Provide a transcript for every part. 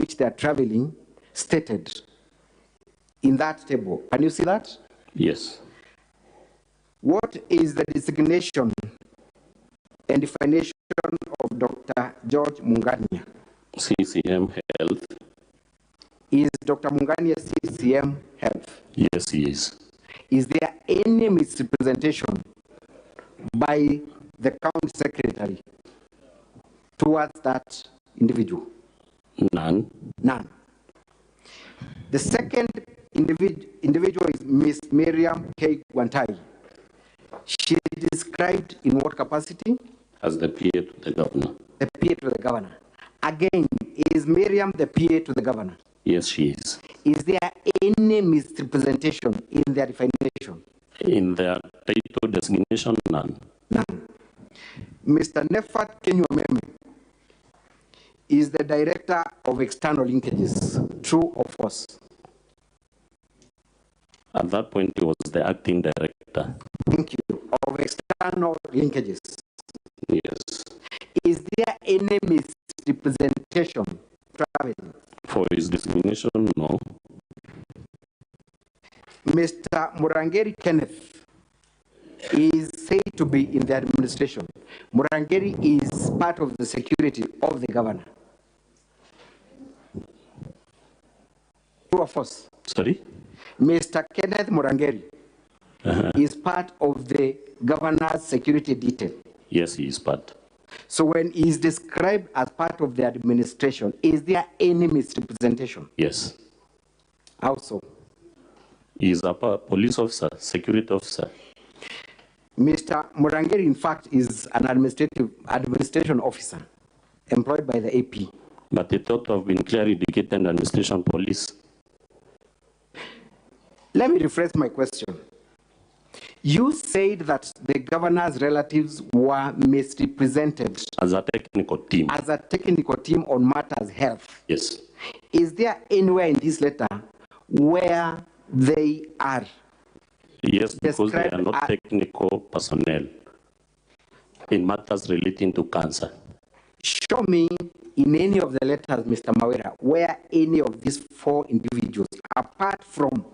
which they are traveling stated in that table. Can you see that? Yes. What is the designation and definition of Dr. George Mungania? CCM Health. Is Dr. Mungania CCM Health? Yes, he is. Is there any misrepresentation by the county secretary towards that individual? None. None. The second individual is Miss Miriam K. Guantai. She is described in what capacity? As the PA to the governor. The PA to the governor. Again, is Miriam the PA to the governor? Yes, she is. Is there any misrepresentation in their definition? In their title designation, none. None. Mr. Nefat Kenyomeme is the director of external linkages. True or false? At that point, he was the acting director. Thank you. Of external linkages. Yes. Is there any misrepresentation traveling? For his designation, no. Mr. Murangeri Kenneth is said to be in the administration. Murangeri is part of the security of the governor. True or false? Sorry? Mr. Kenneth Murangeri is part of the governor's security detail. Yes, he is part. So when he is described as part of the administration, is there any misrepresentation? Yes. Also, He is a police officer, security officer. Mr. Murangeri, in fact, is an administration officer employed by the AP. But he thought of being clearly indicated administration police. Let me rephrase my question. You said that the governor's relatives were misrepresented As a technical team. as a technical team on matters health. Yes. Is there anywhere in this letter where they are? Yes, because they are not technical personnel in matters relating to cancer. Show me in any of the letters, Mr. Mawera, where any of these four individuals, apart from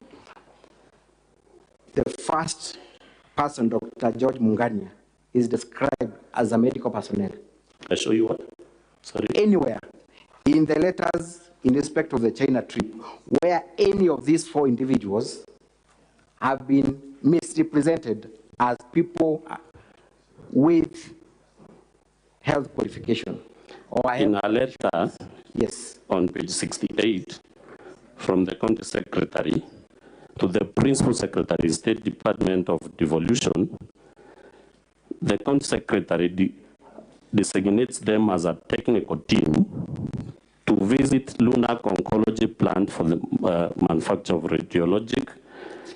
the first person, Dr. George Mungania, is described as a medical personnel. I show you what? Sorry. Anywhere in the letters in respect of the China trip, where any of these four individuals have been misrepresented as people with health qualification. Or in a letter, yes, on page 68, from the county secretary to the principal secretary, State Department of Devolution, the county secretary designates them as a technical team to visit Lunar Oncology plant for the manufacture of radiologic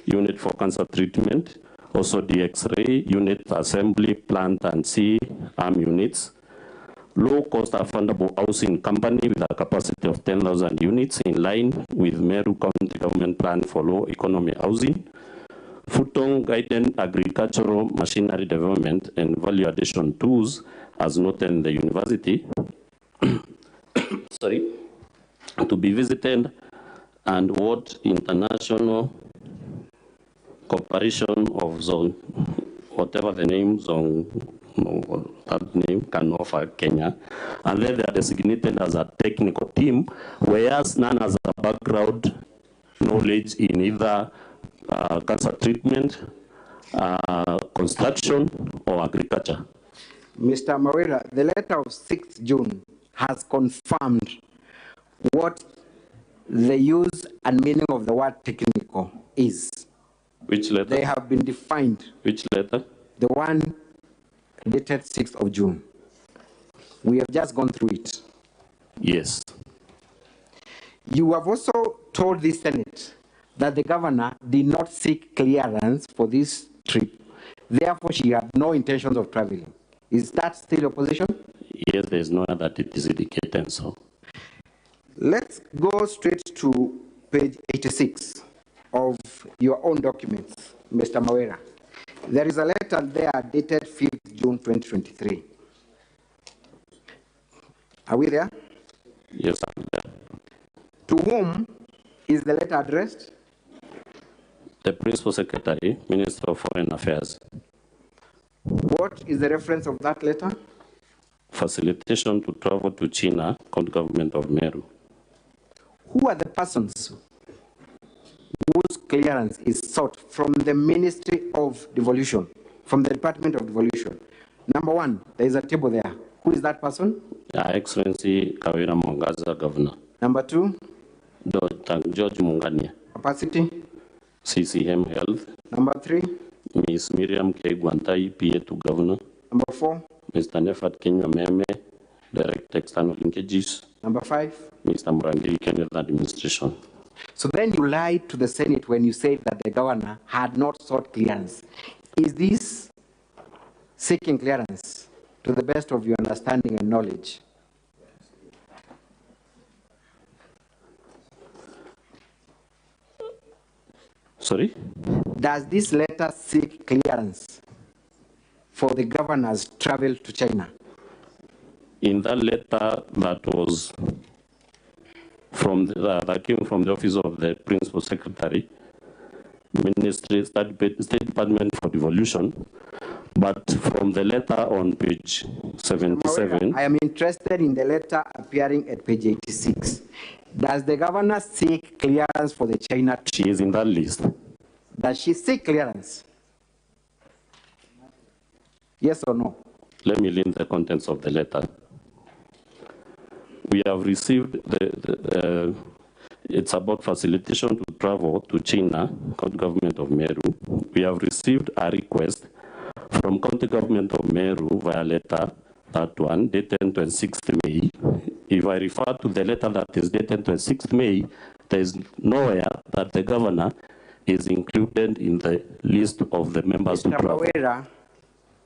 unit for cancer treatment, also the X-ray unit assembly plant and C-arm units, low-cost affordable housing company with a capacity of 10,000 units in line with Meru County government plan for low economy housing, Futong guided agricultural machinery development and value addition tools as noted in the university, sorry, to be visited, and what international cooperation of zone, whatever the name, zone, that name can offer Kenya, and then they are designated as a technical team, whereas none has a background knowledge in either cancer treatment, construction, or agriculture. Mr. Mawera, the letter of 6th June has confirmed what the use and meaning of the word technical is. Which letter? They have been defined. Which letter? The one dated 6th of June. We have just gone through it. Yes. You have also told the Senate that the governor did not seek clearance for this trip. Therefore, she had no intentions of traveling. Is that still your position? Yes, there is no other that it is indicated so. Let's go straight to page 86 of your own documents, Mr. Mawera. There is a letter there dated 5th June 2023. Are we there? Yes, I'm there. To whom is the letter addressed? The Principal Secretary, Minister of Foreign Affairs. What is the reference of that letter? Facilitation to travel to China, County Government of Meru. Who are the persons whose clearance is sought from the Ministry of Devolution, from the Department of Devolution? Number one, there is a table there. Who is that person? Excellency Kawira Mwangaza, Governor. Number two? Dr. George Mungania, Capacity? CCM Health. Number three? Ms. Miriam K. Gwantai, PA to Governor. Number four? Mr. Nefat Kenya Meme, Director External Linkages. Number five? Mr. Murangiri, Kenneth Administration. So then you lied to the Senate when you said that the governor had not sought clearance. Is this seeking clearance to the best of your understanding and knowledge? Sorry? Does this letter seek clearance for the governor's travel to China? In that letter that was from that came from the office of the Principal Secretary, Ministry, State Department for Devolution, but from the letter on page 77. I am interested in the letter appearing at page 86. Does the governor seek clearance for the China trip? She is in that list. Does she seek clearance? Yes or no? Let me read the contents of the letter. We have received it's about facilitation to travel to China, County Government of Meru. We have received a request from County Government of Meru via letter, that one, dated 26th May. If I refer to the letter that is dated 26th May, there is nowhere that the governor is included in the list of the members who travel. Mr.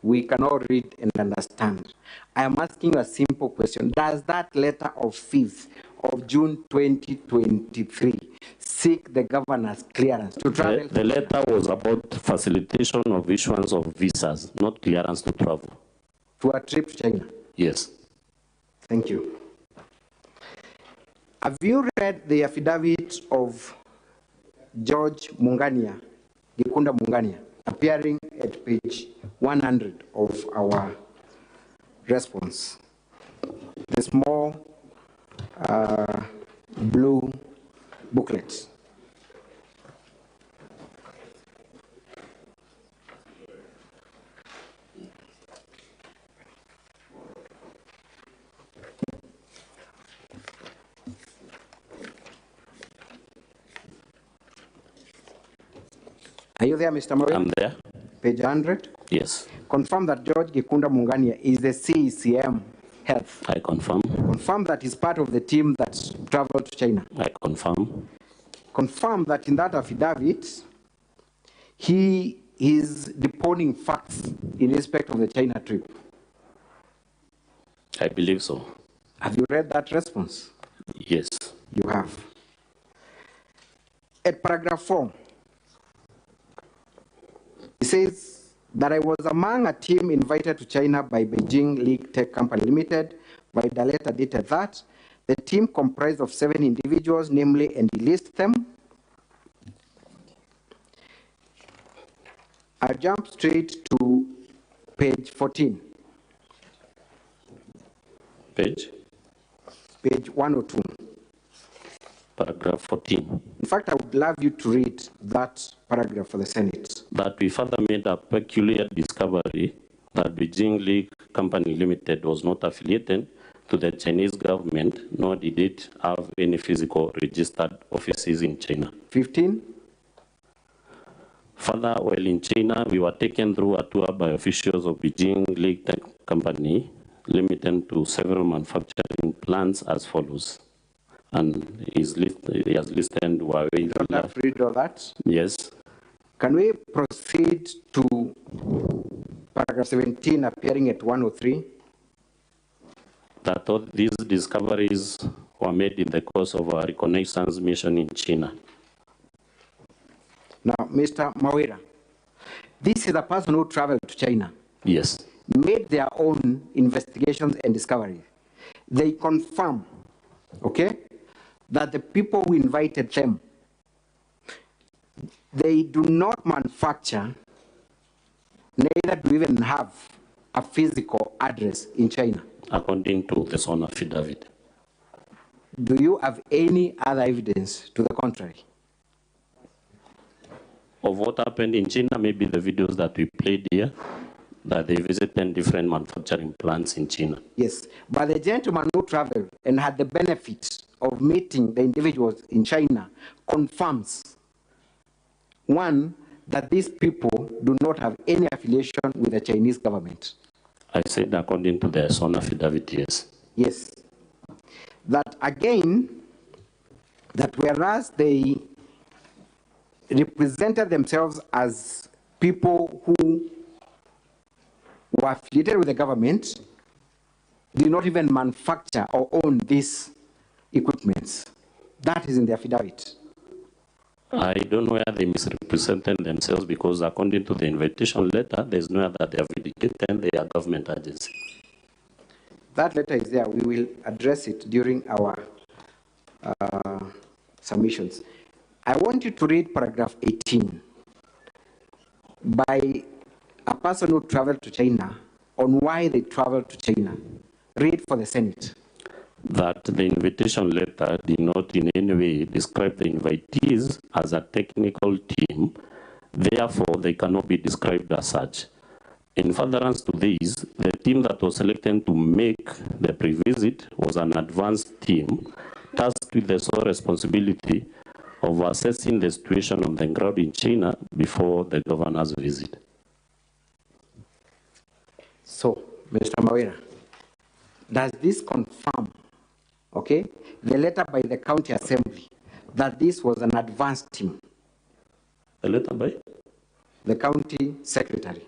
We cannot read and understand. I am asking you a simple question. Does that letter of 5th of June 2023 seek the governor's clearance to travel? The letter was about facilitation of issuance of visas, not clearance to travel. To a trip to China? Yes. Thank you. Have you read the affidavit of George Mungania, Gikunda Mungania, appearing at page 100 of our response? The small blue booklet. Are you there, Mr. Murray? I'm there. Page 100? Yes. Confirm that George Gikunda Mungania is the CCM Health. I confirm. Confirm that he's part of the team that traveled to China. I confirm. Confirm that in that affidavit, he is deponing facts in respect of the China trip. I believe so. Have you read that response? Yes. You have. At paragraph 4, it says that I was among a team invited to China by Beijing League Tech Company Limited by the letter dated that the team comprised of 7 individuals, namely, and he lists them. I jump straight to page 14. Page? Page 102. Paragraph 14. In fact, I would love you to read that paragraph for the Senate. That we further made a peculiar discovery that Beijing League Company Limited was not affiliated to the Chinese government, nor did it have any physical registered offices in China. 15. Further, while in China, we were taken through a tour by officials of Beijing League Tech Company Limited to several manufacturing plants as follows. And he has listed Huawei. You don't have to read all that. Yes. Can we proceed to paragraph 17 appearing at 103? That all these discoveries were made in the course of our reconnaissance mission in China. Now, Mr. Mawira, this is a person who traveled to China. Yes. Made their own investigations and discoveries. They confirm, okay, that the people who invited them, they do not manufacture, neither do even have a physical address in China. According to the sworn affidavit. Do you have any other evidence to the contrary? Of what happened in China, maybe the videos that we played here, that they visited different manufacturing plants in China. Yes, but the gentleman who traveled and had the benefit of meeting the individuals in China confirms, one, that these people do not have any affiliation with the Chinese government. I said according to the sworn affidavit, yes. Yes. That again, that whereas they represented themselves as people who were affiliated with the government, did not even manufacture or own these equipments. That is in the affidavit. I don't know where they misrepresented themselves, because according to the invitation letter, there's nowhere that they have indicated they are government agency. That letter is there. We will address it during our submissions. I want you to read paragraph 18 by a person who traveled to China on why they traveled to China. Read for the Senate. That the invitation letter did not in any way describe the invitees as a technical team, therefore they cannot be described as such. In furtherance to this, the team that was selected to make the pre-visit was an advanced team tasked with the sole responsibility of assessing the situation on the ground in China before the governor's visit. So, Mr. Mawera, does this confirm, okay, the letter by the county assembly that this was an advanced team? The letter by? The county secretary,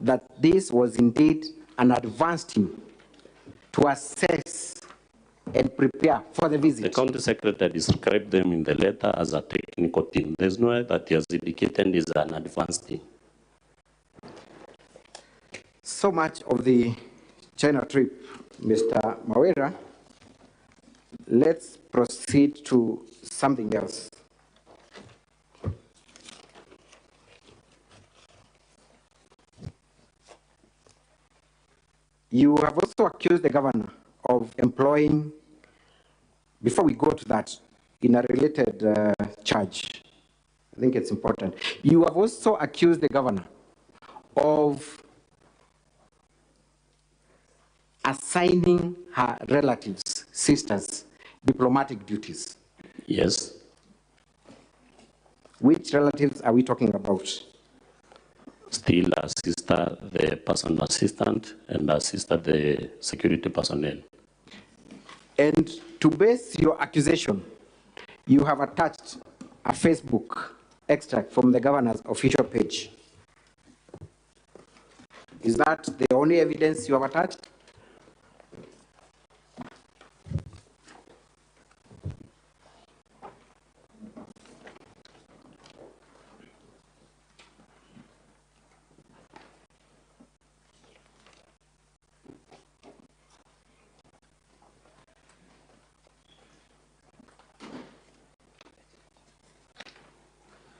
that this was indeed an advanced team to assess and prepare for the visit. The county secretary described them in the letter as a technical team. There's no way that he has indicated is an advanced team. So much of the China trip, Mr. Mawera. Let's proceed to something else. You have also accused the governor of employing, before we go to that, in a related charge, I think it's important. You have also accused the governor of assigning her relatives, sisters, diplomatic duties. Yes. Which relatives are we talking about? Still a sister, the personal assistant, and a sister, the security personnel. And to base your accusation, you have attached a Facebook extract from the governor's official page. Is that the only evidence you have attached?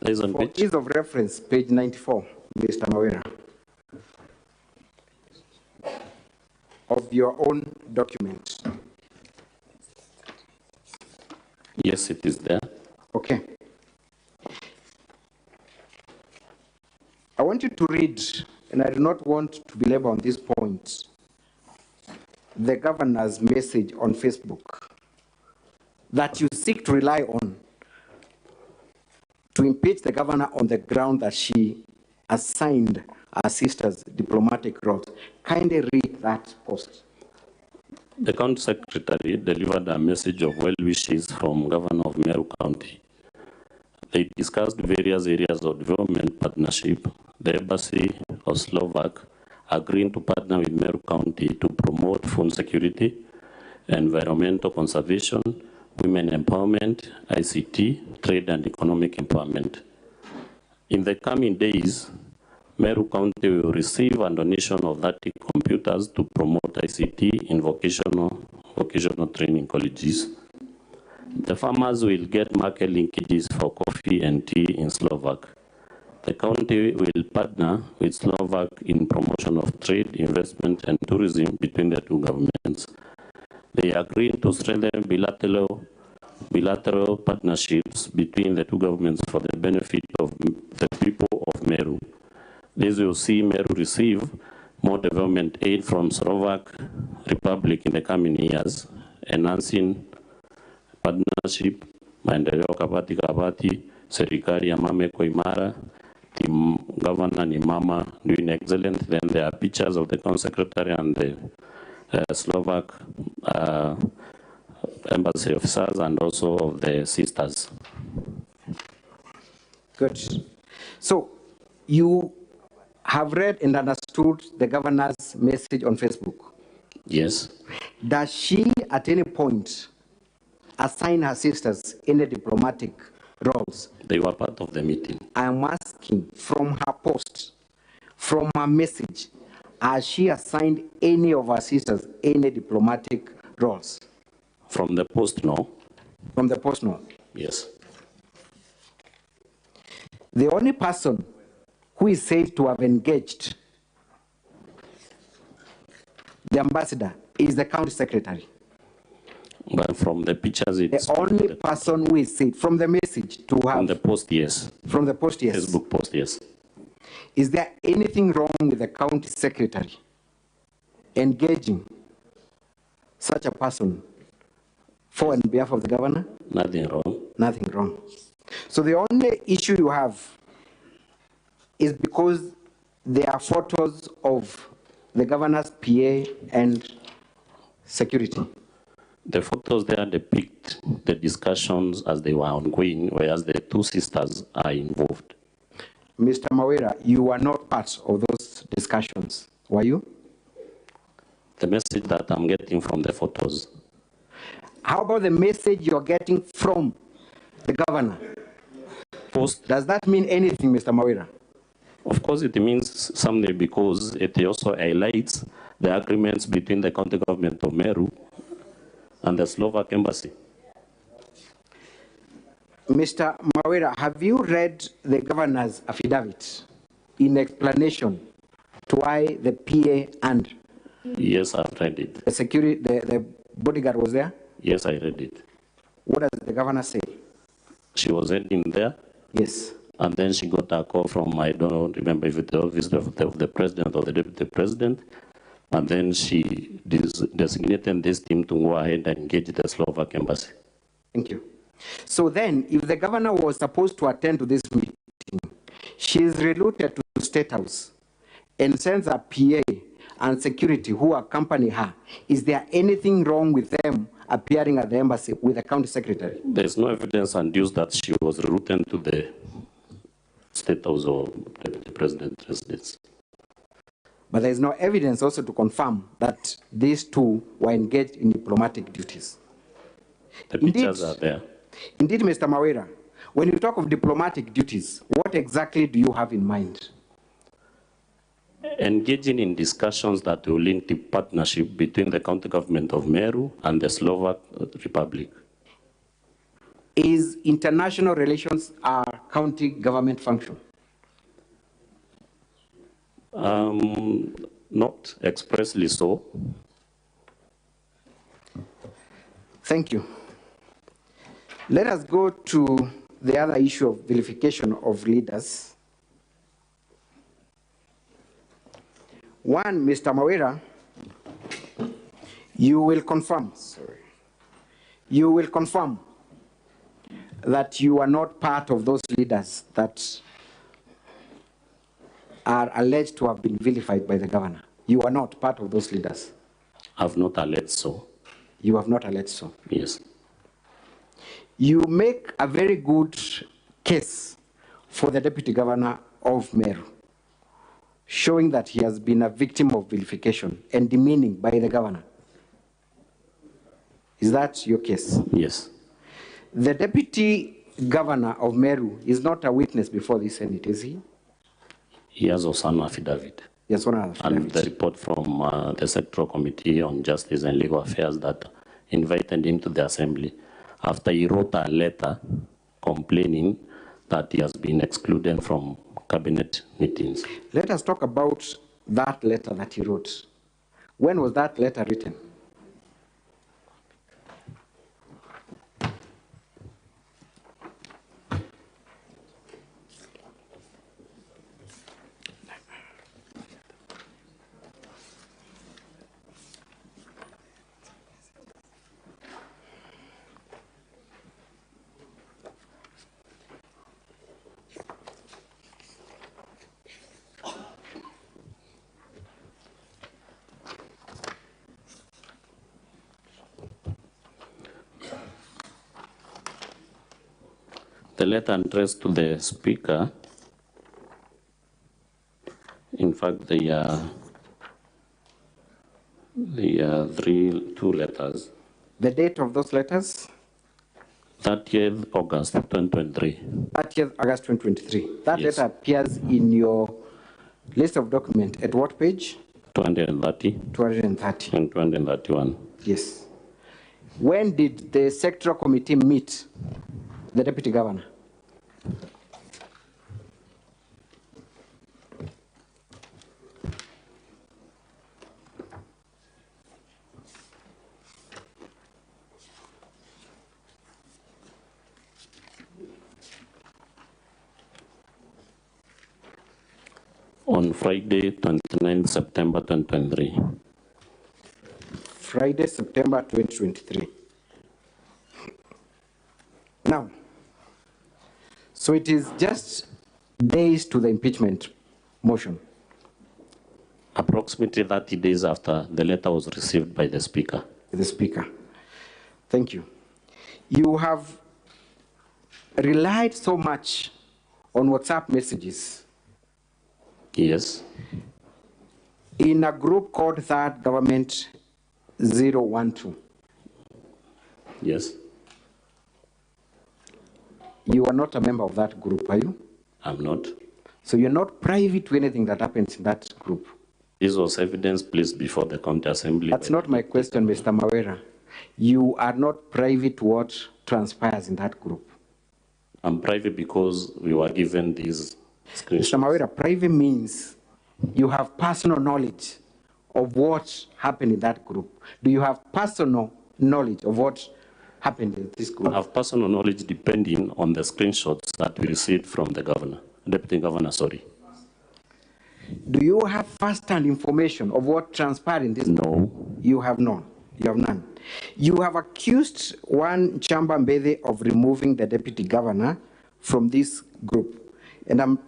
For ease of reference, page 94, Mr. Mawera, of your own document. Yes, it is there. Okay. I want you to read, and I do not want to belabor on this point, the governor's message on Facebook that you seek to rely on to impeach the governor on the ground that she assigned her sister's diplomatic roles. Kindly read that post. The county secretary delivered a message of well wishes from Governor of Meru County. They discussed various areas of development partnership. The Embassy of Slovak agreeing to partner with Meru County to promote food security, environmental conservation, women empowerment, ICT, trade and economic empowerment. In the coming days, Meru County will receive a donation of 30 computers to promote ICT in vocational training colleges. The farmers will get market linkages for coffee and tea in Slovak. The county will partner with Slovak in promotion of trade, investment, and tourism between the two governments. They agreed to strengthen bilateral partnerships between the two governments for the benefit of the people of Meru. This will see Meru receive more development aid from Slovak Republic in the coming years, enhancing partnership, maendeleo kabati, serikali ya mama iko imara, team governor ni mama doing excellent. Then there are pictures of the Council Secretary and the Slovak embassy officers and also of the sisters. Good. So you have read and understood the governor's message on Facebook. Yes. Does she at any point assign her sisters any diplomatic roles? They were part of the meeting. I'm asking, from her post, from her message, has she assigned any of her sisters any diplomatic roles? From the post, no. From the post, no. Yes. The only person who is said to have engaged the ambassador is the county secretary. But from the pictures, it's... The only person who is said, from the message to have... From the post, yes. From the post, yes. Facebook post, yes. Is there anything wrong with the county secretary engaging such a person for and behalf of the governor? Nothing wrong. Nothing wrong. So the only issue you have is because there are photos of the governor's PA and security. The photos there depict the discussions as they were ongoing, whereas the two sisters are involved. Mr. Mawera, you were not part of those discussions, were you? The message that I'm getting from the photos. How about the message you're getting from the governor? Post. Does that mean anything, Mr. Mawera? Of course it means something because it also highlights the agreements between the county government of Meru and the Slovak embassy. Mr. Mawera, have you read the governor's affidavit in explanation to why the PA and... Yes, I've read it. The security, the bodyguard was there? Yes, I read it. What does the governor say? She was heading there. Yes. And then she got a call from, I don't remember if it's the office of the president or the deputy president. And then she designated this team to go ahead and engage the Slovak embassy. Thank you. So then, if the governor was supposed to attend to this meeting, she is rerouted to State House and sends a PA and security who accompany her. Is there anything wrong with them appearing at the embassy with the county secretary? There's no evidence adduced that she was rerouted to the State House or Deputy President residence. But there is no evidence also to confirm that these two were engaged in diplomatic duties. The pictures are there. Indeed, Mr. Mawera, when you talk of diplomatic duties, what exactly do you have in mind? Engaging in discussions that will link the partnership between the county government of Meru and the Slovak Republic. Is international relations a county government function? Not expressly so. Thank you. Let us go to the other issue of vilification of leaders. One, Mr. Mawera, you will confirm that you are not part of those leaders that are alleged to have been vilified by the governor. You are not part of those leaders. I've not alleged so. You have not alleged so? Yes. You make a very good case for the deputy governor of Meru, showing that he has been a victim of vilification and demeaning by the governor. Is that your case? Yes. The deputy governor of Meru is not a witness before the Senate, is he? He has also an affidavit. Yes, one affidavit. And the report from the Sectoral Committee on Justice and Legal Affairs that invited him to the Assembly. after he wrote a letter complaining that he has been excluded from cabinet meetings. Let us talk about that letter that he wrote. When was that letter written? The letter addressed to the Speaker, in fact, there are two letters. The date of those letters? 30th August 2023. 30th August 2023. That Yes. letter appears in your list of documents. At what page? 230 230. and 231. Yes. When did the sectoral committee meet the deputy governor? On Friday, 29 September 2023. Friday, September 2023. Now, so it is just days to the impeachment motion. Approximately 30 days after the letter was received by the Speaker. The Speaker. Thank you. You have relied so much on WhatsApp messages Yes. in a group called Third Government 012. Yes. You are not a member of that group, are you? I'm not. So you're not privy to anything that happens in that group. This was evidence placed before the County Assembly. That's not my question, Mr. Mawera. You are not privy to what transpires in that group. I'm private because we were given these Mr. screenshots. Mawera, private means you have personal knowledge of what happened in that group. Do you have personal knowledge of what happened in this I group? have personal knowledge depending on the screenshots that we received from the governor, deputy governor, sorry. Do you have first-hand information of what transpired in this group? No. You have none. You have none. You have accused one Chamba Mbede of removing the deputy governor from this group. And I'm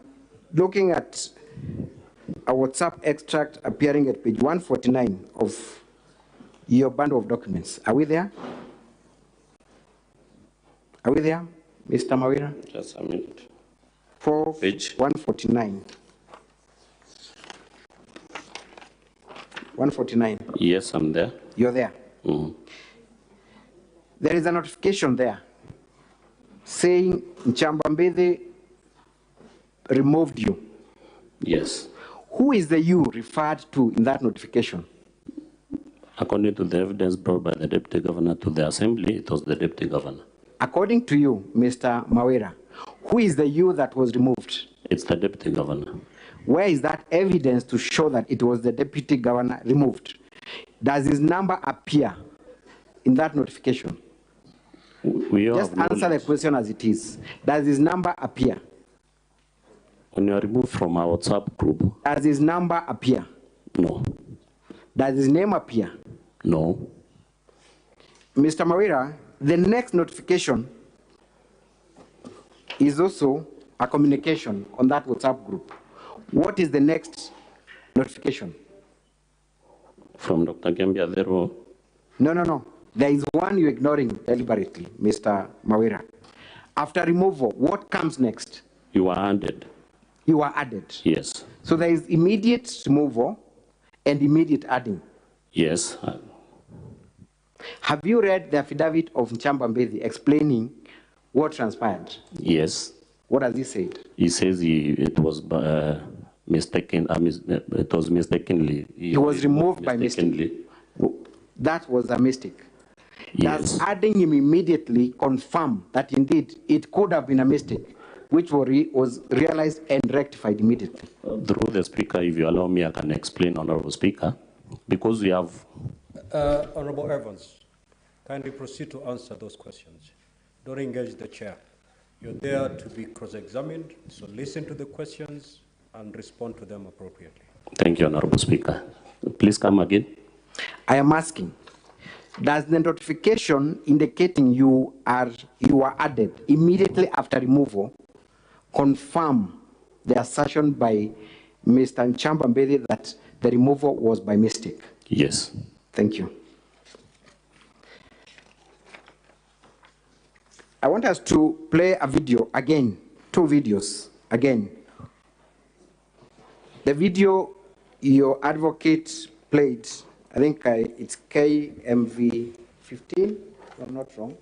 looking at a WhatsApp extract appearing at page 149 of your bundle of documents. Are we there? Are we there, Mr. Mawira? Just a minute. For Page 149. 149. Yes, I'm there. You're there. Mhm. There is a notification there saying Chamba Mbede removed you. Yes. Who is the you referred to in that notification? According to the evidence brought by the deputy governor to the assembly, it was the deputy governor. According to you, Mr. Mawera, who is the you that was removed? It's the deputy governor. Where is that evidence to show that it was the deputy governor removed? Does his number appear in that notification? We all Just have answer the knowledge. question as it is. Does his number appear? When you are removed from our WhatsApp group, Does his number appear? no. Does his name appear? No. Mr. Mawera, the next notification is also a communication on that WhatsApp group. What is the next notification? From Dr. Gambia, there were No. There is one you're ignoring deliberately, Mr. Mawera. After removal, what comes next? you were handed. You are added. Yes. So there is immediate removal and immediate adding. Yes. Have you read the affidavit of Chamba Mbede explaining what transpired? Yes. What has he said? He says it was mistaken. It was mistakenly. He was removed by mistakenly. mistake. That was a mistake. Yes. Does adding him immediately confirm that indeed it could have been a mistake, which was realized and rectified immediately? Through the Speaker, if you allow me, I can explain, Honorable Speaker, because we have... Honorable Evans, kindly proceed to answer those questions. Don't engage the chair. You're there to be cross-examined, so listen to the questions and respond to them appropriately. Thank you, Honorable Speaker. Please come again. I am asking, does the notification indicating you are added immediately after removal confirm the assertion by Mr. Nchamba that the removal was by mistake? Yes. Thank you. I want us to play a video again, 2 videos again. The video your advocate played, I think it's KMV 15, if I'm not wrong.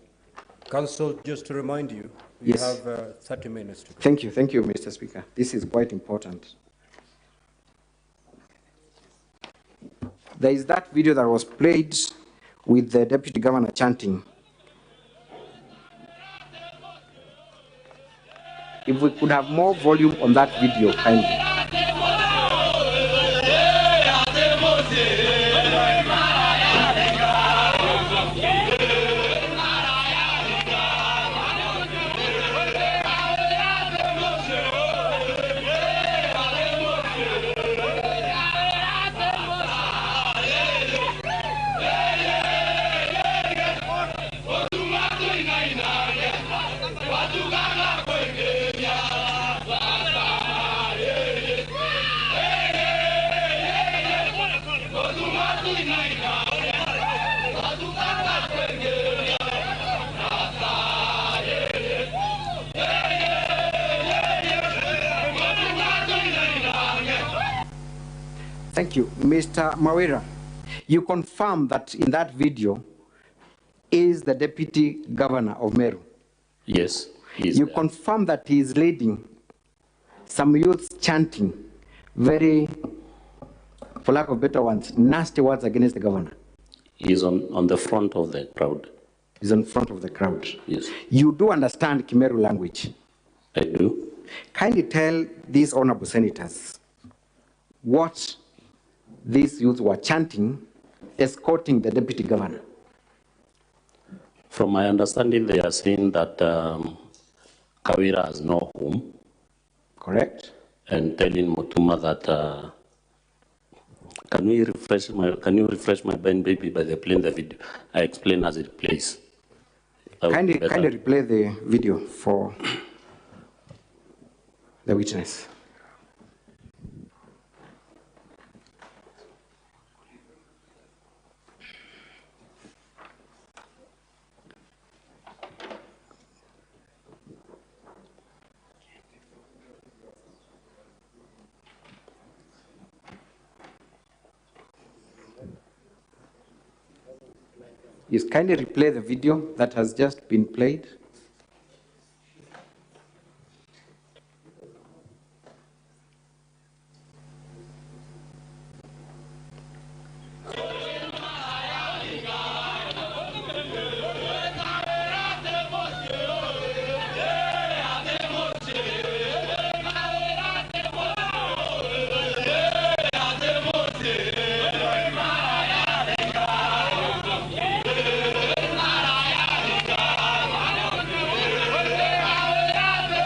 Council, just to remind you, you Yes. have 30 minutes to go. Thank you, Mr. Speaker. This is quite important. There is that video that was played with the Deputy Governor chanting. If we could have more volume on that video, kindly. Thank you. Mr. Mawira, you confirm that in that video is the Deputy Governor of Meru. Yes. You confirm that he is leading some youths chanting very, for lack of better words, nasty words against the governor. He's on the front of the crowd. He's in front of the crowd. Yes. You do understand Kimeru language. I do. Kindly tell these honorable senators what these youths were chanting, escorting the deputy governor. From my understanding, they are saying that Kawira has no home. Correct? And telling Mutuma that can you refresh my brain, baby, by the playing the video? I explain as it plays. Kindly replay the video for the witness. Yes, kindly replay the video that has just been played.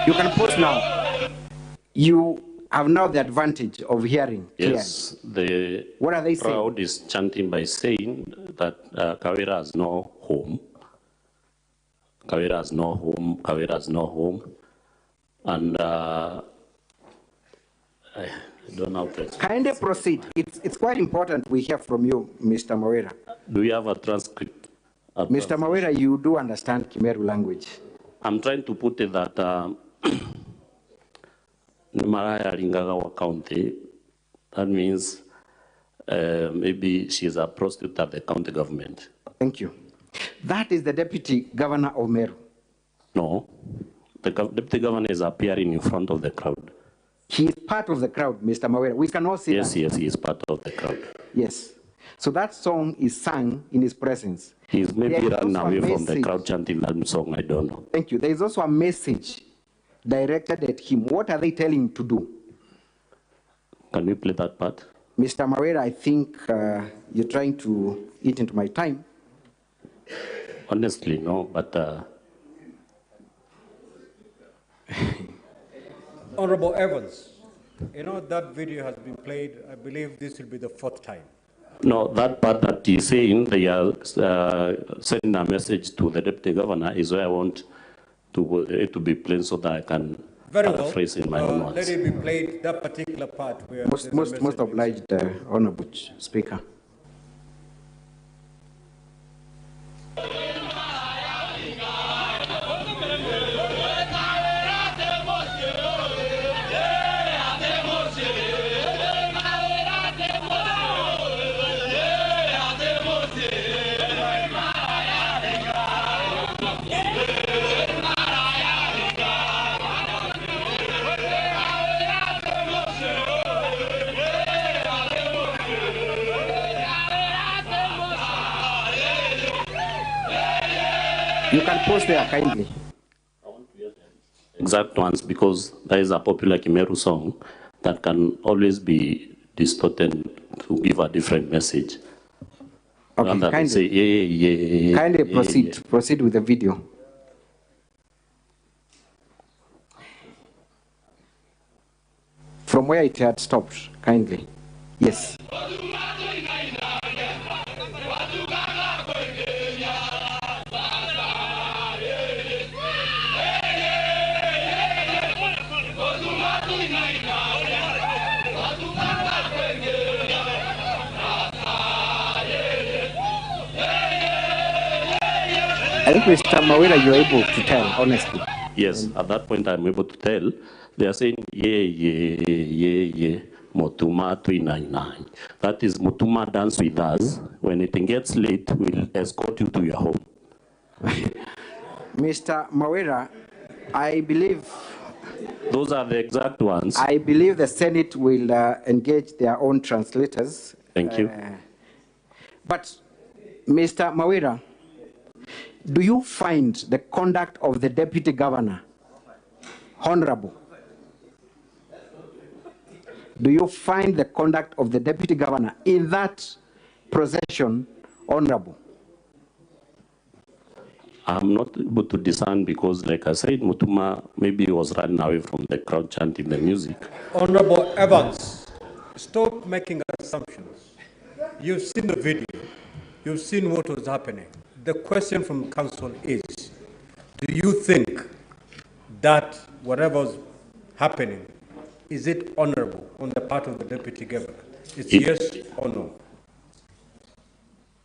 You can pause now. You have now the advantage of hearing clearly. Yes, the What are they saying? crowd is chanting by saying that Kawira has no home. Kawira has no home. Kawira has no home. And I don't know how to explain. Kindly proceed. It's quite important we hear from you, Mr. Mawira. Do you have a transcript? Mr. Mawira, you do understand Kimeru language. I'm trying to put it that Nimaraya Ringagawa County, that means maybe she's a prostitute of the county government. Thank you. That is the deputy governor of Meru. No, the deputy governor is appearing in front of the crowd. He is part of the crowd, Mr. Mawira. We can all see Yes, that. yes, he is part of the crowd. Yes. So that song is sung in his presence. He's maybe There is run also a away from the message. crowd chanting that song, I don't know. Thank you. There is also a message directed at him. What are they telling him to do? Can we play that part? Mr. Mawera, I think you're trying to eat into my time. Honestly, no, but Honorable Evans, you know that video has been played. I believe this will be the 4th time. no, that part that he's saying they are sending a message to the deputy governor is where I want to be played so that I can paraphrase in my own words. Let it be played, that particular part where Most obliged, Honorable Speaker. You can pause there kindly. Exact ones, because there is a popular Meru song that can always be distorted to give a different message. Okay, kindly, say, yeah, kindly yeah, proceed with the video. From where it had stopped, kindly. Yes. I think Mr. Mawera, you're able to tell, honestly. Yes, at that point I'm able to tell. They are saying, yeah, Motuma 399. That is Motuma dance with us. When it gets late, we'll escort you to your home. Mr. Mawera, I believe... Those are the exact ones. I believe the Senate will engage their own translators. Thank you. But, Mr. Mawera, do you find the conduct of the Deputy Governor honorable? Do you find the conduct of the Deputy Governor in that procession honorable? I'm not able to discern because, like I said, Mutuma maybe was running away from the crowd chanting the music. Honorable Evans, stop making assumptions. You've seen the video. You've seen what was happening. The question from council is, do you think that whatever's happening, is it honorable on the part of the deputy governor? It's yes or no?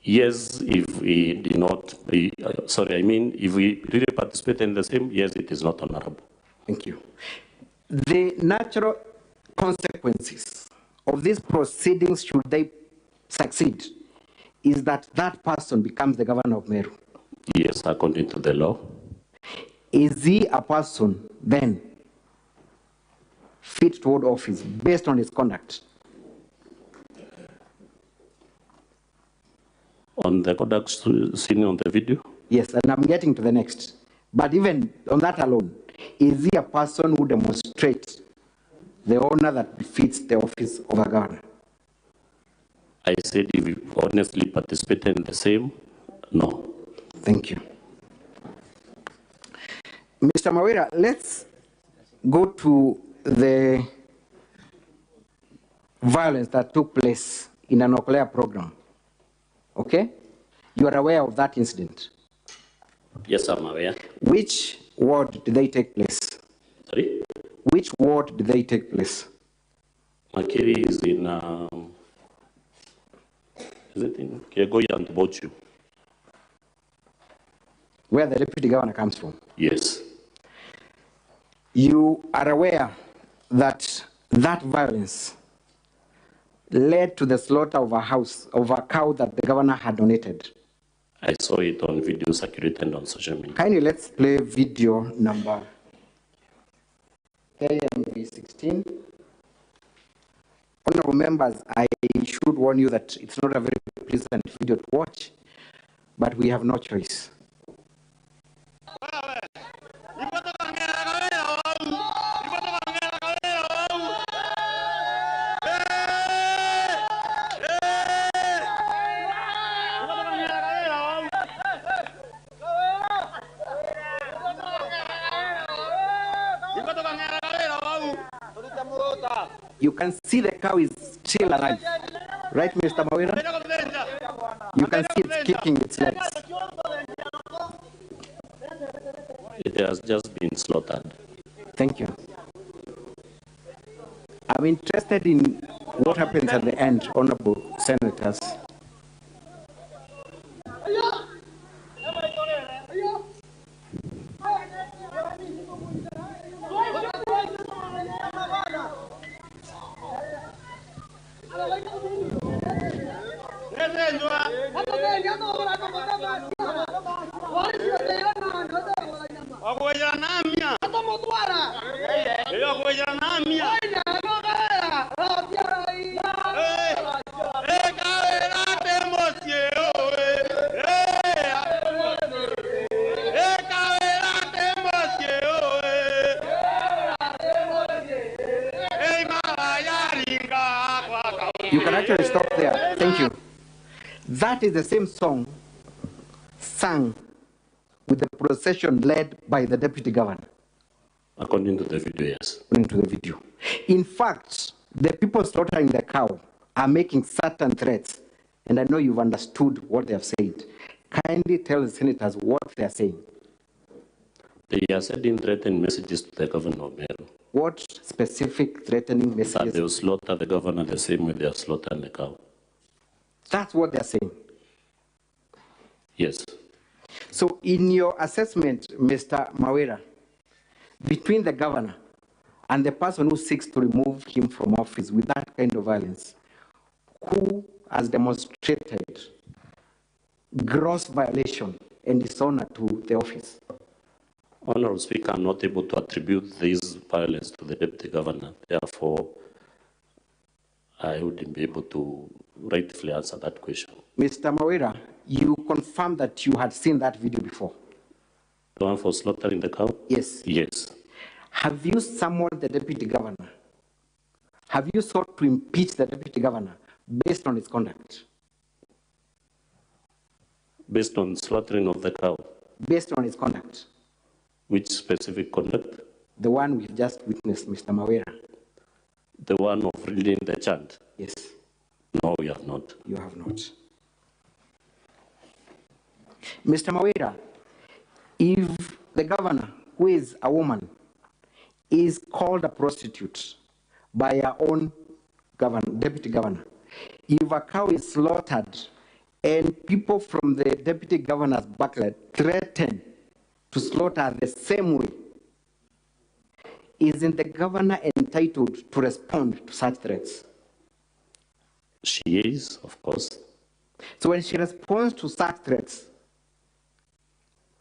Yes, if we did not, if we really participate in the same, yes, it is not honorable. Thank you. The natural consequences of these proceedings, should they succeed, is that that person becomes the governor of Meru. Yes, according to the law. Is he a person then fit toward office based on his conduct? On the conduct seen on the video? Yes, and I'm getting to the next. But even on that alone, is he a person who demonstrates the honor that befits the office of a governor? I said if we honestly participate in the same, no. Thank you. Mr. Mawera, let's go to the violence that took place in an nuclear program. Okay? You are aware of that incident? Yes, I'm aware. Which ward did they take place? Sorry? Which ward did they take place? Makiri is in, is it in Kegoya and Bochu? Where the deputy governor comes from? Yes. You are aware that that violence led to the slaughter of a cow that the governor had donated. I saw it on video circulated on social media. Kindly let's play video number KMV16. Honorable members, I should warn you that it's not a very pleasant video to watch. but we have no choice. You can see the cow is still alive. Right, Mr. Mawira? You can see it's kicking its legs. It has just been slaughtered. Thank you. I'm interested in what happens at the end, honorable senators. You can actually stop there. Thank you. That is the same song sung with the procession led by the deputy governor. According to the video, yes. According to the video. In fact, the people slaughtering the cow are making certain threats, and I know you've understood what they have said. Kindly tell the senators what they are saying. They are sending threatening messages to the governor of Meru. What specific threatening messages? That they will slaughter the governor the same way they are slaughtering the cow. That's what they're saying. Yes. So in your assessment, Mr. Mawira, between the governor and the person who seeks to remove him from office with that kind of violence, who has demonstrated gross violation and dishonor to the office? Honorable Speaker, I'm not able to attribute this violence to the deputy governor. Therefore, I wouldn't be able to rightfully answer that question. Mr. Mawira, you confirmed that you had seen that video before. The one for slaughtering the cow? Yes. Yes. Have you summoned the deputy governor? Have you sought to impeach the deputy governor based on his conduct? Based on slaughtering of the cow? Based on his conduct. Which specific conduct? The one we've just witnessed, Mr. Mawira. The one of reading the chant? Yes. No, we have not. You have not. Mr. Mawira, if the governor, who is a woman, is called a prostitute by her own deputy governor, if a cow is slaughtered and people from the deputy governor's backyard threaten to slaughter the same way, isn't the governor entitled to respond to such threats? She is, of course. So when she responds to such threats,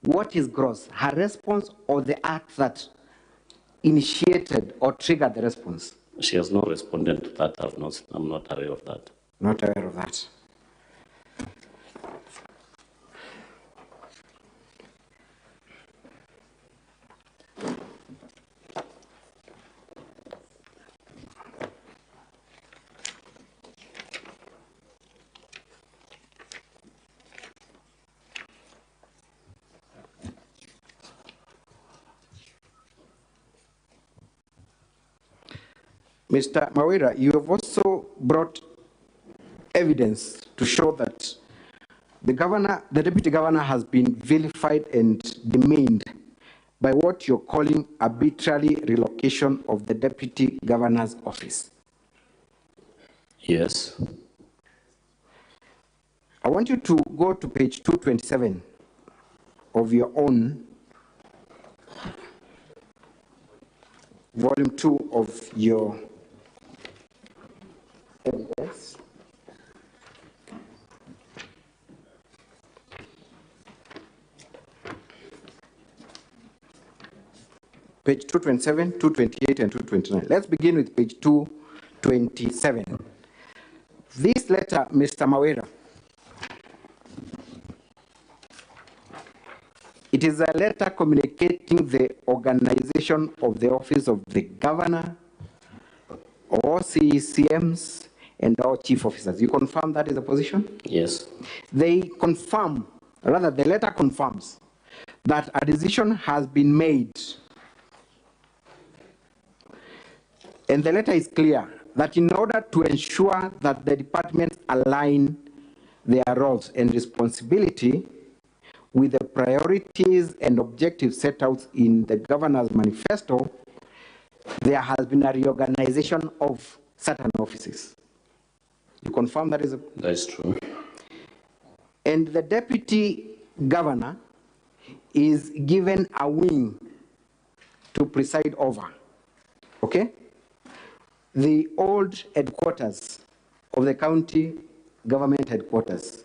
what is gross, her response or the act that initiated or triggered the response? She has not responded to that. I'm not aware of that. Not aware of that. Mr. Mawira, you have also brought evidence to show that the deputy governor has been vilified and demeaned by what you're calling arbitrary relocation of the deputy governor's office. Yes. I want you to go to page 227 of your own volume 2 of your evidence. Page 227, 228, and 229. Let's begin with page 227. This letter, Mr. Mawira, is a letter communicating the organization of the office of the governor, all CECMs, and all chief officers. You confirm that is the position? Yes. They confirm, rather the letter confirms, that a decision has been made. And the letter is clear that in order to ensure that the departments align their roles and responsibility with the priorities and objectives set out in the governor's manifesto, there has been a reorganization of certain offices. You confirm that is? That is true. And the deputy governor is given a wing to preside over, okay? The old headquarters of the county government headquarters.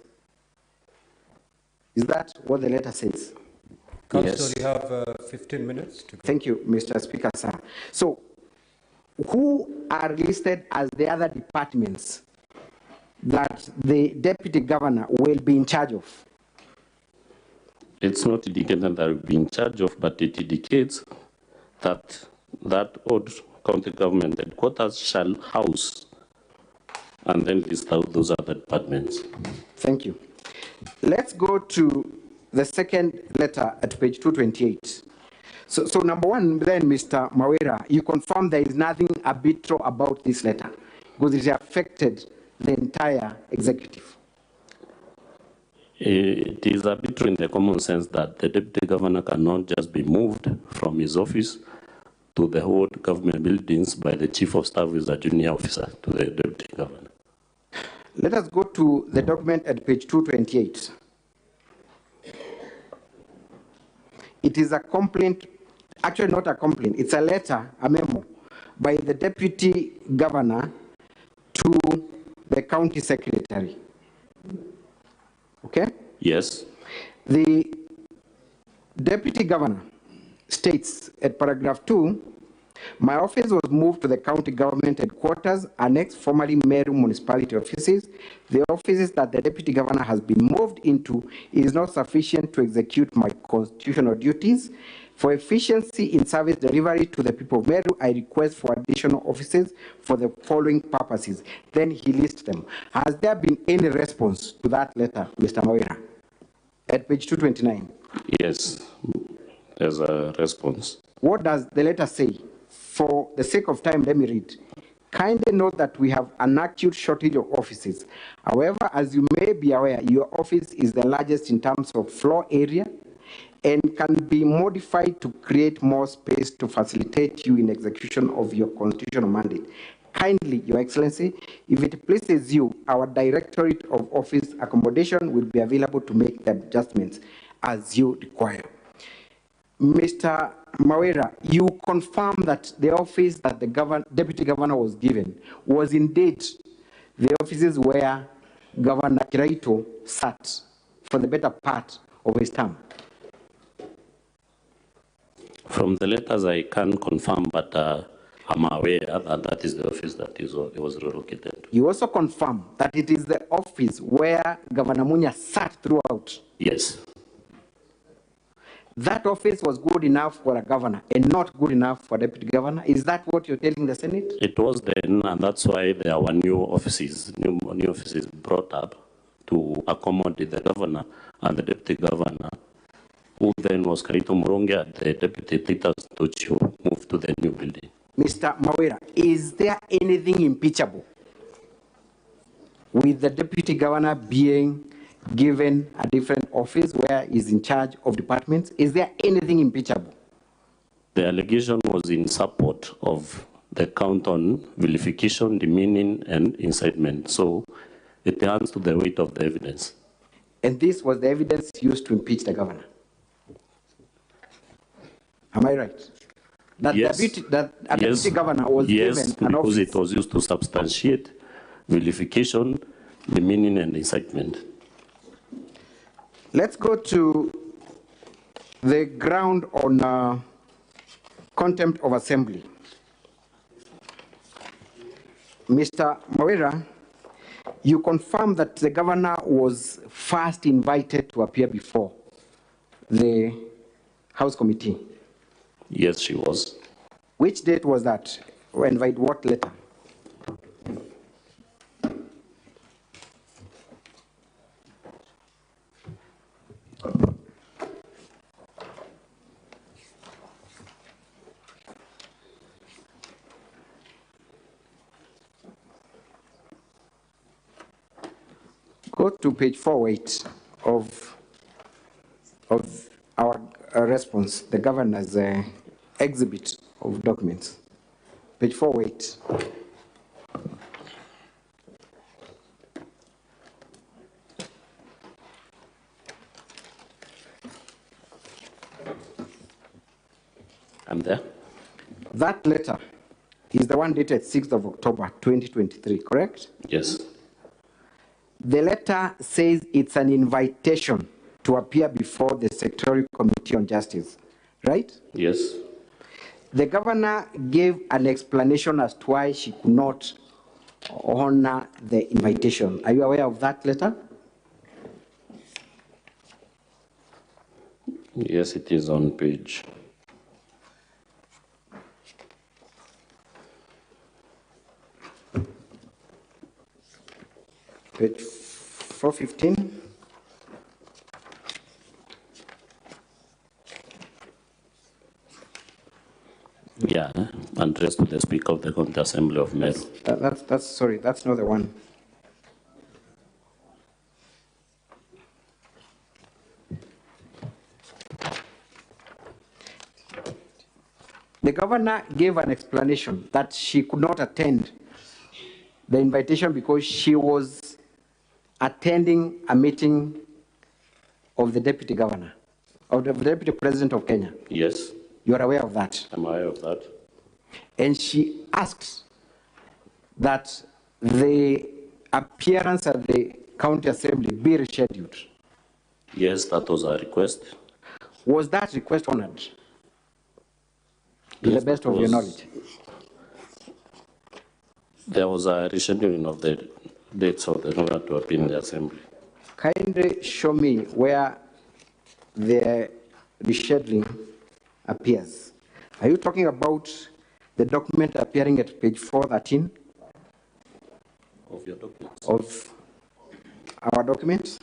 Is that what the letter says? Councillor, Yes. you have 15 minutes to go. Thank you, Mr. Speaker, sir. So, who are listed as the other departments that the deputy governor will be in charge of? It's not indicated that will be in charge of, but it indicates that that old county government headquarters shall house and then list out those other departments. Thank you. Let's go to the second letter at page 228. So number one, then, Mr. Mawera, you confirm there is nothing arbitral about this letter because it affected the entire executive. It is arbitrary in the common sense that the deputy governor cannot just be moved from his office to the whole government buildings by the chief of staff, who is a junior officer to the deputy governor. Let us go to the document at page 228. It is a complaint, actually not a complaint, it's a letter, a memo, by the deputy governor to the county secretary. Okay? Yes. The deputy governor states at paragraph 2, my office was moved to the county government headquarters, annex formerly Meru municipality offices. The offices that the deputy governor has been moved into is not sufficient to execute my constitutional duties. For efficiency in service delivery to the people of Meru, I request for additional offices for the following purposes. Then he lists them. Has there been any response to that letter, Mr. Moira? At page 229. Yes, there's a response. What does the letter say? For the sake of time, let me read. Kindly note that we have an acute shortage of offices. However, as you may be aware, your office is the largest in terms of floor area and can be modified to create more space to facilitate you in execution of your constitutional mandate. Kindly, Your Excellency, if it pleases you, our Directorate of Office Accommodation will be available to make the adjustments as you require. Mr. Mawera, you confirm that the office that the deputy governor was given was indeed the offices where Governor Kiraito sat for the better part of his term. From the letters, I can confirm, but I'm aware that that is the office that it was relocated. You also confirm that it is the office where Governor Munya sat throughout. Yes. That office was good enough for a governor and not good enough for a deputy governor. Is that what you're telling the Senate? It was then, and that's why there were new offices brought up to accommodate the governor and the deputy governor, who then was Karito Moronga, the deputy Titas Tochio, moved to the new building. Mr. Mawera, is there anything impeachable with the deputy governor being given a different office where he's in charge of departments? Is there anything impeachable? The allegation was in support of the count on vilification, demeaning, and incitement. So it turns to the weight of the evidence. And this was the evidence used to impeach the governor. Am I right? That yes. A deputy governor was given an office. Because it was used to substantiate vilification, demeaning, and incitement. Let's go to the ground on contempt of assembly. Mr. Mawera, you confirm that the governor was first invited to appear before the House Committee? Yes, she was. Which date was that? And by what letter? Go to page 48 of our response, the governor's exhibit of documents. Page 48. I'm there. That letter is the one dated 6th of October, 2023, correct? Yes. The letter says it's an invitation to appear before the Secretarial Committee on Justice, right? Yes. The governor gave an explanation as to why she could not honor the invitation. Are you aware of that letter? Yes, it is on page. Page 415. Yeah, addressed to the Speaker of the County Assembly of Meru. Sorry, that's not the one. The governor gave an explanation that she could not attend the invitation because she was attending a meeting of the deputy governor, of the deputy president of Kenya. Yes. You are aware of that? I'm aware of that. And she asked that the appearance at the county assembly be rescheduled. Yes, that was a request. Was that request honored? To Yes, the best of your knowledge? There was a rescheduling of the dates of the governor to appear in the assembly. Kindly show me where the rescheduling appears. Are you talking about the document appearing at page 413 Of your documents? of our documents?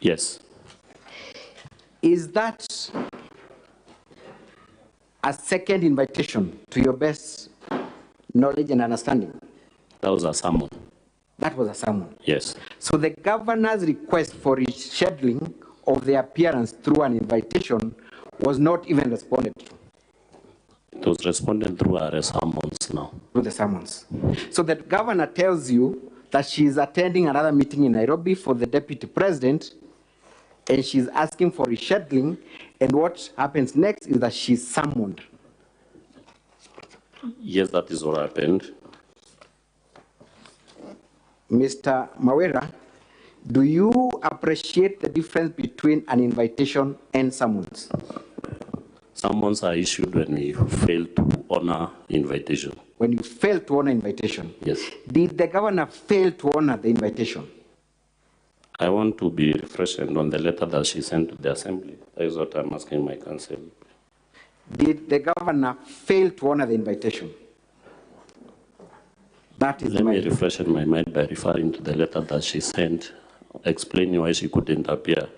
Yes. Is that a second invitation to your best knowledge and understanding? That was a summon. That was a summon. Yes. So the governor's request for rescheduling of the appearance through an invitation was not even responded to. It was responded through our summons now. Through the summons. So the governor tells you that she is attending another meeting in Nairobi for the deputy president, and she's asking for rescheduling, and what happens next is that she's summoned. Yes, that is what happened. Mr. Mawera, do you appreciate the difference between an invitation and summons? Summons are issued when we fail to honor invitation. When you fail to honor invitation? Yes. Did the governor fail to honor the invitation? I want to be refreshed on the letter that she sent to the assembly. That is what I'm asking my counsel. Did the governor fail to honor the invitation? That is Let me refresh my mind by referring to the letter that she sent, explaining why she couldn't appear.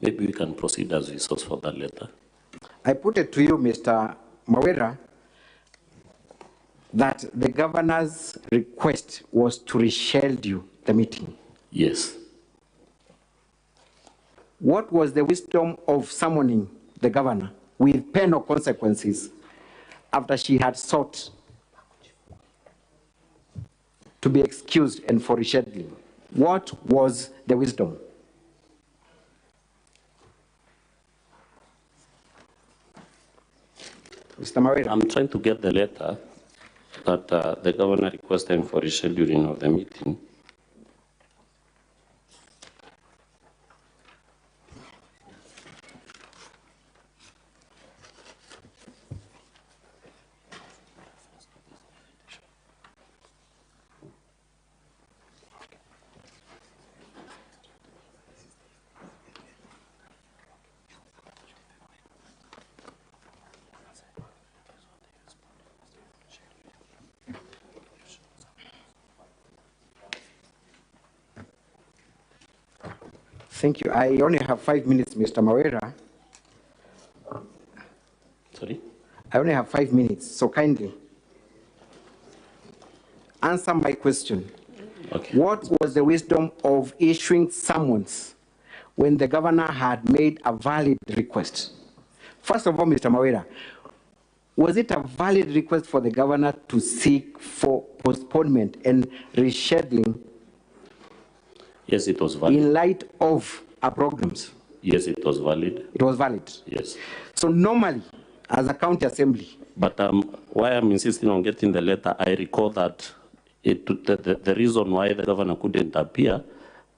Maybe we can proceed as we source for that letter. I put it to you, Mr. Mawera, that the governor's request was to reschedule the meeting. Yes. what was the wisdom of summoning the governor with penal consequences after she had sought to be excused and for rescheduling? What was the wisdom? Mr. Mawera. I'm trying to get the letter that the governor requested for rescheduling of the meeting. Thank you. I only have 5 minutes, Mr. Mawera. Sorry? I only have 5 minutes, so kindly answer my question. Okay. What was the wisdom of issuing summons when the governor had made a valid request? First of all, Mr. Mawera, was it a valid request for the governor to seek for postponement and rescheduling? Yes, it was valid. In light of our programs? Yes, it was valid. It was valid? Yes. So normally, as a county assembly. But why I'm insisting on getting the letter, I recall that the reason why the governor couldn't appear,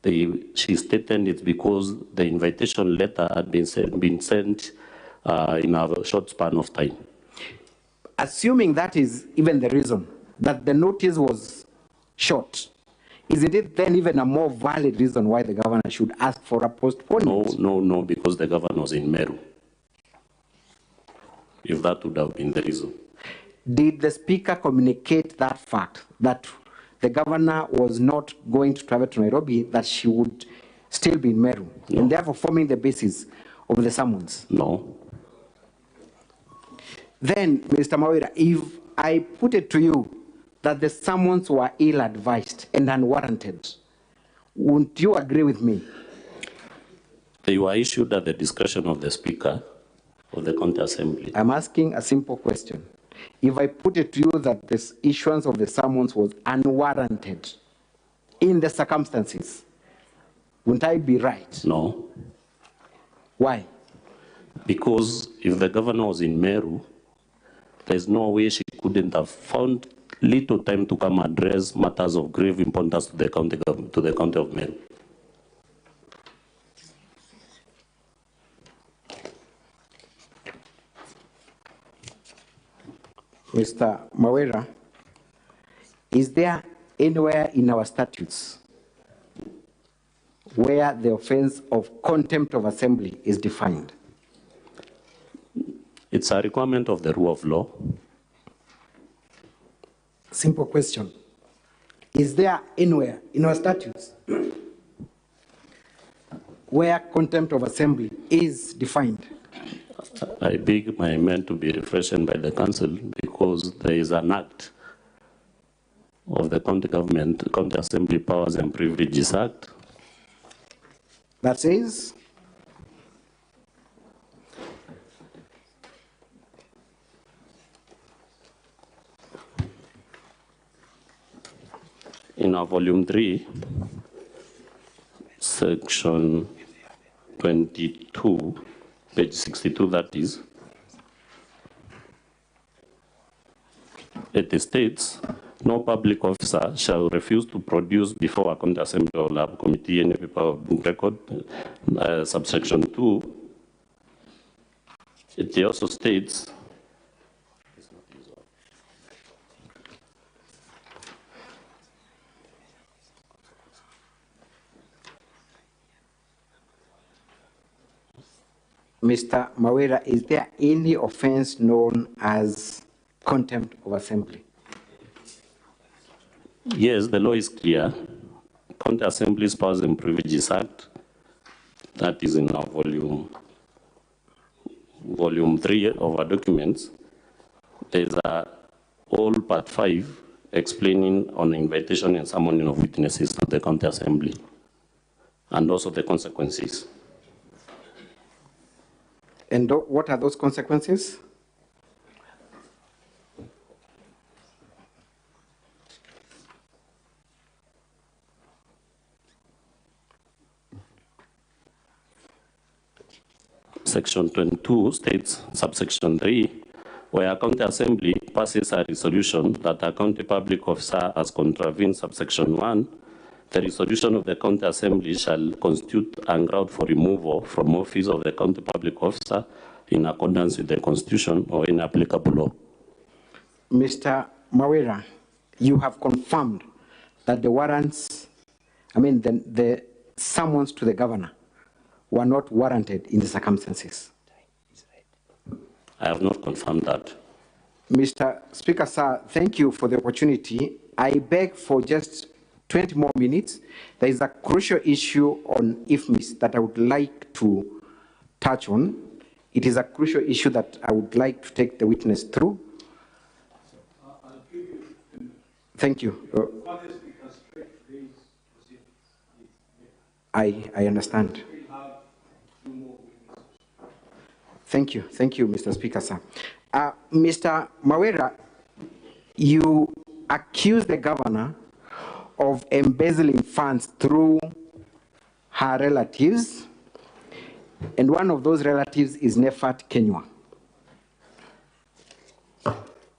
she stated it's because the invitation letter had been sent in a short span of time. Assuming that is even the reason, that the notice was short, isn't it then even a more valid reason why the governor should ask for a postponement? No, because the governor was in Meru. If that would have been the reason. Did the speaker communicate that fact, that the governor was not going to travel to Nairobi, that she would still be in Meru, No. and therefore forming the basis of the summons? No. Then, Mr. Mawera, if I put it to you that the summons were ill-advised and unwarranted, wouldn't you agree with me? They were issued at the discretion of the Speaker of the County Assembly. I'm asking a simple question. If I put it to you that this issuance of the summons was unwarranted in the circumstances, wouldn't I be right? No. Why? Because if the governor was in Meru, there's no way she couldn't have found little time to come address matters of grave importance to the county of Meru. Mr. Mawera, is there anywhere in our statutes where the offense of contempt of assembly is defined? It's a requirement of the rule of law. Simple question. Is there anywhere in our statutes where contempt of assembly is defined? I beg my men to be refreshed by the council because there is an act of the county government, County Assembly Powers and Privileges Act. That says? In our volume 3, section 22, page 62, that is, it states, no public officer shall refuse to produce before a county assembly or lab committee any paper or book record. Subsection 2, it also states, Mr. Mawera, is there any offense known as contempt of assembly? yes, the law is clear. County Assembly's Powers and Privileges Act, that is in our volume 3 of our documents. There's a whole part 5 explaining on invitation and summoning of witnesses to the County Assembly, and also the consequences. And what are those consequences? Section 22 states, subsection 3, where a county assembly passes a resolution that a county public officer has contravened subsection 1, the resolution of the county assembly shall constitute a ground for removal from office of the county public officer in accordance with the constitution or in applicable law. Mr. Mawera, you have confirmed that the warrants, the summons to the governor were not warranted in the circumstances. I have not confirmed that. Mr. Speaker, sir, thank you for the opportunity. I beg for just 20 more minutes. There is a crucial issue on IFMIS that I would like to touch on. It is a crucial issue that I would like to take the witness through. Thank you. I understand. Thank you, Mr. Speaker, sir. Mr. Mawera, you accuse the governor of embezzling funds through her relatives, and one of those relatives is Nefat Kenywa.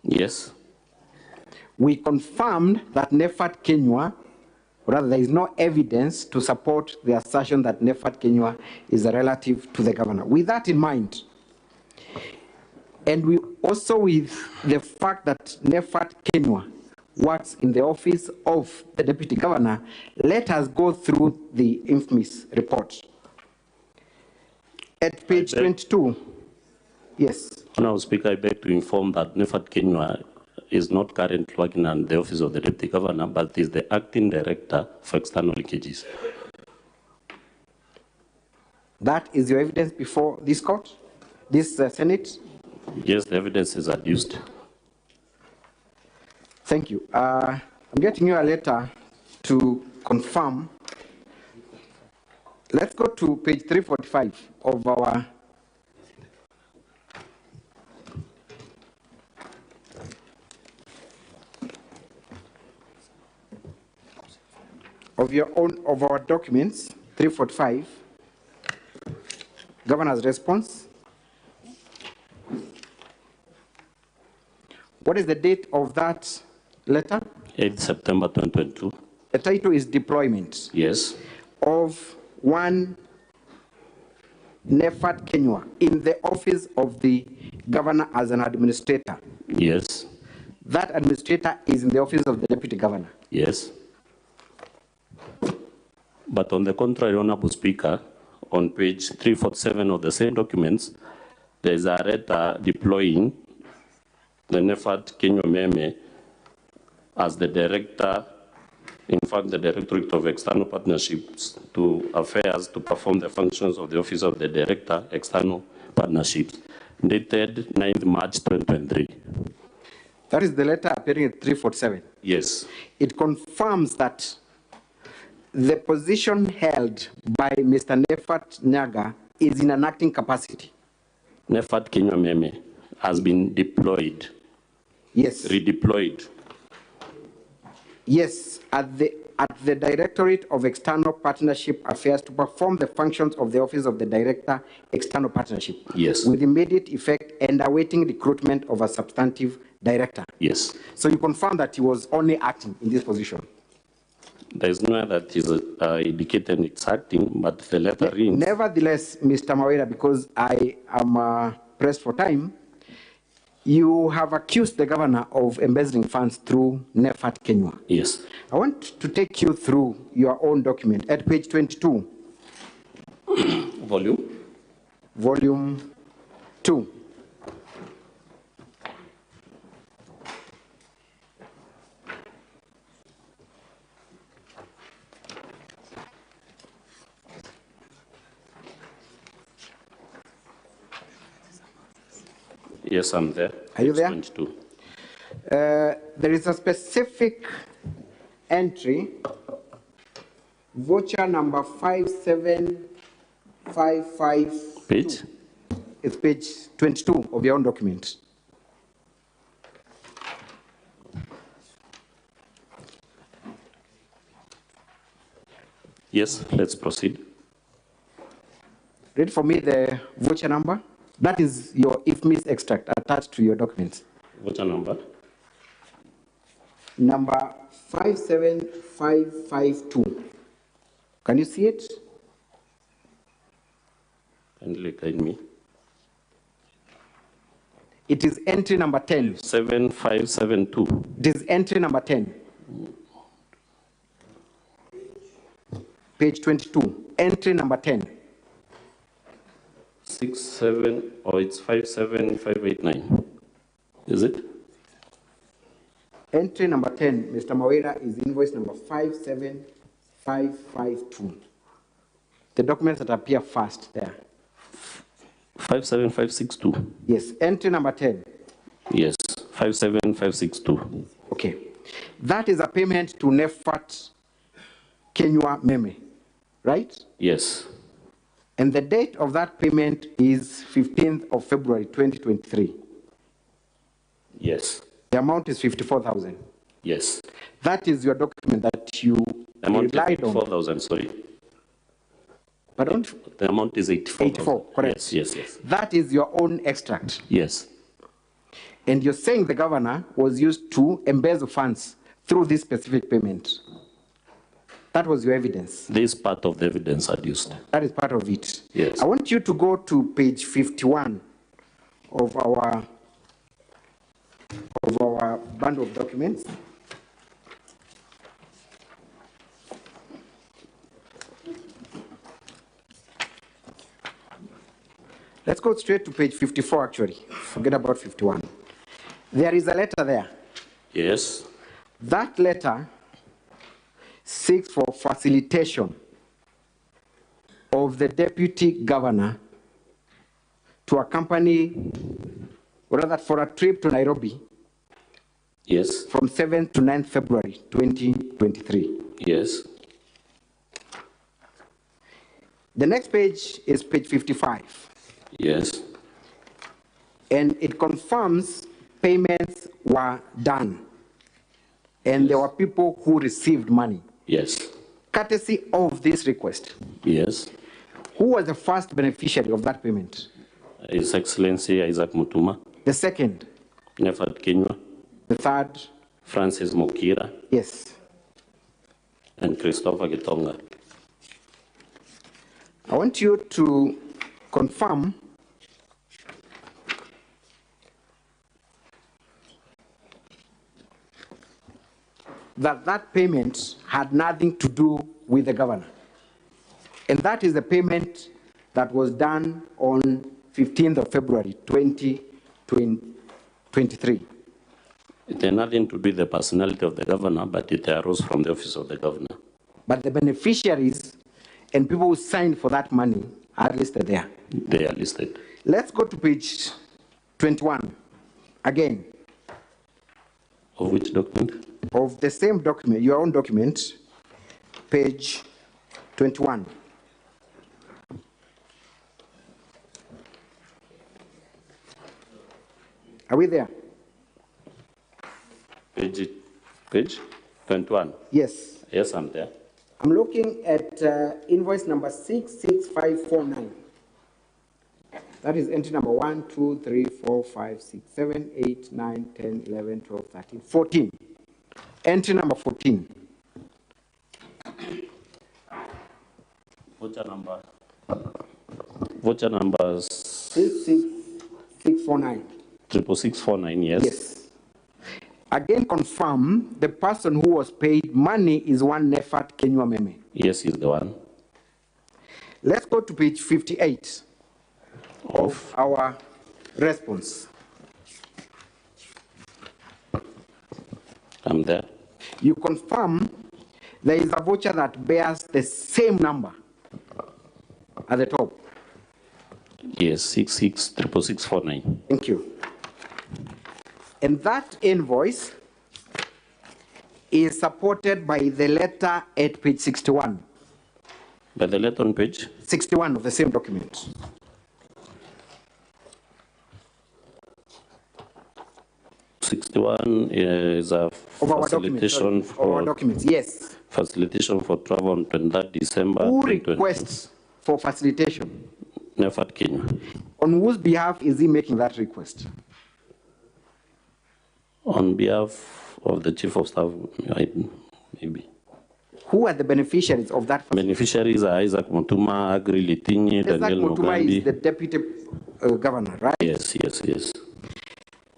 Yes. We confirmed that Nefat Kenywa, rather there is no evidence to support the assertion that Nefat Kenywa is a relative to the governor. With that in mind, and we also with the fact that Nefat Kenywa works in the office of the deputy governor, let us go through the IFMIS report. At page 22, yes. Honourable Speaker, I beg to inform that Nefat Kenywa is not currently working in the office of the deputy governor, but is the acting director for external linkages. That is your evidence before this court, this Senate? Yes, the evidence is adduced. Thank you. I'm getting you a letter to confirm. Let's go to page 345 of our of our documents, 345, governor's response. What is the date of that letter? 8 September 2022. The title is Deployment. Yes. Of one Nefat Kenywa in the office of the governor as an administrator. Yes. That administrator is in the office of the deputy governor. Yes. But on the contrary, Honourable Speaker, on page 347 of the same documents, there is a letter deploying the Nefat Kenywa as the director, in fact, the Directorate of External Partnerships to Affairs to perform the functions of the Office of the Director, External Partnerships, dated 9th March 2023. That is the letter appearing at 347. Yes. It confirms that the position held by Mr. Nefat Nyaga is in an acting capacity. Nefat Kenywa has been deployed. Yes. Redeployed. Yes, at the Directorate of External Partnership Affairs to perform the functions of the Office of the Director, External Partnership. Yes. With immediate effect and awaiting recruitment of a substantive director. Yes. So you confirm that he was only acting in this position? There is no that is indicated it's acting, but the letter reads. Nevertheless, Mr. Mawera, because I am pressed for time, you have accused the governor of embezzling funds through Nefat Kenywa. Yes. I want to take you through your own document at page 22. Volume 2. Yes, I'm there. Are you there? 22. There is a specific entry, voucher number 57552. Page? It's page 22 of your own document. Yes, let's proceed. Read for me the voucher number. That is your IFMIS extract attached to your documents. Voucher number? Number 57552. Can you see it? Kindly guide me. It is entry number 10. 7572. It is entry number 10. Page 22. Entry number 10. 67, or it's 57589. Is it? Entry number 10, Mr. Mawera, is invoice number 57552. The documents that appear first there. 57562. Yes, entry number 10. Yes, 57562. Okay. That is a payment to Nefat Kenywa Meme, right? Yes. And the date of that payment is 15th of February 2023. Yes. The amount is 54,000. Yes. That is your document that you Amount is relied on. 84,000, sorry. Pardon? The amount is 84,000. 84, correct. Yes, yes, yes. That is your own extract. Yes. And you're saying the governor was used to embezzle funds through this specific payment. That was your evidence. This is part of the evidence adduced. That is part of it. Yes. I want you to go to page 51 of our bundle of documents. Let's go straight to page 54, actually. Forget about 51. There is a letter there. Yes. That letter seeks for facilitation of the deputy governor to accompany, or rather for a trip to Nairobi Yes. from 7th to 9th February 2023. Yes. The next page is page 55. Yes. And it confirms payments were done. And there were people who received money. Yes. Courtesy of this request. Yes. Who was the first beneficiary of that payment? His Excellency Isaac Mutuma, The second? Nefat Kenywa, The third? Francis Mokira, Yes. and Christopher Gitonga. I want you to confirm that that payment had nothing to do with the governor. And that is the payment that was done on 15th of February 2023. It had nothing to do with the personality of the governor, but it arose from the office of the governor. But the beneficiaries and people who signed for that money are listed there. They are listed. Let's go to page 21 again. Of which document? Of the same document, your own document, page 21. Are we there? Page 21. Yes. Yes, I'm there. I'm looking at invoice number 66549. That is entry number 1, 2, 3, 4, 5, 6, 7, 8, 9, 10, 11, 12, 13, 14. Entry number 14. Voucher number. Voucher number 66649. 66649, yes. Yes. Again, confirm the person who was paid money is one Nefat Kenywa Meme. Yes, he's the one. Let's go to page 58 of our response. I'm there. You confirm there is a voucher that bears the same number at the top. Yes, 6666649. Thank you. And that invoice is supported by the letter at page 61. By the letter on page? 61 of the same document. 61 is a Of our documents, sorry, facilitation of our for documents, yes. facilitation for travel on 23rd December. Who 2020. requests for facilitation? Nefat Kenya. On whose behalf is he making that request? On behalf of the Chief of Staff, maybe. Who are the beneficiaries of that facilitation? Beneficiaries are Isaac Mutuma, Agri Litinyi, Isaac Daniel Mutuma is Mugambi. the deputy governor, right? Yes, yes, yes.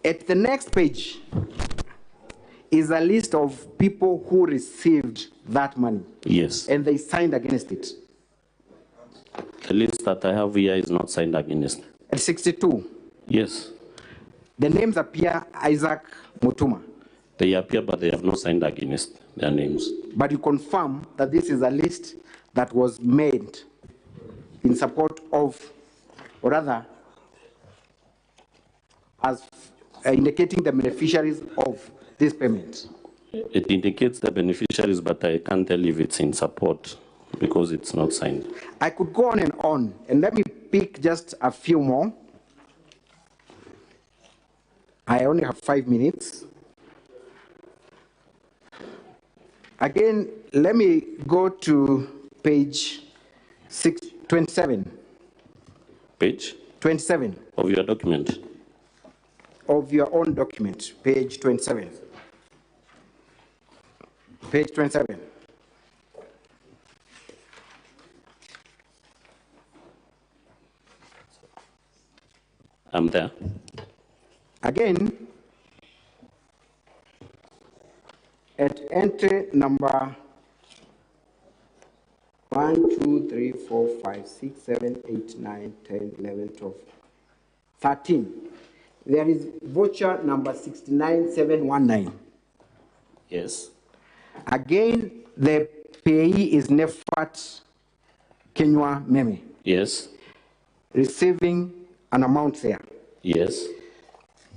At the next page is a list of people who received that money. Yes. And they signed against it. The list that I have here is not signed against. At 62, Yes. the names appear Isaac Mutuma. They appear, but they have not signed against their names. But you confirm that this is a list that was made in support of, or rather, as indicating the beneficiaries of this payment. It indicates the beneficiaries, but I can't tell if it's in support because it's not signed. I could go on, and let me pick just a few more. I only have 5 minutes. Again, let me go to page 27. Page 27 of your document. of your own document, page 27. Page 27. I'm there. Again, at entry number 1, 2, 3, 4, 5, 6, 7, 8, 9, 10, 11, 12, 13. There is voucher number 69719. Yes. Again, the payee is Nefat Kenywa Meme, Yes. receiving an amount there. Yes.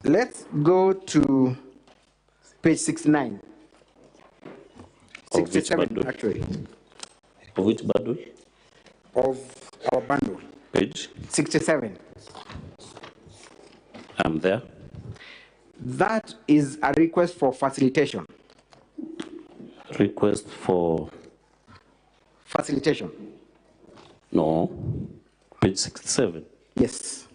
Let's go to page 69. Of which 67, bundle? actually, Of which bundle? of our bundle. Page. 67. I'm there. That is a request for facilitation. Request for Facilitation. no. Page 67. Yes.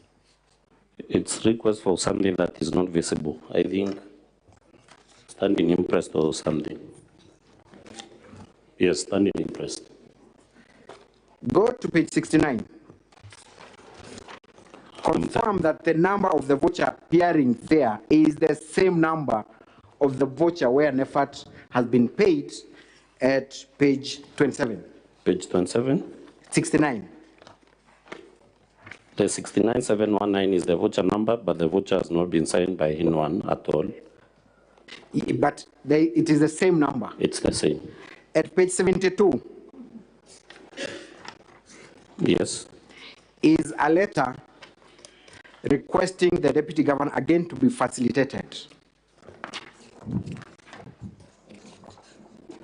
It's request for something that is not visible. I think standing impressed or something. Yes, standing impressed. Go to page 69. Confirm that the number of the voucher appearing there is the same number of the voucher where Nefat has been paid at page 27. Page 27. 69. The 69719 is the voucher number, but the voucher has not been signed by anyone at all. But it is the same number. It's the same. At page 72 Yes. is a letter requesting the deputy governor again to be facilitated.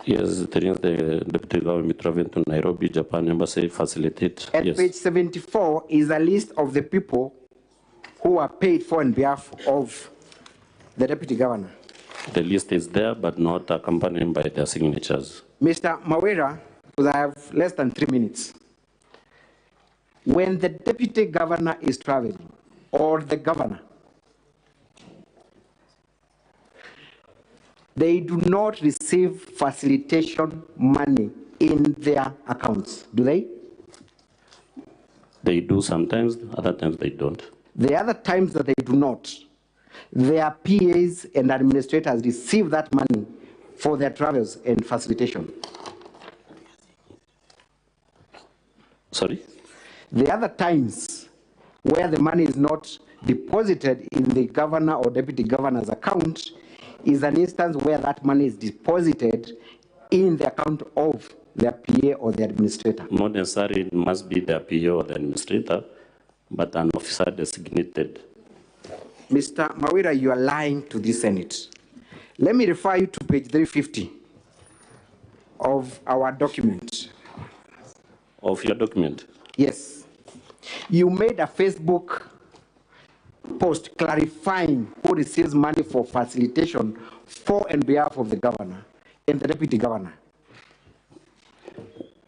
Yes, the deputy government traveling to Nairobi, Japan embassy facilitate. At Yes. page 74 is a list of the people who are paid for on behalf of the deputy governor. The list is there, but not accompanied by their signatures. Mr. Mawera, because I have less than 3 minutes. When the deputy governor is traveling, or the governor, they do not receive facilitation money in their accounts, do they? They do sometimes, other times they don't. The other times that they do not, their PAs and administrators receive that money for their travels and facilitation. Sorry? The other times where the money is not deposited in the governor or deputy governor's account is an instance where that money is deposited in the account of their PA or the administrator. Not necessarily it must be the PO or the administrator, but an officer designated. Mr. Mawira, you are lying to the Senate. Let me refer you to page 350 of our document. Of your document? Yes. You made a Facebook post clarifying who receives money for facilitation for and behalf of the governor and the deputy governor.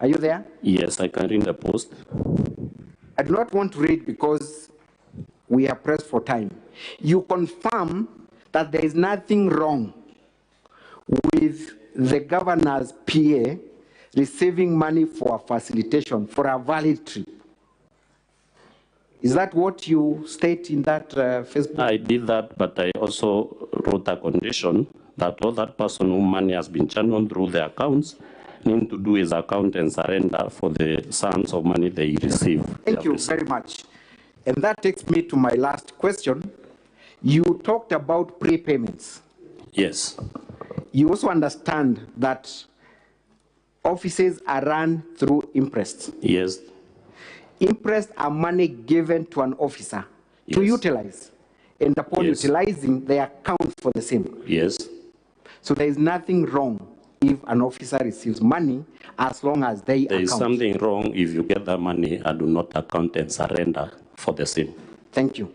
Are you there? Yes, I can read the post. I do not want to read because we are pressed for time. You confirm that there is nothing wrong with the governor's PA receiving money for a facilitation for a valid trip. Is that what you state in that Facebook? I did that, but I also wrote a condition that all that person whom money has been channeled through their accounts need to do his account and surrender for the sums of money they receive. Thank you very much. And that takes me to my last question. You talked about prepayments. Yes. You also understand that offices are run through interest. Yes. Interest are money given to an officer to Yes. utilize. And upon Yes. utilizing, they account for the same. Yes. So there is nothing wrong if an officer receives money as long as they There account. is something wrong if you get that money and do not account and surrender for the same. Thank you.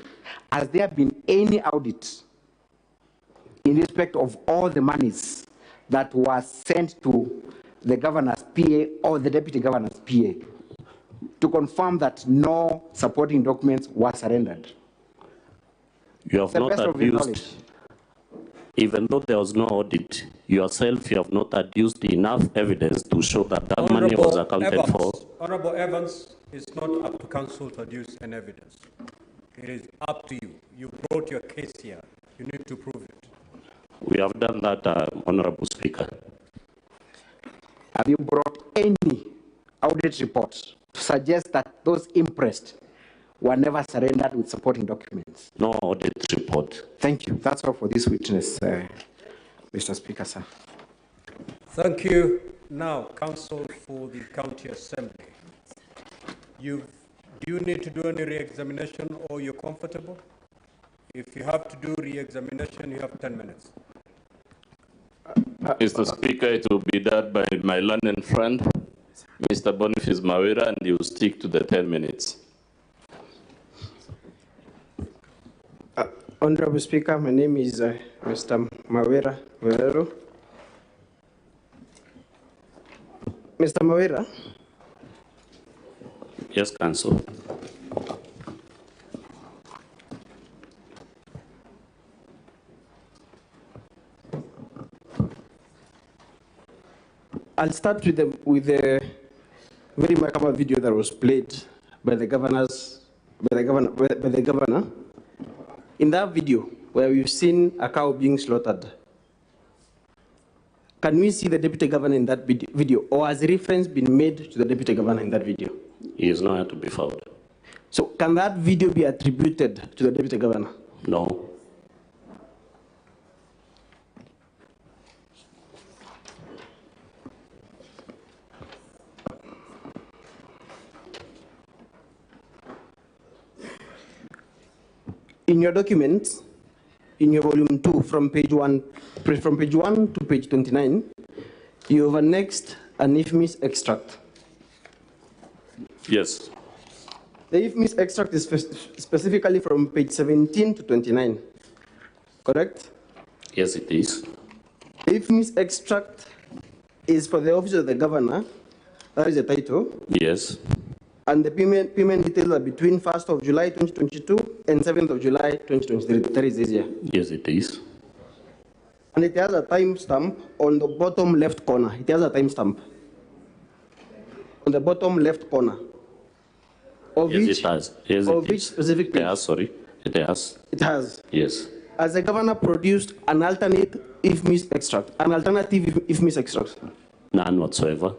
Has there been any audit in respect of all the monies that were sent to the governor's PA or the deputy governor's PA to confirm that no supporting documents were surrendered? You have The not best of your knowledge. adduced, even though there was no audit, yourself, you have not adduced enough evidence to show that that money was accounted for. Honorable Evans, it's not up to council to adduce an evidence. It is up to you. You brought your case here. You need to prove it. We have done that, Honorable Speaker. Have you brought any audit report to suggest that those impressed were never surrendered with supporting documents? No audit report. Thank you. That's all for this witness, Mr. Speaker, sir. Thank you. Now, counsel for the county assembly. Do you need to do any re-examination or you're comfortable? If you have to do re-examination, you have 10 minutes. Mr. Speaker, it will be done by my learned friend, Mr. Boniface Mawira, and he will stick to the 10 minutes. Honorable Speaker, my name is Mr. Mawira Meru. Mr. Mawira. Yes, Council. I'll start with the very remarkable video that was played by the governor. In that video, where we've seen a cow being slaughtered, can we see the deputy governor in that video, or has reference been made to the deputy governor in that video? He is nowhere to be found. So can that video be attributed to the deputy governor? No. In your documents, in your volume 2, from page 1 to page 29, you have annexed an IFMIS extract. Yes. The IFMIS extract is specifically from page 17 to 29, correct? Yes, it is. The IFMIS extract is for the office of the governor, that is the title. Yes. And the payment details are between 1st of July 2022 and 7th of July 2023. That is this year. Yes, it is. And it has a timestamp on the bottom left corner. It has a timestamp on the bottom left corner. Of Yes, which, it has. Yes, of it which is. specific page? It has, sorry. It has. It has. Yes. As the governor produced an alternate IFMIS extract, an alternative IFMIS extract. None whatsoever.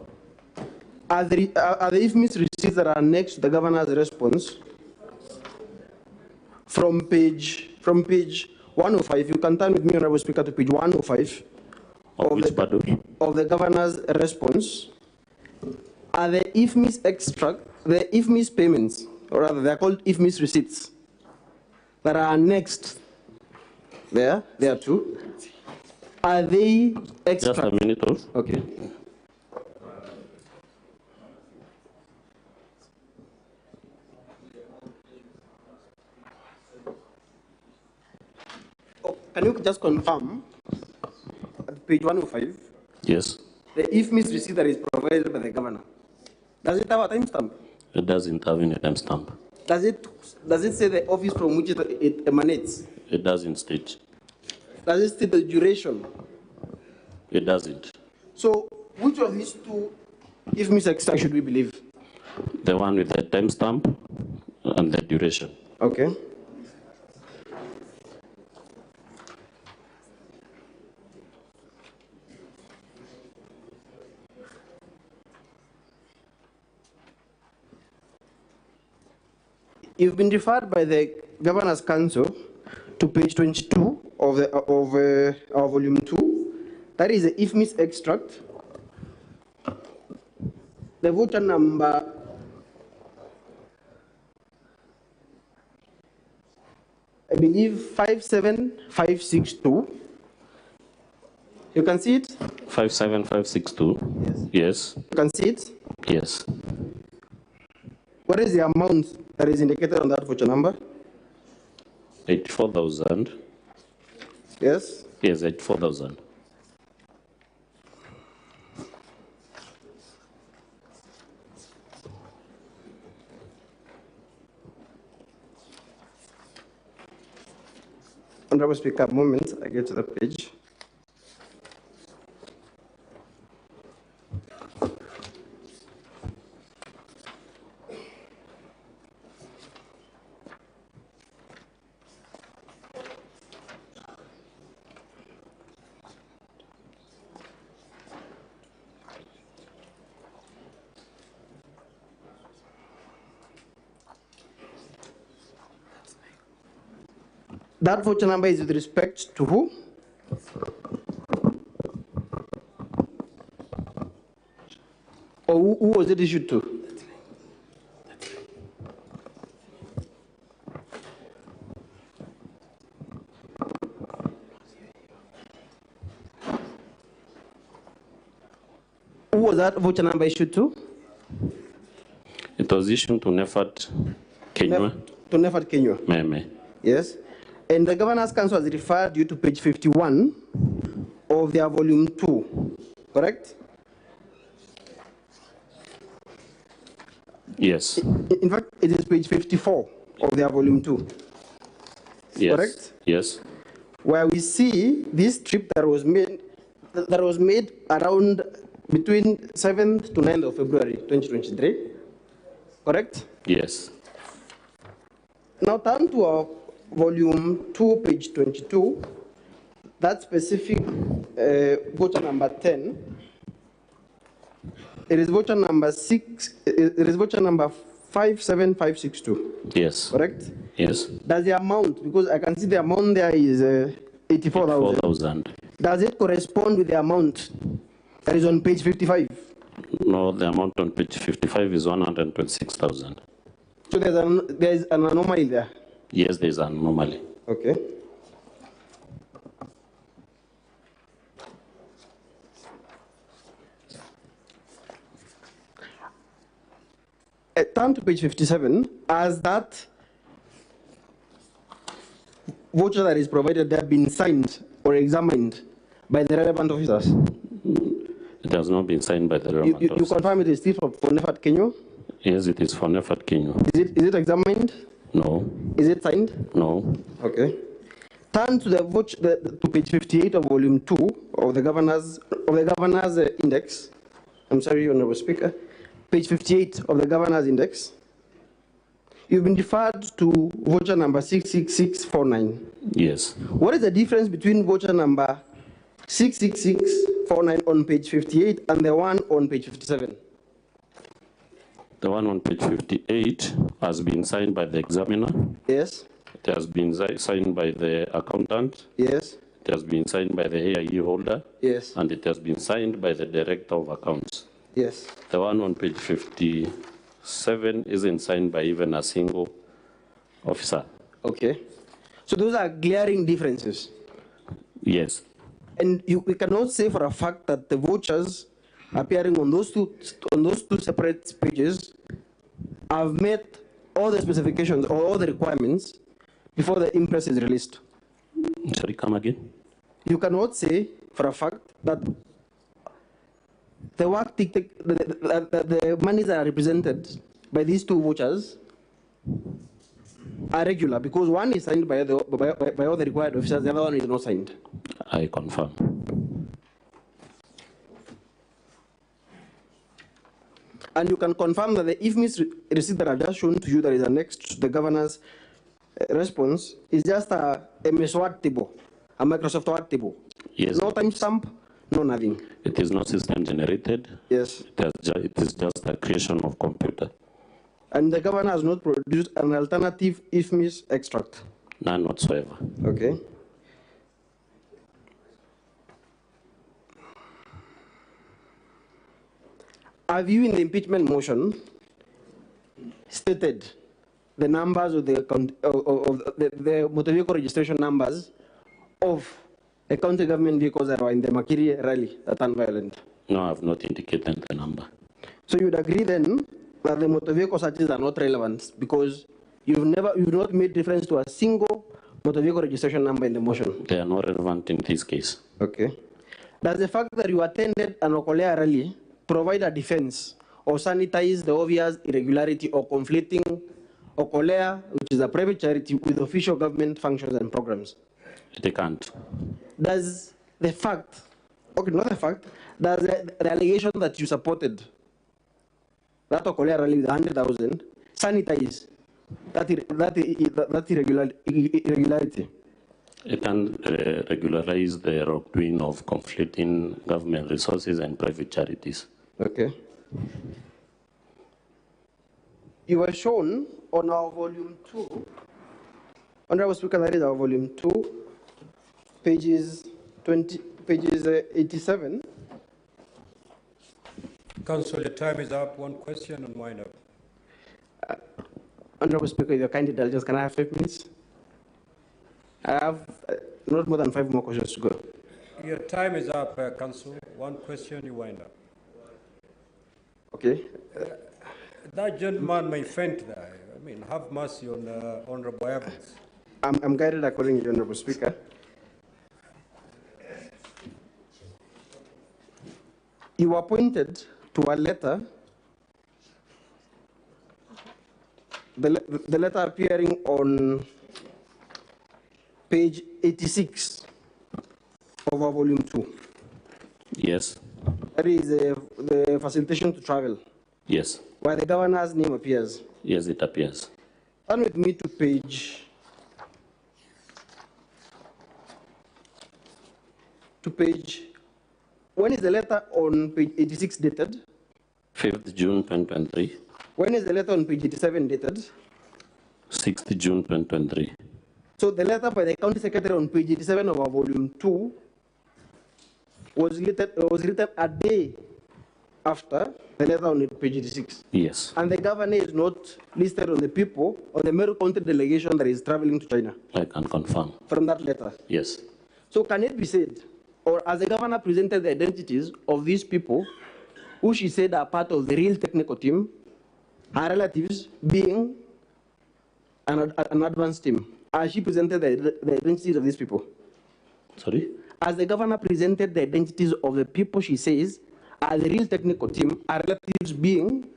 Are the IFMIS receipts that are next to the governor's response from page 105? You can turn with me, Honorable Speaker, to page 105 of the governor's response. Are the IFMIS extract, the IFMIS payments, or rather they are called IFMIS receipts, that are annexed there too? Are they extract? Just a minute, please. Okay. can you just confirm at page 105? Yes. The IFMIS receipt that is provided by the governor, does it have a timestamp? It doesn't have any timestamp. Does it say the office from which it emanates? It doesn't state. Does it state the duration? It doesn't. So, which of these two IFMIS extracts should we believe? The one with the timestamp and the duration. Okay. You've been referred by the Governor's Council to page 22 of our volume 2. That is the IFMIS extract. The voter number I believe 57562. You can see it? 57562. Yes. You can see it? Yes. What is the amount that is indicated on that voucher number? 84,000. Yes? Yes, 84,000. Honorable Speaker, a moment, I get to the page. That voucher number is with respect to who? Or who was it issued to? Who was that voucher number issued to? It was issued to Nefat Kenya. To Nefat Kenya. Meme. Yes. And the Governor's Council has referred you to page 51 of their volume 2, correct? Yes. In fact, it is page 54 of their volume 2. Yes. Correct? Yes. Where we see this trip that was made around between 7th to 9th of February 2023. Correct? Yes. Now turn to our volume 2, page 22. That specific voucher number 10. It is voucher number 57562. Yes. Correct? Yes. Does the amount, because I can see the amount there is 84,000. 4,000. Does it correspond with the amount that is on page 55? No, the amount on page 55 is 126,000. So there's an anomaly there. Yes, there is an anomaly. Okay. Turn to page 57. As that voucher that is provided there been signed or examined by the relevant officers? It has not been signed by the relevant You officers. confirm it is still for Nefat Kenya? Yes, it is for Nefat Kenya. Is it examined? No. Is it signed? No. Okay. Turn to the voucher to page 58 of volume 2 of the governor's index. I'm sorry, Honorable Speaker. Page 58 of the governor's index. You've been referred to voucher number 66649. Yes. What is the difference between voucher number 66649 on page 58 and the one on page 57? The one on page 58 has been signed by the examiner. Yes. It has been signed by the accountant. Yes. It has been signed by the AIE holder. Yes. And it has been signed by the director of accounts. Yes. The one on page 57 isn't signed by even a single officer. Okay. So those are glaring differences. Yes. And we cannot say for a fact that the vouchers appearing on those two separate pages have met all the specifications or all the requirements before the impress is released. Sorry, come again? You cannot say for a fact that the monies that are represented by these two vouchers are regular, because one is signed by all the required officers, the other one is not signed. I confirm. And you can confirm that the IFMIS receipt that I've just shown to you that is annexed to the governor's response is just a MS Word table, a Microsoft Word table. Yes. No timestamp, no nothing. It is not system generated. Yes. It is just a creation of computer. And the governor has not produced an alternative IFMIS extract? None whatsoever. Okay. Have you, in the impeachment motion, stated the numbers of the motor vehicle registration numbers of the county government vehicles that were in the Makiri rally that turned violent? No, I have not indicated the number. So you would agree then that the motor vehicle searches are not relevant because you've not made reference to a single motor vehicle registration number in the motion? They are not relevant in this case. Okay. Does the fact that you attended an Okolea rally provide a defense or sanitize the obvious irregularity or conflicting Okolea, which is a private charity, with official government functions and programs? They can't. Does the fact, okay, not the fact, does the allegation that you supported that Okolea rally with 100,000 sanitize that irregularity? It can regularize the wrongdoing of conflicting government resources and private charities. Okay. You were shown on our volume 2, Honorable Speaker, that is our volume 2, pages 87. Council, your time is up. One question and wind up. Honorable Speaker, with your kind indulgence, can I have 5 minutes? I have not more than 5 more questions to go. Your time is up, Council. One question, you wind up. Okay. That gentleman may faint there. I mean, have mercy on Honorable Evans. I'm guided accordingly, Honorable Speaker. You were pointed to a letter, the letter appearing on page 86 of our volume 2. Yes. That is the facilitation to travel. Yes. Where the governor's name appears. Yes, it appears. Turn with me to page. When is the letter on page 86 dated? 5th June 2023. When is the letter on page 87 dated? 6th June 2023. So the letter by the county secretary on page 87 of our volume 2 was written a day after the letter on page 86. Yes. And the governor is not listed on the people or the Meru County delegation that is traveling to China. I can confirm. From that letter. Yes. So can it be said, or as the governor presented the identities of these people, who she said are part of the real technical team, her relatives being an advanced team, as she presented the identities of these people? Sorry? As the governor presented the identities of the people she says are the real technical team, her relatives being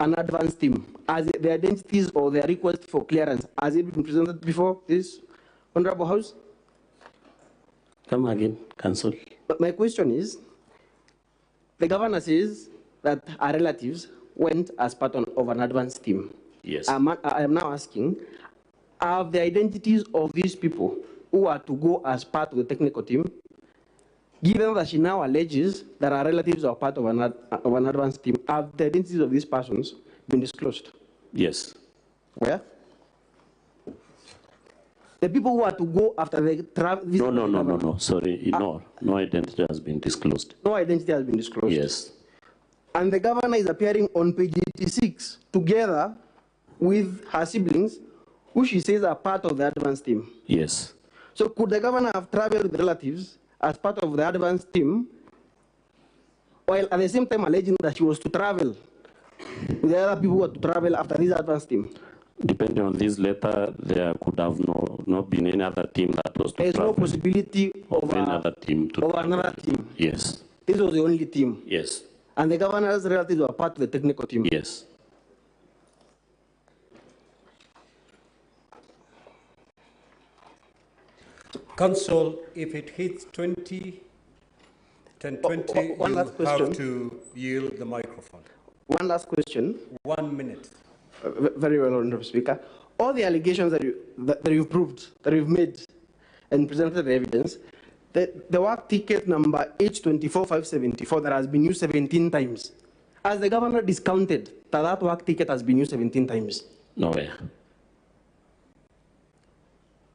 an advanced team, as the identities or their request for clearance, has it been presented before this Honorable House? Come again, Council. But my question is, the governor says that our relatives went as part of an advanced team. Yes. I am now asking, are the identities of these people who are to go as part of the technical team, given that she now alleges that our relatives are part of an advanced team, have the identities of these persons been disclosed? Yes. Where? The people who are to go after the travel. No. Sorry, no identity has been disclosed. No identity has been disclosed. Yes. And the governor is appearing on page 86 together with her siblings, who she says are part of the advanced team. Yes. So could the governor have traveled with relatives as part of the advanced team, while at the same time alleging that she was to travel with the other people who were to travel after this advanced team? Depending on this letter, there could have not been any other team that was to There's no travel. possibility of Any other team to travel. another team. Yes. This was the only team. Yes. And the governor's relatives were part of the technical team. Yes. Council, if it hits 20, 10:20, One you last question. have to yield the microphone. One last question. 1 minute. Very well, Honorable Speaker. All the allegations that you've proved, that you've made and presented the evidence, the work ticket number H24574 that has been used 17 times, as the governor discounted that work ticket has been used 17 times. Nowhere.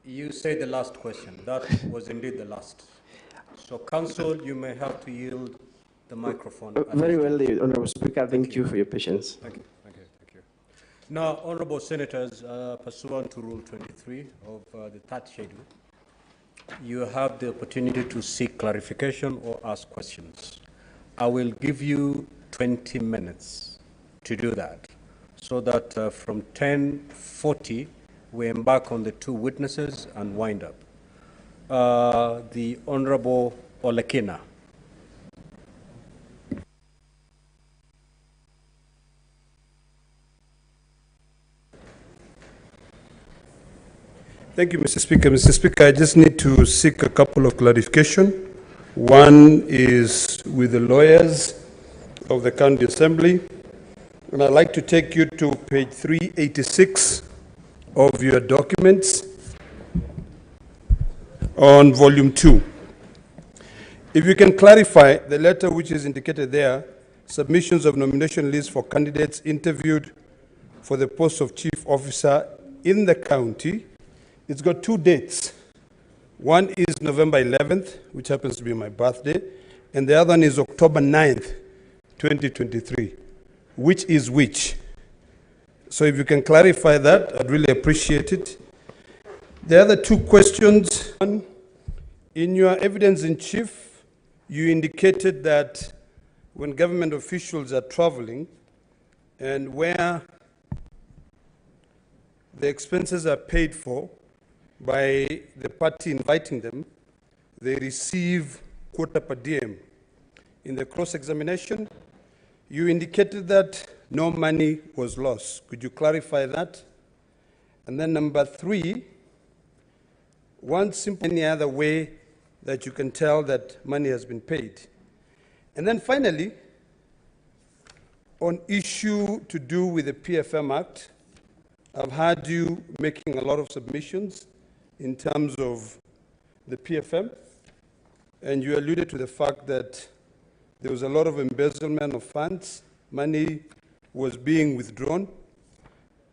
You say the last question. That was indeed the last. So, Council, you may have to yield the microphone. Very well, Honorable Speaker. Thank you for your patience. Thank you. Now, Honorable Senators, pursuant to Rule 23 of the third schedule, you have the opportunity to seek clarification or ask questions. I will give you 20 minutes to do that, so that from 10:40, we embark on the two witnesses and wind up. The Honorable Olekina. Thank you, Mr. Speaker. Mr. Speaker, I just need to seek a couple of clarification. One is with the lawyers of the County Assembly, and I'd like to take you to page 386 of your documents on volume 2. If you can clarify the letter which is indicated there, submissions of nomination lists for candidates interviewed for the post of chief officer in the county. It's got two dates. One is November 11th, which happens to be my birthday, and the other one is October 9th, 2023. Which is which? So if you can clarify that, I'd really appreciate it. The other two questions. One, in your evidence in chief, you indicated that when government officials are traveling and where the expenses are paid for by the party inviting them, they receive quota per diem. In the cross-examination, you indicated that no money was lost. Could you clarify that? And then number 3, one simple any other way that you can tell that money has been paid. And then finally, on issue to do with the PFM Act, I've had you making a lot of submissions in terms of the PFM, and you alluded to the fact that there was a lot of embezzlement of funds, money was being withdrawn.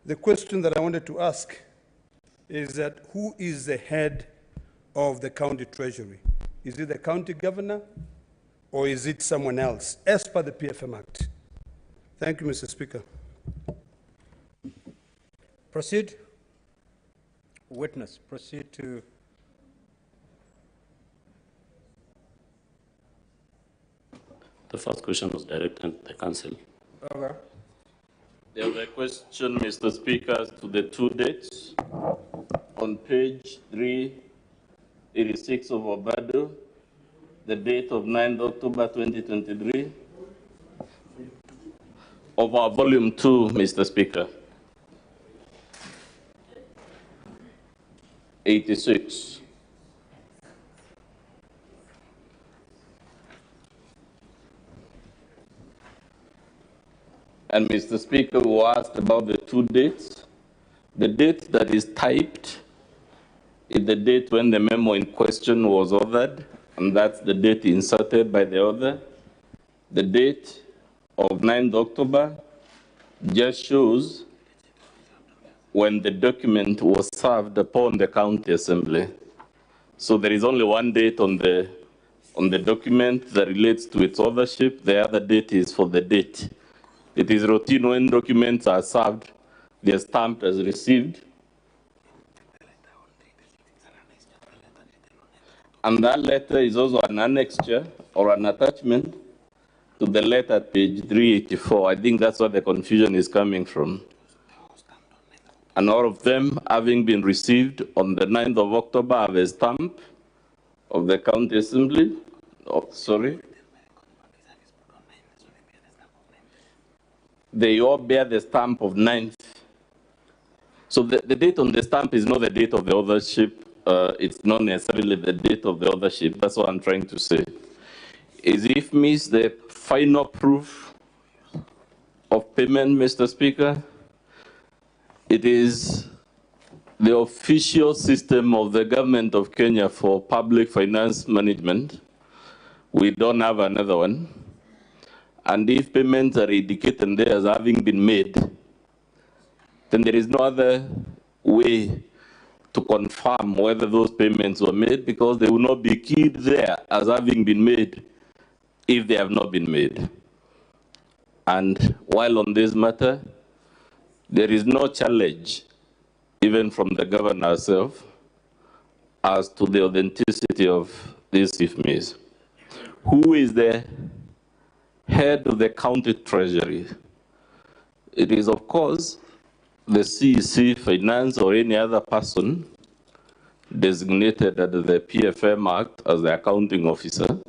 The question that I wanted to ask is that who is the head of the county treasury? Is it the county governor or is it someone else, as per the PFM Act? Thank you, Mr. Speaker. Proceed. Witness, proceed to. The first question was directed to the council. Okay. There's a question, Mr. Speaker, to the two dates. On page 386 of Obado, the date of 9th October 2023, of our volume 2, Mr. Speaker. 86. And Mr. Speaker, we asked about the two dates. The date that is typed is the date when the memo in question was authored, and that's the date inserted by the author. The date of 9th October just shows when the document was served upon the county assembly. So there is only one date on the document that relates to its authorship. The other date is for the date. It is routine when documents are served, they are stamped as received. And that letter is also an annexure or an attachment to the letter at page 384. I think that's where the confusion is coming from. and all of them having been received on the 9th of October have a stamp of the County Assembly. Oh, sorry. They all bear the stamp of 9th. So the date on the stamp is not the date of the authorship. It's not necessarily the date of the authorship. That's what I'm trying to say. Is if means the final proof of payment, Mr. Speaker, it is the official system of the government of Kenya for public finance management. We don't have another one. And if payments are indicated there as having been made, then there is no other way to confirm whether those payments were made, because they will not be keyed there as having been made if they have not been made. And while on this matter, there is no challenge, even from the governor herself, as to the authenticity of these IFMIs. Who is the head of the county treasury? It is, of course, the CEC Finance or any other person designated under the PFM Act as the accounting officer.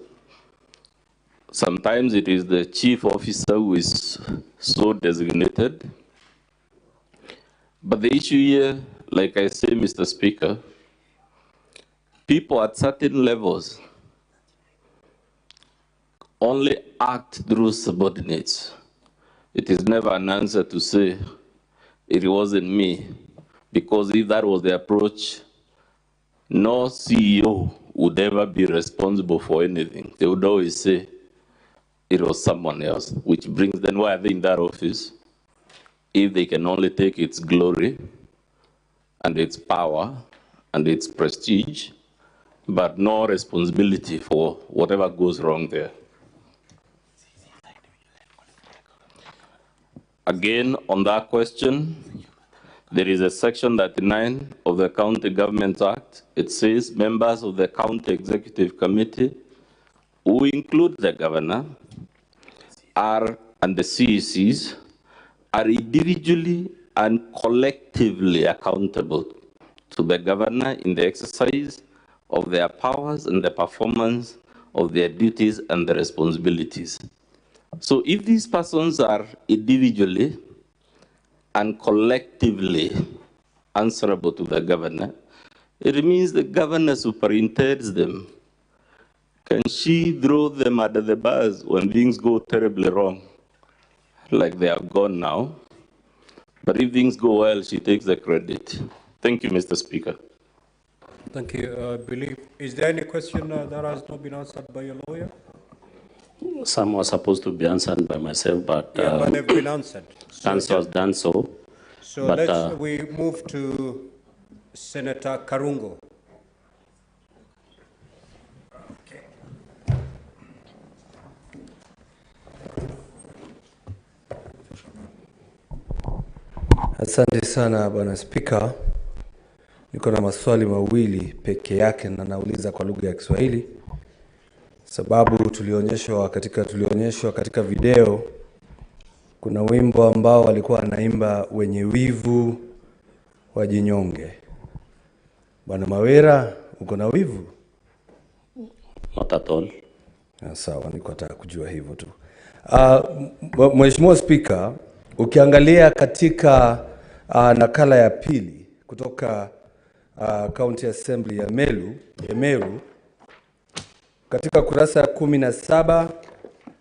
Sometimes it is the chief officer who is so designated. But the issue here, like I say, Mr. Speaker, people at certain levels only act through subordinates. It is never an answer to say, it wasn't me, because if that was the approach, no CEO would ever be responsible for anything. They would always say it was someone else, which brings them, why are they in that office? If they can only take its glory and its power and its prestige, but no responsibility for whatever goes wrong there. Again, on that question, there is a section 39 of the County Government Act. It says members of the County Executive Committee, who include the governor, and the CECs, are individually and collectively accountable to the governor in the exercise of their powers and the performance of their duties and the responsibilities. So if these persons are individually and collectively answerable to the governor, it means the governor superintends them. Can she throw them under the bus when things go terribly wrong, like they have gone now? But if things go well, she takes the credit. Thank you, Mr. Speaker. Thank you. I believe, is there any question that has not been answered by your lawyer? Some were supposed to be answered by myself, but, but they've been answered. answer was done so. So but, we move to Senator Karungo. Asante sana Bwana Spika. Niko na maswali mawili peke yake na nauliza kwa lugha ya Kiswahili. Sababu tulionyeshwa katika video kuna wimbo ambao walikuwa anaimba wenye wivu wajinyonge. Bwana Mawera, uko na wivu? Not at all. Sawa, niko nataka kujua hivyo tu. Mheshimiwa Spika, ukiangalia katika nakala ya pili kutoka County Assembly ya Meru, katika kurasa ya 17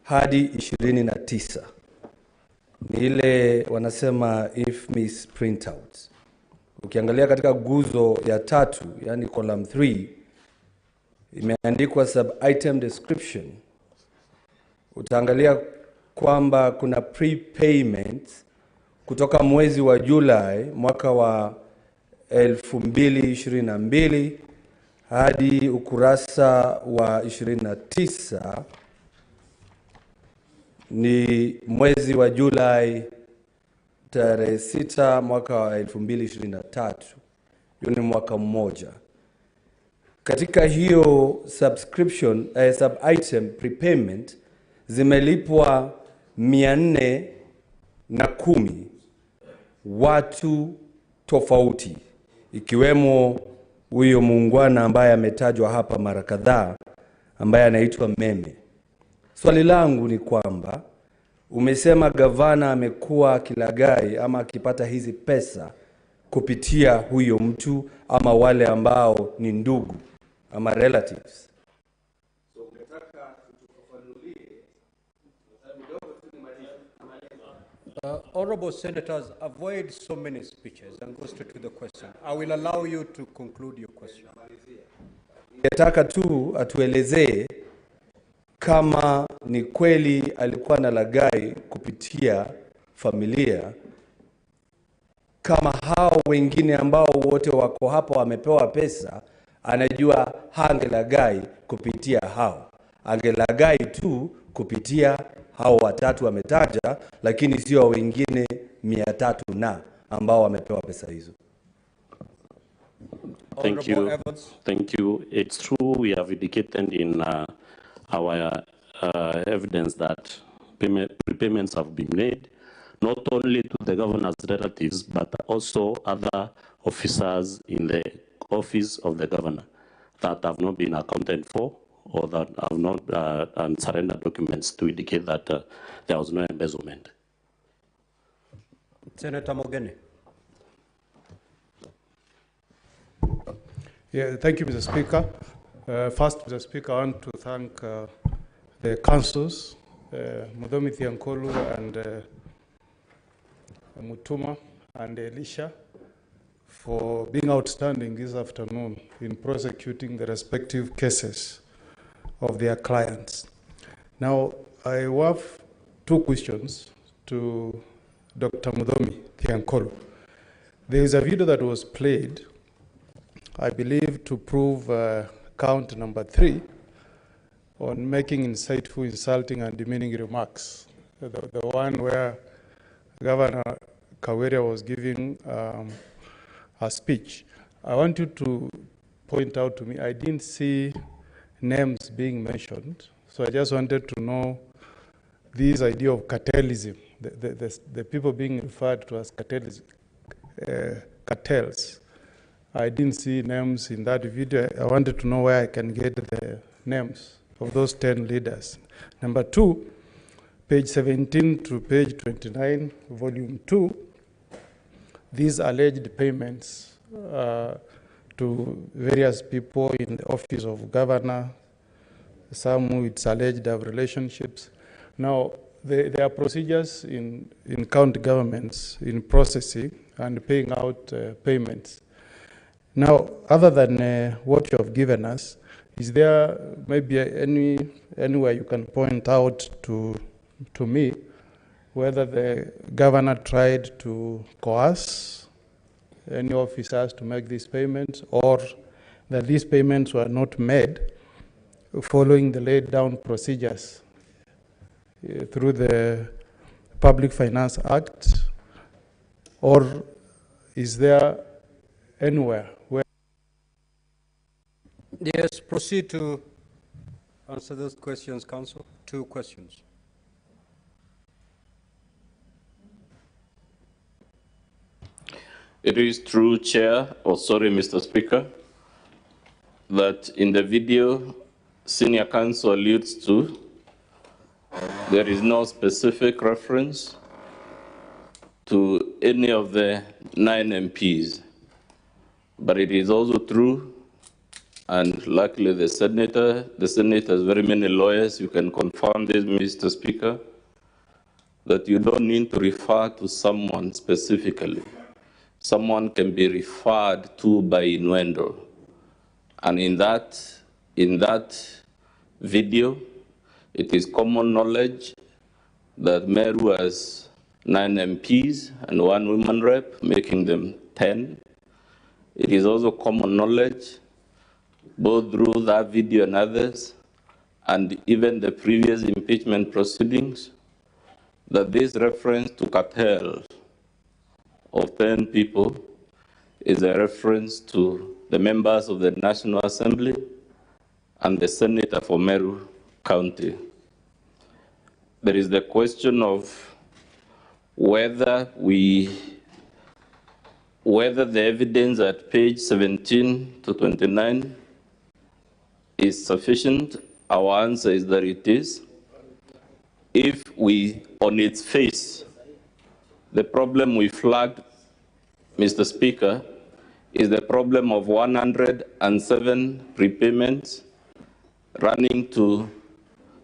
hadi 29, ni ile wanasema IFMIS printout. Ukiangalia katika guzo ya 3, yani column 3, imeandikwa sub-item description. Utaangalia kwamba kuna prepayment kutoka mwezi wa Julai mwaka wa 2022 hadi ukurasa wa 29 ni mwezi wa Julai tarehe 6 mwaka wa 2023. Hiyo ni mwaka mmoja. Katika hiyo subscription sub-item prepayment zimelipwa 410 watu tofauti, ikiwemo huyo muungwana ambaye ametajwa hapa mara kadhaa ambaye anaitwa Meme. Swali langu ni kwamba umesema gavana amekuwa akilaghai ama akipata hizi pesa kupitia huyo mtu ama wale ambao ni ndugu ama relatives. So ungetaka tufafanulie. Honorable Senators, avoid so many speeches and go straight to the question. I will allow you to conclude your question. Ningetaka tu atuelezee kama ni kweli alikuwa na laghai kupitia familia, kama hao wengine ambao wote wako hapo wamepewa pesa, anajua hangelaghai kupitia hao. Angelaghai tu kupitia hao watatu wametaja, lakini sio wengine 300 na ambao wamepewa pesa hizo. Thank you. Thank you. It's true we have indicated in our evidence that repayments have been made, not only to the governor's relatives, but also other officers in the office of the governor that have not been accounted for or that have not surrendered documents to indicate that there was no embezzlement. Senator Mogeni. Yeah, thank you, Mr. Speaker. First, Mr. Speaker, I want to thank the councils, Mudomi Thiankolu and Mutuma and Elisha, for being outstanding this afternoon in prosecuting the respective cases of their clients. Now, I have 2 questions to Dr. Mudomi Thiankolu. There is a video that was played, I believe, to prove count number 3 on making insightful, insulting, and demeaning remarks. The one where Governor Kawere was giving a speech. I want you to point out to me, I didn't see names being mentioned, so I just wanted to know this idea of cartelism, the people being referred to as cartels. I didn't see names in that video. I wanted to know where I can get the names of those 10 leaders. Number 2, page 17 to page 29, volume 2, these alleged payments to various people in the office of governor, some who it's alleged have relationships. Now, there are procedures in county governments in processing and paying out payments. Now, other than what you have given us, is there maybe anywhere you can point out to me whether the governor tried to coerce any officers to make these payments, or that these payments were not made following the laid down procedures through the Public Finance Act, or is there anywhere where? Yes, proceed to answer those questions, Council. 2 questions. It is true, Chair, or sorry, Mr. Speaker, that in the video Senior Counsel alludes to, there is no specific reference to any of the 9 MPs. But it is also true, and luckily the Senate has very many lawyers, you can confirm this, Mr. Speaker, that you don't need to refer to someone specifically. Someone can be referred to by innuendo. And in that video, it is common knowledge that Meru has 9 MPs and 1 woman rep, making them 10. It is also common knowledge, both through that video and others, and even the previous impeachment proceedings, that this reference to cartel of 10 people is a reference to the members of the National Assembly and the Senator for Meru County. There is the question of whether we whether the evidence at page 17 to 29 is sufficient. Our answer is that it is. If we, on its face, the problem we flagged, Mr. Speaker, is the problem of 107 prepayments running to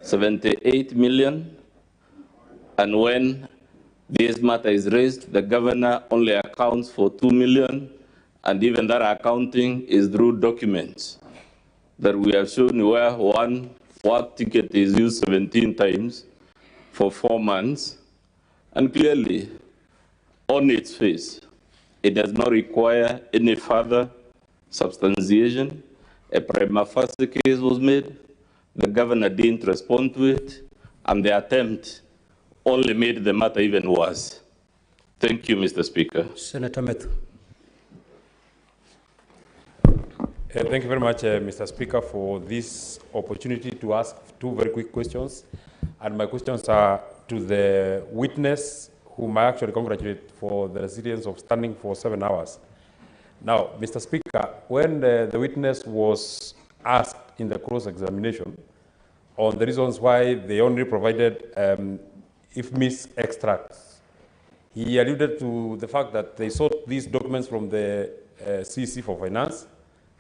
78 million. And when this matter is raised, the governor only accounts for 2 million, and even that accounting is through documents that we have shown where one work ticket is used 17 times for 4 months. And clearly, on its face, it does not require any further substantiation. A prima facie case was made, the governor didn't respond to it, and the attempt only made the matter even worse. Thank you, Mr. Speaker. Senator Meru. Thank you very much, Mr. Speaker, for this opportunity to ask two very quick questions. And my questions are to the witness, whom I actually congratulate for the resilience of standing for 7 hours. Now, Mr. Speaker, when the witness was asked in the cross-examination on the reasons why they only provided IFMIS extracts, he alluded to the fact that they sought these documents from the CC for Finance,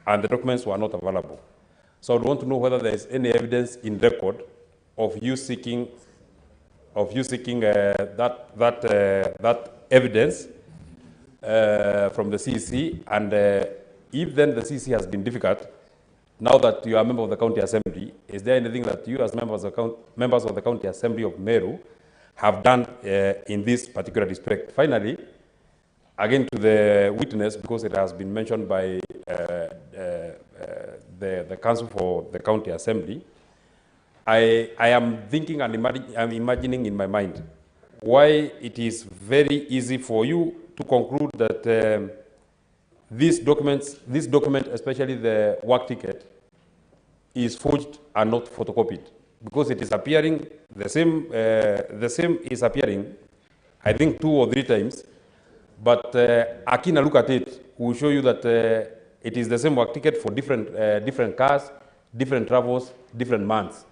and the documents were not available. So I would want to know whether there is any evidence in record of you seeking that evidence from the CEC, and if then the CEC has been difficult, now that you are a member of the County Assembly, is there anything that you as members of the County Assembly of Meru have done in this particular respect? Finally, again to the witness, because it has been mentioned by the Council for the County Assembly, I am thinking and I'm imagining in my mind why it is very easy for you to conclude that this document, especially the work ticket, is forged and not photocopied, because it is appearing, the same is appearing, I think 2 or 3 times, but a keen look at it will show you that it is the same work ticket for different cars, different travels, different months.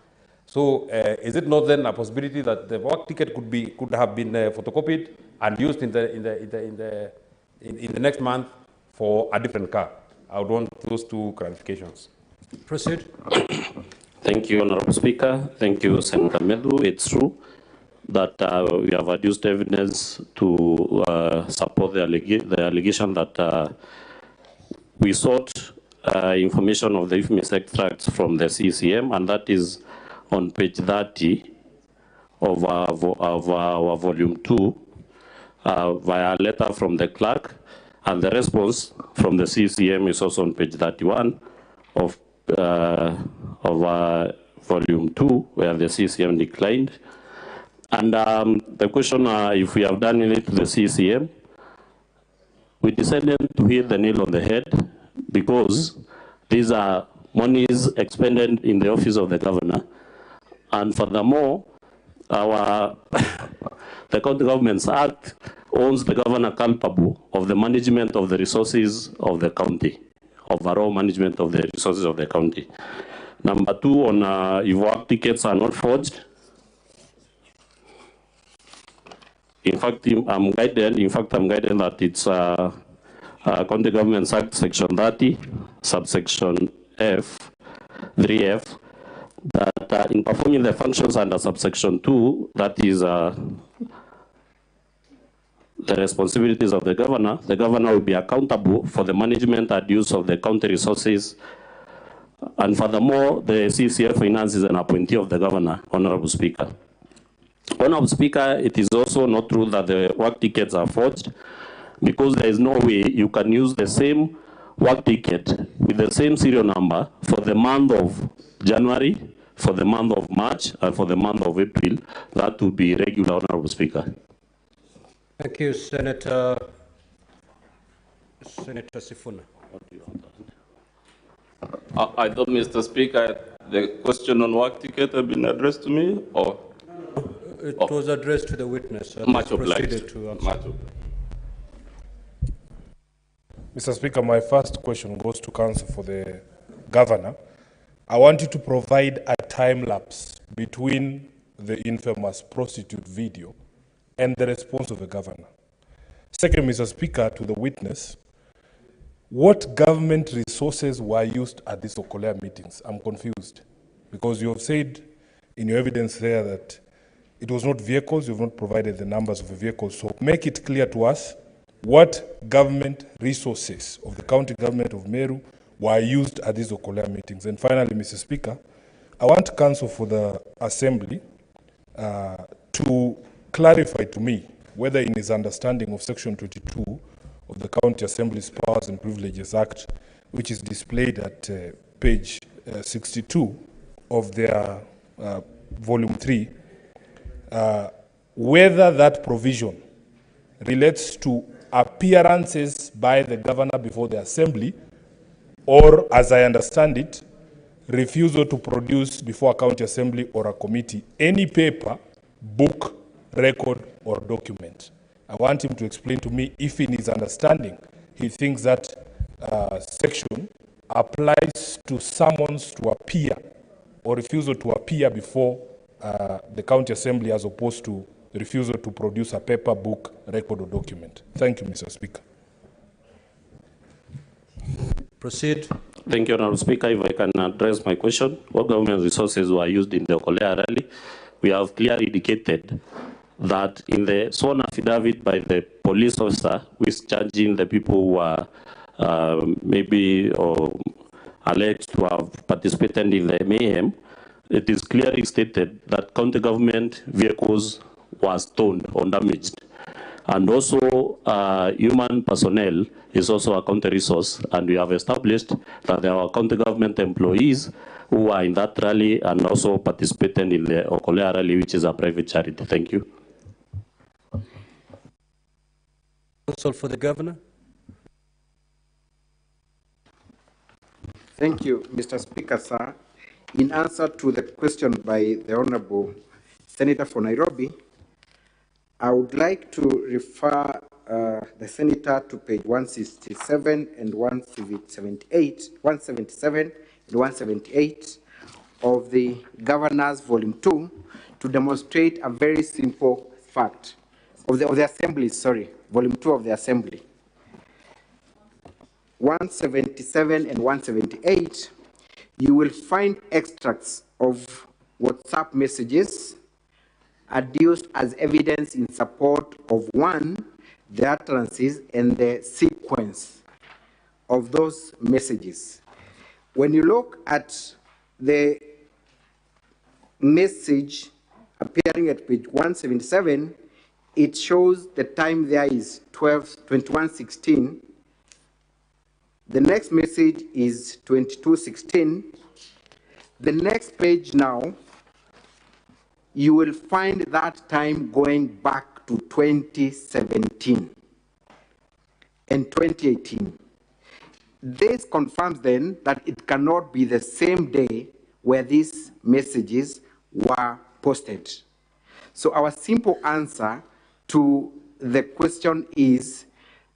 So is it not then a possibility that the work ticket could have been photocopied and used in the next month for a different car? I would want those 2 clarifications. Proceed. Thank you, Honorable Speaker. Thank you, Senator Meru. It's true that we have adduced evidence to support the allegation that we sought information of the IFMIS extracts from the CCM, and that is on page 30 of our volume 2 via letter from the clerk, and the response from the CCM is also on page 31 of volume 2, where the CCM declined. And the question, if we have done it to the CCM, we decided to hit the nail on the head, because these are monies expended in the office of the governor. And furthermore, the County Governments Act owns the governor culpable of the management of the resources of the county, overall management of the resources of the county. Number 2, on if work tickets are not forged, in fact, I'm guided that it's County Governments Act Section 30, subsection F, 3F, that in performing the functions under subsection 2, that is the responsibilities of the governor will be accountable for the management and use of the county resources. And furthermore, the CCF Finance is an appointee of the governor, Honorable Speaker. Honorable Speaker, it is also not true that the work tickets are forged, because there is no way you can use the same work ticket with the same serial number for the month of January, for the month of March, and for the month of April. That would be irregular, Honorable Speaker. Thank you, Senator Sifuna. I thought, Mr. Speaker, the question on work ticket had been addressed to me, or? It was addressed to the witness. Much obliged. To answer. Much obliged. Mr. Speaker, my first question goes to Counsel for the Governor. I want you to provide a time lapse between the infamous prostitute video and the response of the Governor. Second, Mr. Speaker, to the witness, what government resources were used at these Okolea meetings? I'm confused because you have said in your evidence there that it was not vehicles, you have not provided the numbers of the vehicles. So make it clear to us what government resources of the county government of Meru were used at these Okolea meetings. And finally, Mr. Speaker, I want counsel for the Assembly to clarify to me whether in his understanding of Section 22 of the County Assembly's Powers and Privileges Act, which is displayed at page 62 of their volume 3, whether that provision relates to appearances by the governor before the assembly, or, as I understand it, refusal to produce before a county assembly or a committee any paper, book, record, or document. I want him to explain to me if in his understanding he thinks that section applies to summons to appear or refusal to appear before the county assembly as opposed to the refusal to produce a paper, book, record, or document. Thank you, Mr. Speaker. Proceed. Thank you, Honourable Speaker. If I can address my question, what government resources were used in the Okolea rally? We have clearly indicated that in the sworn affidavit by the police officer who is charging the people who are maybe alleged to have participated in the mayhem, it is clearly stated that county government vehicles were stoned or damaged. And also human personnel is also a county resource, and we have established that there are county government employees who are in that rally and also participated in the Okolea rally, which is a private charity. Thank you. Counsel for the Governor. Thank you, Mr. Speaker, sir. In answer to the question by the Honorable Senator for Nairobi, I would like to refer the Senator to page 167 and 177 and 178 of the Governor's Volume 2 to demonstrate a very simple fact of the Assembly, sorry, Volume 2 of the Assembly. 177 and 178, you will find extracts of WhatsApp messages adduced as evidence in support of one, the utterances and the sequence of those messages. When you look at the message appearing at page 177, it shows the time there is 21:16. The next message is 22:16. The next page now, you will find that time going back to 2017 and 2018. This confirms then that it cannot be the same day where these messages were posted. So our simple answer to the question is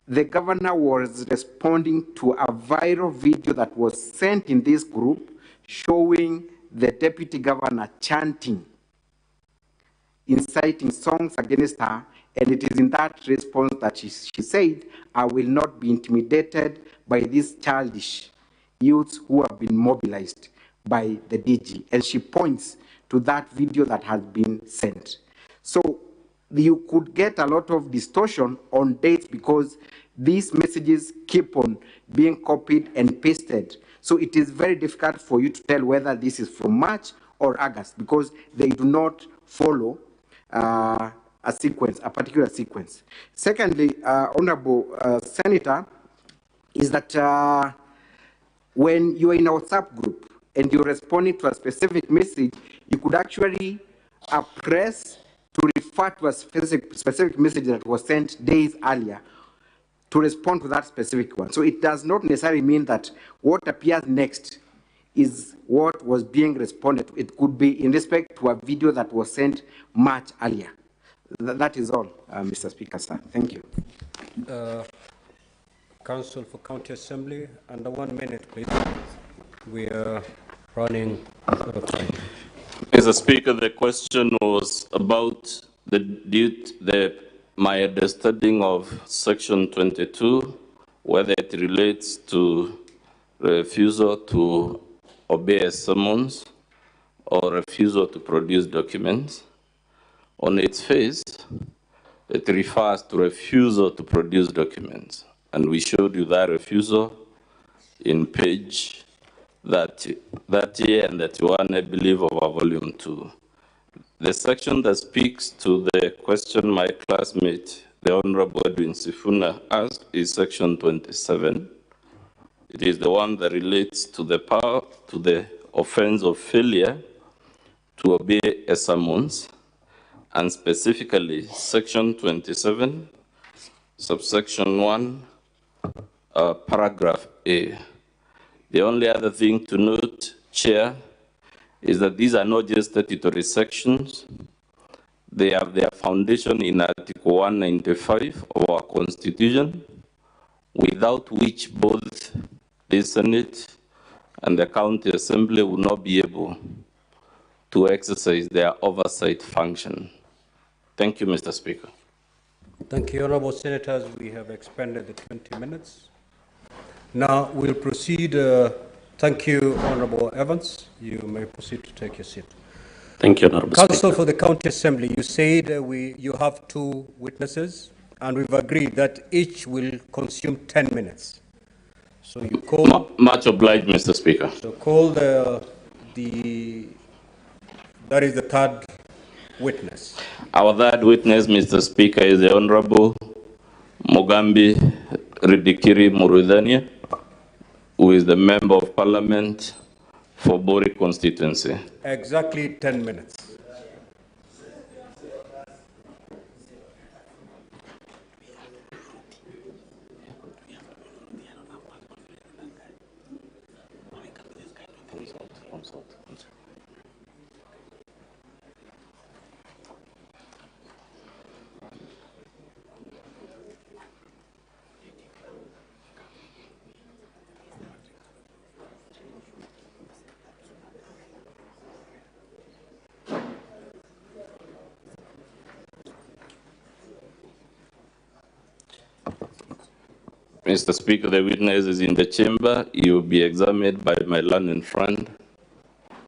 the governor was responding to a viral video that was sent in this group showing the deputy governor chanting, inciting songs against her, and it is in that response that she said, "I will not be intimidated by these childish youths who have been mobilized by the DG." And she points to that video that has been sent. So you could get a lot of distortion on dates because these messages keep on being copied and pasted. So it is very difficult for you to tell whether this is from March or August because they do not follow a sequence, a particular sequence. Secondly, Honorable Senator, is that when you're in a WhatsApp group and you're responding to a specific message, you could actually press to refer to a specific message that was sent days earlier to respond to that specific one. So it does not necessarily mean that what appears next is what was being responded to. It could be in respect to a video that was sent much earlier. That is all, Mr. Speaker, sir. Thank you. Council for County Assembly. Under 1 minute, please. We are running out of time. Mr. Speaker, the question was about my understanding of Section 22, whether it relates to refusal to obey a summons or refusal to produce documents. On its face, it refers to refusal to produce documents. And we showed you that refusal in page 30 and 31, I believe, of our volume 2. The section that speaks to the question my classmate, the Honorable Edwin Sifuna, asked is section 27. It is the one that relates to the offense of failure to obey a summons, and specifically section 27, subsection 1, paragraph A. The only other thing to note, Chair, is that these are not just statutory sections. They have their foundation in Article 195 of our Constitution, without which both the Senate and the County Assembly will not be able to exercise their oversight function. Thank you, Mr. Speaker. Thank you, Honorable Senators. We have expended the 20 minutes. Now we'll proceed. Thank you, Honorable Evans. You may proceed to take your seat. Thank you, Honorable Council Speaker. for the County Assembly, you said you have 2 witnesses, and we've agreed that each will consume 10 minutes. So you call... Much obliged, Mr. Speaker. So call that is the third witness. Our third witness, Mr. Speaker, is the Honorable Mugambi Ridikiri Murudhania, who is the Member of Parliament for Bori constituency. Exactly 10 minutes. Mr. Speaker, the witness is in the chamber. He will be examined by my learned friend,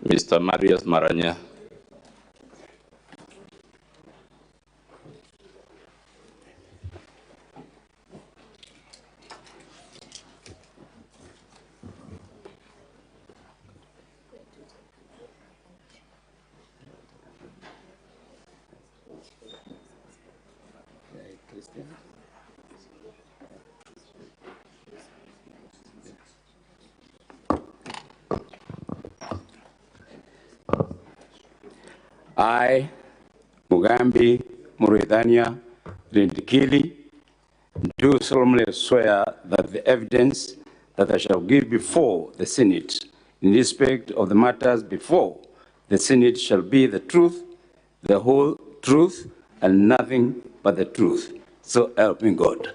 Mr. Marius Maranya. I, Mugambi Murudhania Rindikili, do solemnly swear that the evidence that I shall give before the Senate in respect of the matters before the Senate shall be the truth, the whole truth, and nothing but the truth. So help me God.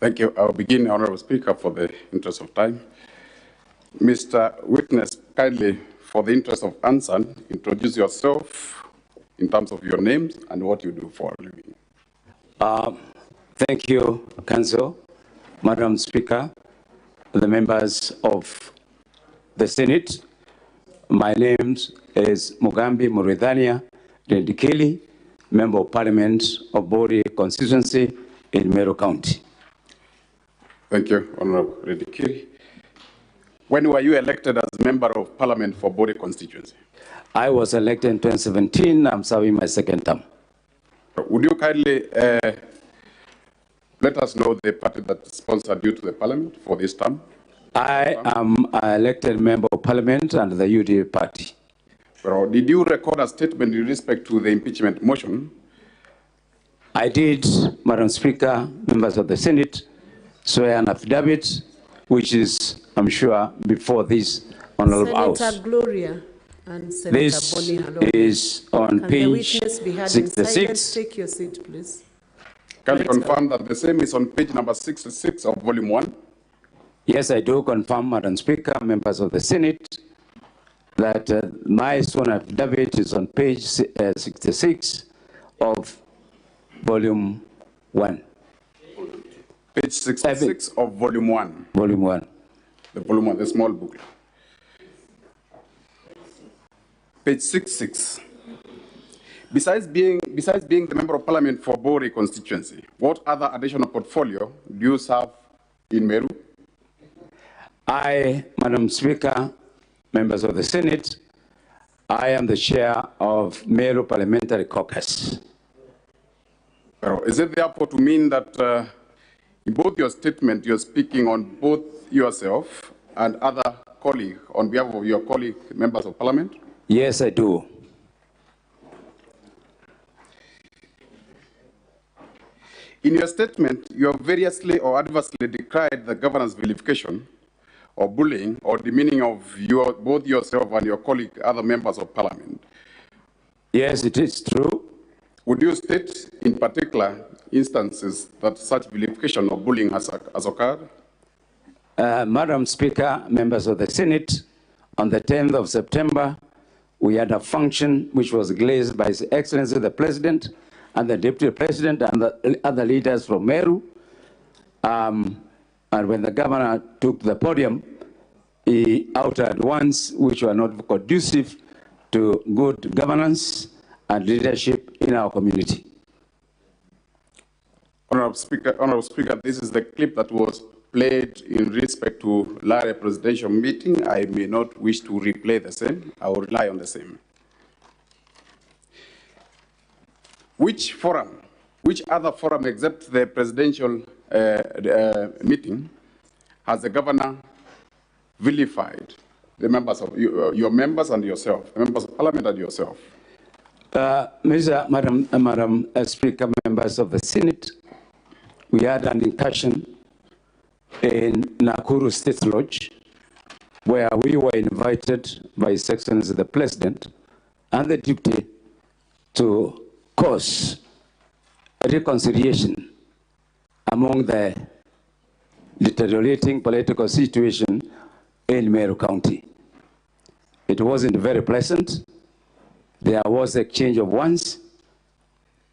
Thank you. I'll begin, Honorable Speaker, for the interest of time. Mr. Witness, kindly, for the interest of answer, introduce yourself in terms of your names and what you do for a living. Thank you, Council, Madam Speaker, the members of the Senate. My name is Mugambi Murudhania Rindikili, Member of Parliament of Bori constituency in Meru County. Thank you, Honorable Rindikili. When were you elected as Member of Parliament for Bori constituency? I was elected in 2017. I'm serving my second term. Would you kindly let us know the party that sponsored you to the Parliament for this term? I am an elected Member of Parliament under the UDA party. Well, did you record a statement in respect to the impeachment motion? I did, Madam Speaker, members of the Senate, swear an affidavit, which is, I'm sure, before this Honorable House. Senator Gloria and Senator This Boni Halongo. is on Can page the witness be heard in silence? 66. Take your seat, please. Can you confirm that the same is on page number 66 of volume 1? Yes, I do confirm, Madam Speaker, members of the Senate, that my sworn affidavit is on page 66 of volume 1. Page 66 of volume 1. Volume 1. The volume 1, the small book. Page 66. Besides being the member of parliament for Bori constituency, what other additional portfolio do you serve in Meru? I, Madam Speaker, members of the Senate, I am the chair of Meru Parliamentary Caucus. Is it therefore to mean that in both your statement, you're speaking on both yourself and other colleagues, on behalf of your colleague members of parliament? Yes, I do. In your statement, you have variously or adversely decried the governor's vilification or bullying or demeaning of both yourself and your colleague, other members of parliament. Yes, it is true. Would you state in particular instances that such vilification or bullying has occurred? Madam Speaker, members of the Senate, on the 10th of September, we had a function which was graced by His Excellency the President and the Deputy President and the other leaders from Meru. And when the governor took the podium, he uttered words which were not conducive to good governance and leadership in our community. Honorable Speaker, this is the clip that was played in respect to Lare presidential meeting. I may not wish to replay the same. I will rely on the same. Which other forum except the presidential meeting has the governor vilified the members of your members and yourself, the members of parliament and yourself? Madam Speaker, members of the Senate, we had an incursion in Nakuru State Lodge where we were invited by His Excellency the President and the Deputy to cause a reconciliation among the deteriorating political situation in Meru County. It wasn't very pleasant. There was exchange of words,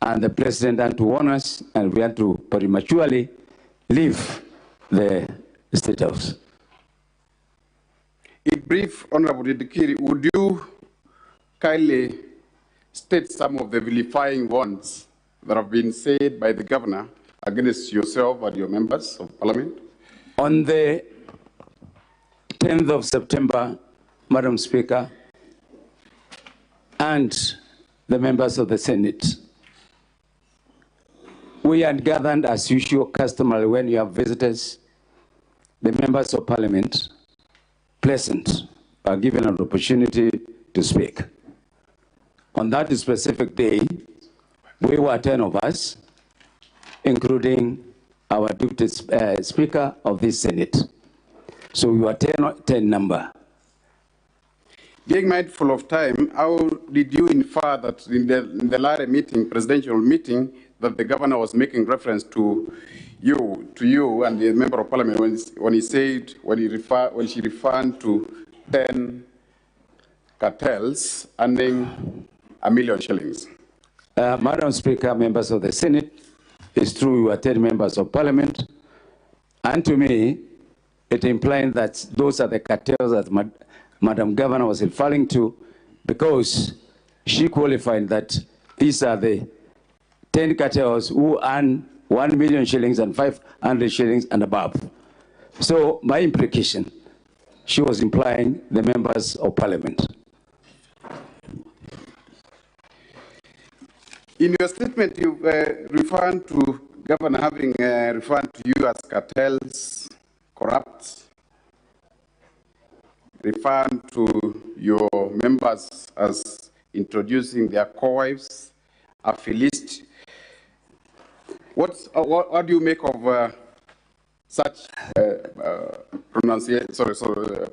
and the President had to warn us, and we had to prematurely leave the State House. In brief, Honorable Dikiri, would you kindly state some of the vilifying words that have been said by the governor against yourself and your members of parliament? On the 10th of September, Madam Speaker, and the members of the Senate, we had gathered as usual customary when you have visitors. The members of parliament present are given an opportunity to speak. On that specific day, we were 10 of us, including our deputy speaker of this Senate. So we were 10 number. Being mindful of time, how did you infer that in the Lare meeting, presidential meeting, that the governor was making reference to you and the member of parliament when she referred to 10 cartels earning $1 million shillings? Madam Speaker, members of the Senate, it's true we were 10 members of parliament, and to me, it implies that those are the cartels that Madam Governor was referring to, because she qualified that these are the 10 cartels who earn 1 million shillings and 500 shillings and above. So my implication, she was implying the members of parliament. In your statement, you referred to Governor having referred to you as cartels, corrupt, referred to your members as introducing their co-wives, affiliates. What do you make of such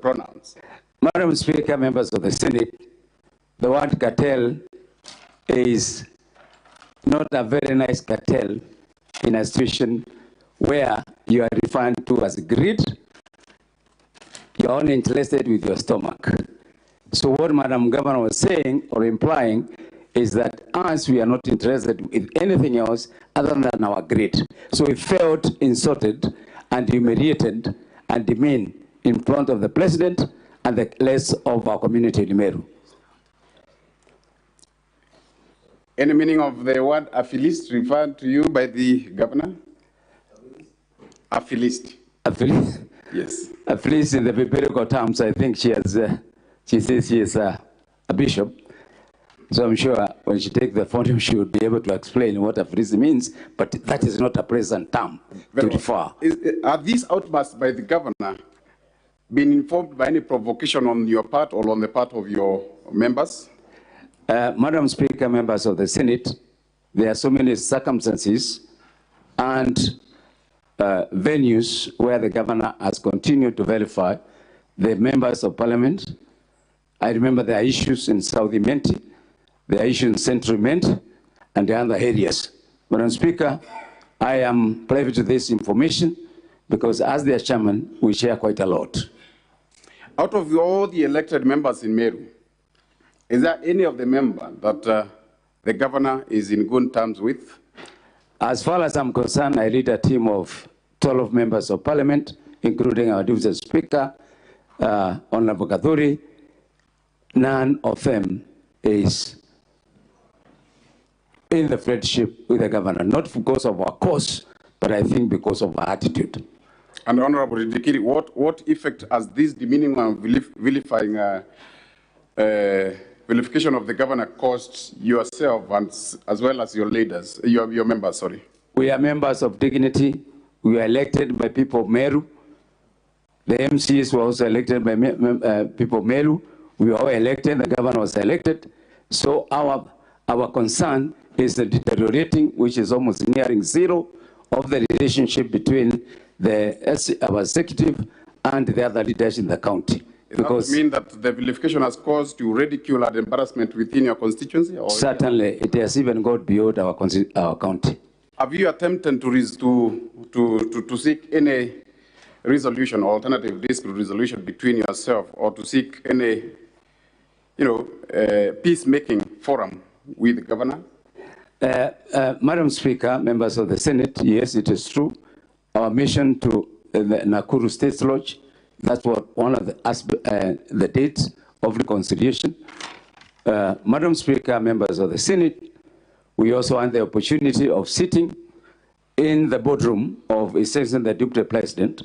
pronouns? Madam Speaker, members of the Senate, the word cartel is not a very nice cartel in a situation where you are referred to as greed, you're only interested with your stomach. So what Madam Governor was saying or implying is that us, we are not interested with anything else other than our greed. So we felt insulted and humiliated and demeaned in front of the president and the rest of our community in Meru. Any meaning of the word affilist referred to you by the governor? Affilist. Affilist? Yes. Affilist in the biblical terms, I think she says she is a bishop. So I'm sure when she takes the podium, she would be able to explain what affilist means, but that is not a present term to refer. Are these outbursts by the governor been informed by any provocation on your part or on the part of your members? Madam Speaker, members of the Senate, there are so many circumstances and venues where the governor has continued to verify the members of parliament. I remember there are issues in South Imenti, there are issues in Central Imenti, and the other areas. Madam Speaker, I am privy to this information because as their chairman, we share quite a lot. Out of all the elected members in Meru, is there any of the members that the governor is in good terms with? As far as I'm concerned, I lead a team of 12 members of parliament, including our deputy speaker, Honorable Kaduri. None of them is in the friendship with the governor, not because of our cause, but I think because of our attitude. And Honorable Dikiri, what effect has this demeaning and vilifying vilification of the governor caused yourself and as well as your leaders, your members, sorry? We are members of dignity. We are elected by people of Meru. The MCs were also elected by people of Meru. We were all elected, the governor was elected. So our concern is the deteriorating, which is almost nearing zero, of the relationship between our executive and the other leaders in the county. Does that mean that the vilification has caused you ridicule and embarrassment within your constituency? Or certainly, it has even gone beyond our county. Have you attempted to seek any resolution, or alternative dispute resolution between yourself, or to seek any, peacemaking forum with the governor? Madam Speaker, members of the Senate, yes, it is true. Our mission to the Nakuru State Lodge, that's what one of the dates of reconciliation. Madam Speaker, members of the Senate, we also had the opportunity of sitting in the boardroom of His Excellency the Deputy President.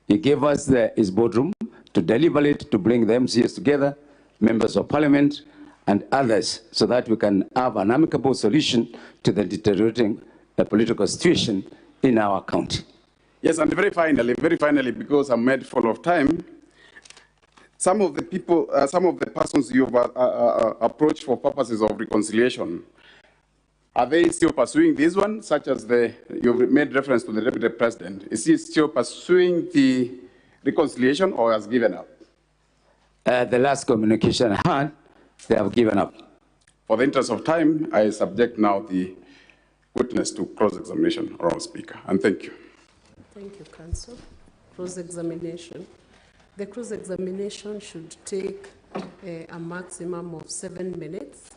He gave us his boardroom to deliberate, to bring the MCs together, members of parliament, and others, so that we can have an amicable solution to the deteriorating political situation in our county. Yes, and very finally, because I'm mindful of time, some of the people, some of the persons you've approached for purposes of reconciliation, are they still pursuing this one, such as you've made reference to the Deputy President? Is he still pursuing the reconciliation or has given up? The last communication I had, they have given up. For the interest of time, I subject now the witness to cross-examination, Honourable Speaker, and thank you. Thank you, Counsel. Cross-examination. The cross-examination should take a maximum of 7 minutes.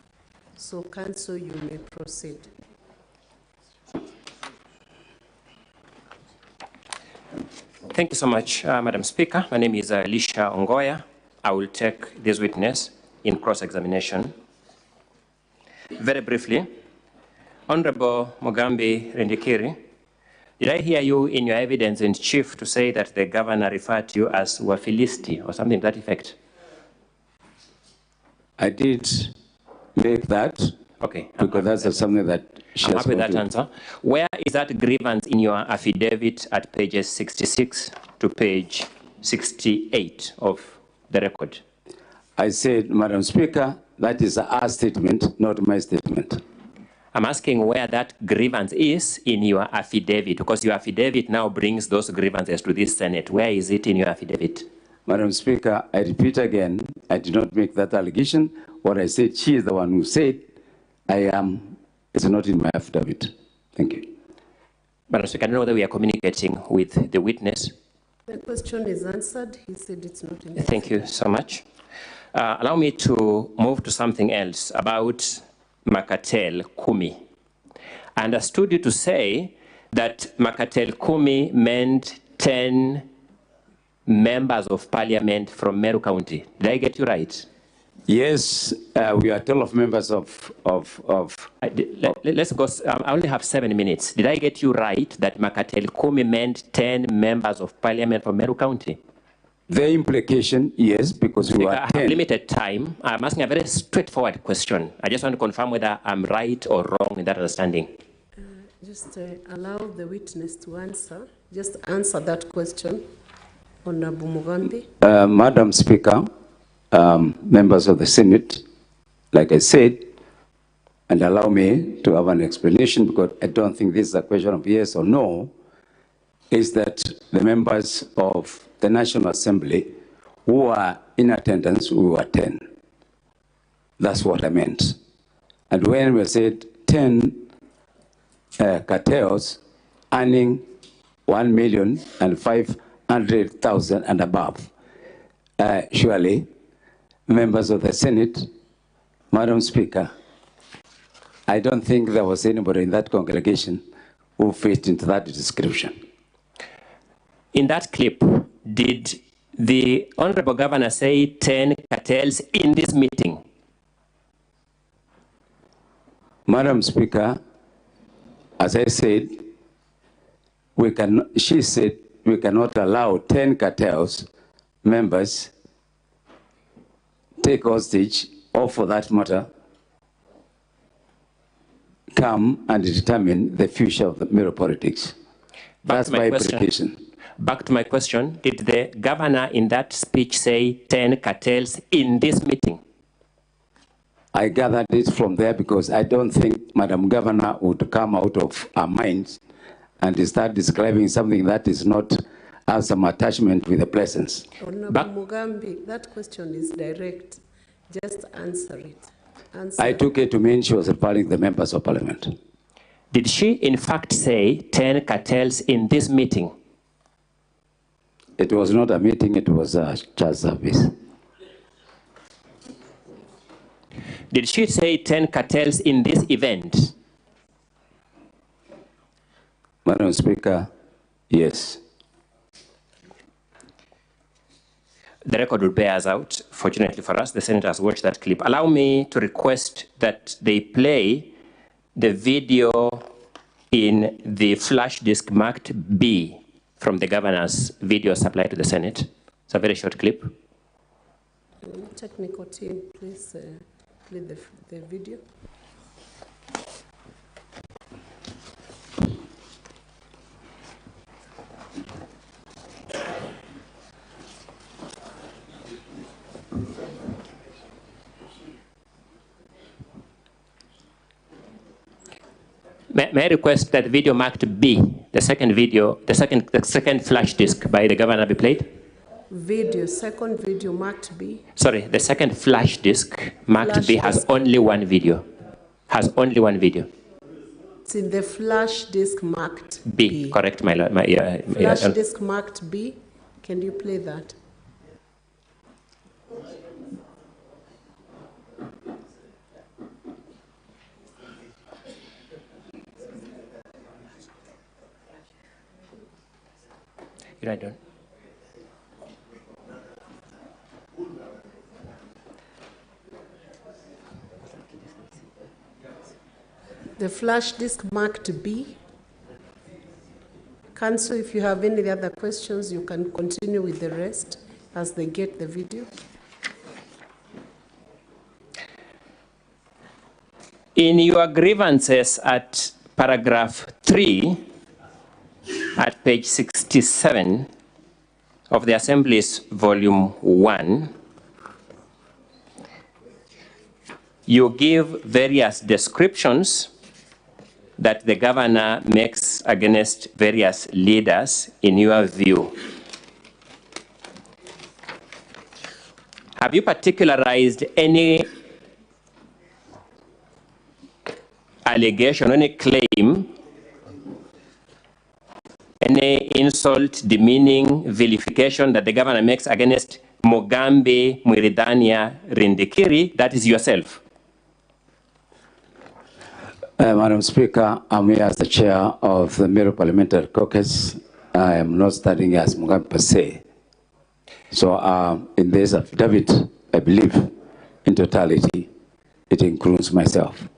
So, Counsel, you may proceed. Thank you so much, Madam Speaker. My name is Elisha Ongoya. I will take this witness in cross-examination. Very briefly, Honorable Mugambi Rendikiri, did I hear you in your evidence in chief to say that the governor referred to you as Wafilisti or something to that effect? I did make that. Okay. Because that's something that she I'm has happy with that answer. Where is that grievance in your affidavit at pages 66 to page 68 of the record? I said, Madam Speaker, that is our statement, not my statement. I'm asking where that grievance is in your affidavit, because your affidavit now brings those grievances to this Senate. Where is it in your affidavit? Madam Speaker, I repeat again, I did not make that allegation. What I said, she is the one who said, it's not in my affidavit. Thank you. Madam Speaker, I don't know whether we are communicating with the witness. The question is answered. He said it's not in. Thank you so much. Allow me to move to something else about Makatel Kumi. I understood you to say that Makatel Kumi meant 10 members of parliament from Meru County. Did I get you right? Yes, we are 12 members of. Let's go. I only have 7 minutes. Did I get you right that Makatel Kumi meant 10 members of parliament from Meru County? The implication, yes, because we are 10. I have limited time. I'm asking a very straightforward question. I just want to confirm whether I'm right or wrong in that understanding. Just allow the witness to answer. Just answer that question. Honorable Mugambi. Madam Speaker, members of the Senate, like I said, and allow me to have an explanation because I don't think this is a question of yes or no, is that the members of the National Assembly who are in attendance, we were 10. That's what I meant. And when we said 10 cartels earning 1,500,000 and above, surely members of the Senate, Madam Speaker, I don't think there was anybody in that congregation who fit into that description. In that clip, did the Honorable Governor say 10 cartels in this meeting? Madam Speaker, as I said, she said we cannot allow 10 cartels members take hostage, or for that matter, come and determine the future of the Meru politics. That's my implication. Back to my question, did the governor in that speech say 10 cartels in this meeting? I gathered it from there because I don't think Madam Governor would come out of her mind and start describing something that is not as some attachment with the presence. Honorable Mugambi, that question is direct. Just answer it. Answer. I took it to mean she was referring to the members of parliament. Did she in fact say 10 cartels in this meeting? It was not a meeting, it was a church service. Did she say 10 cartels in this event? Madam Speaker, yes. The record will bear us out. Fortunately for us, the Senate has watched that clip. Allow me to request that they play the video in the flash disk marked B from the governor's video supplied to the Senate. It's a very short clip. Technical team, please play the video. May I request that video marked B, the second video, the second flash disk by the governor be played? Video, second video marked B. Sorry, the second flash disk marked flash B has only one video. Has only one video. It's in the flash disk marked B. Correct, my flash disk marked B. Can you play that? You're right, Don. The flash disk marked B. Council, if you have any other questions, you can continue with the rest as they get the video. In your grievances at paragraph 3, at page 67 of the Assembly's volume 1, you give various descriptions that the governor makes against various leaders in your view. Have you particularized any allegation, any claim any insult, demeaning, vilification that the governor makes against Mugambi Mwiridania Rindikiri, that is yourself? Madam Speaker, I'm here as the chair of the Meru Parliamentary Caucus. I am not standing as Mugambi per se. So in this affidavit, I believe in totality, it includes myself.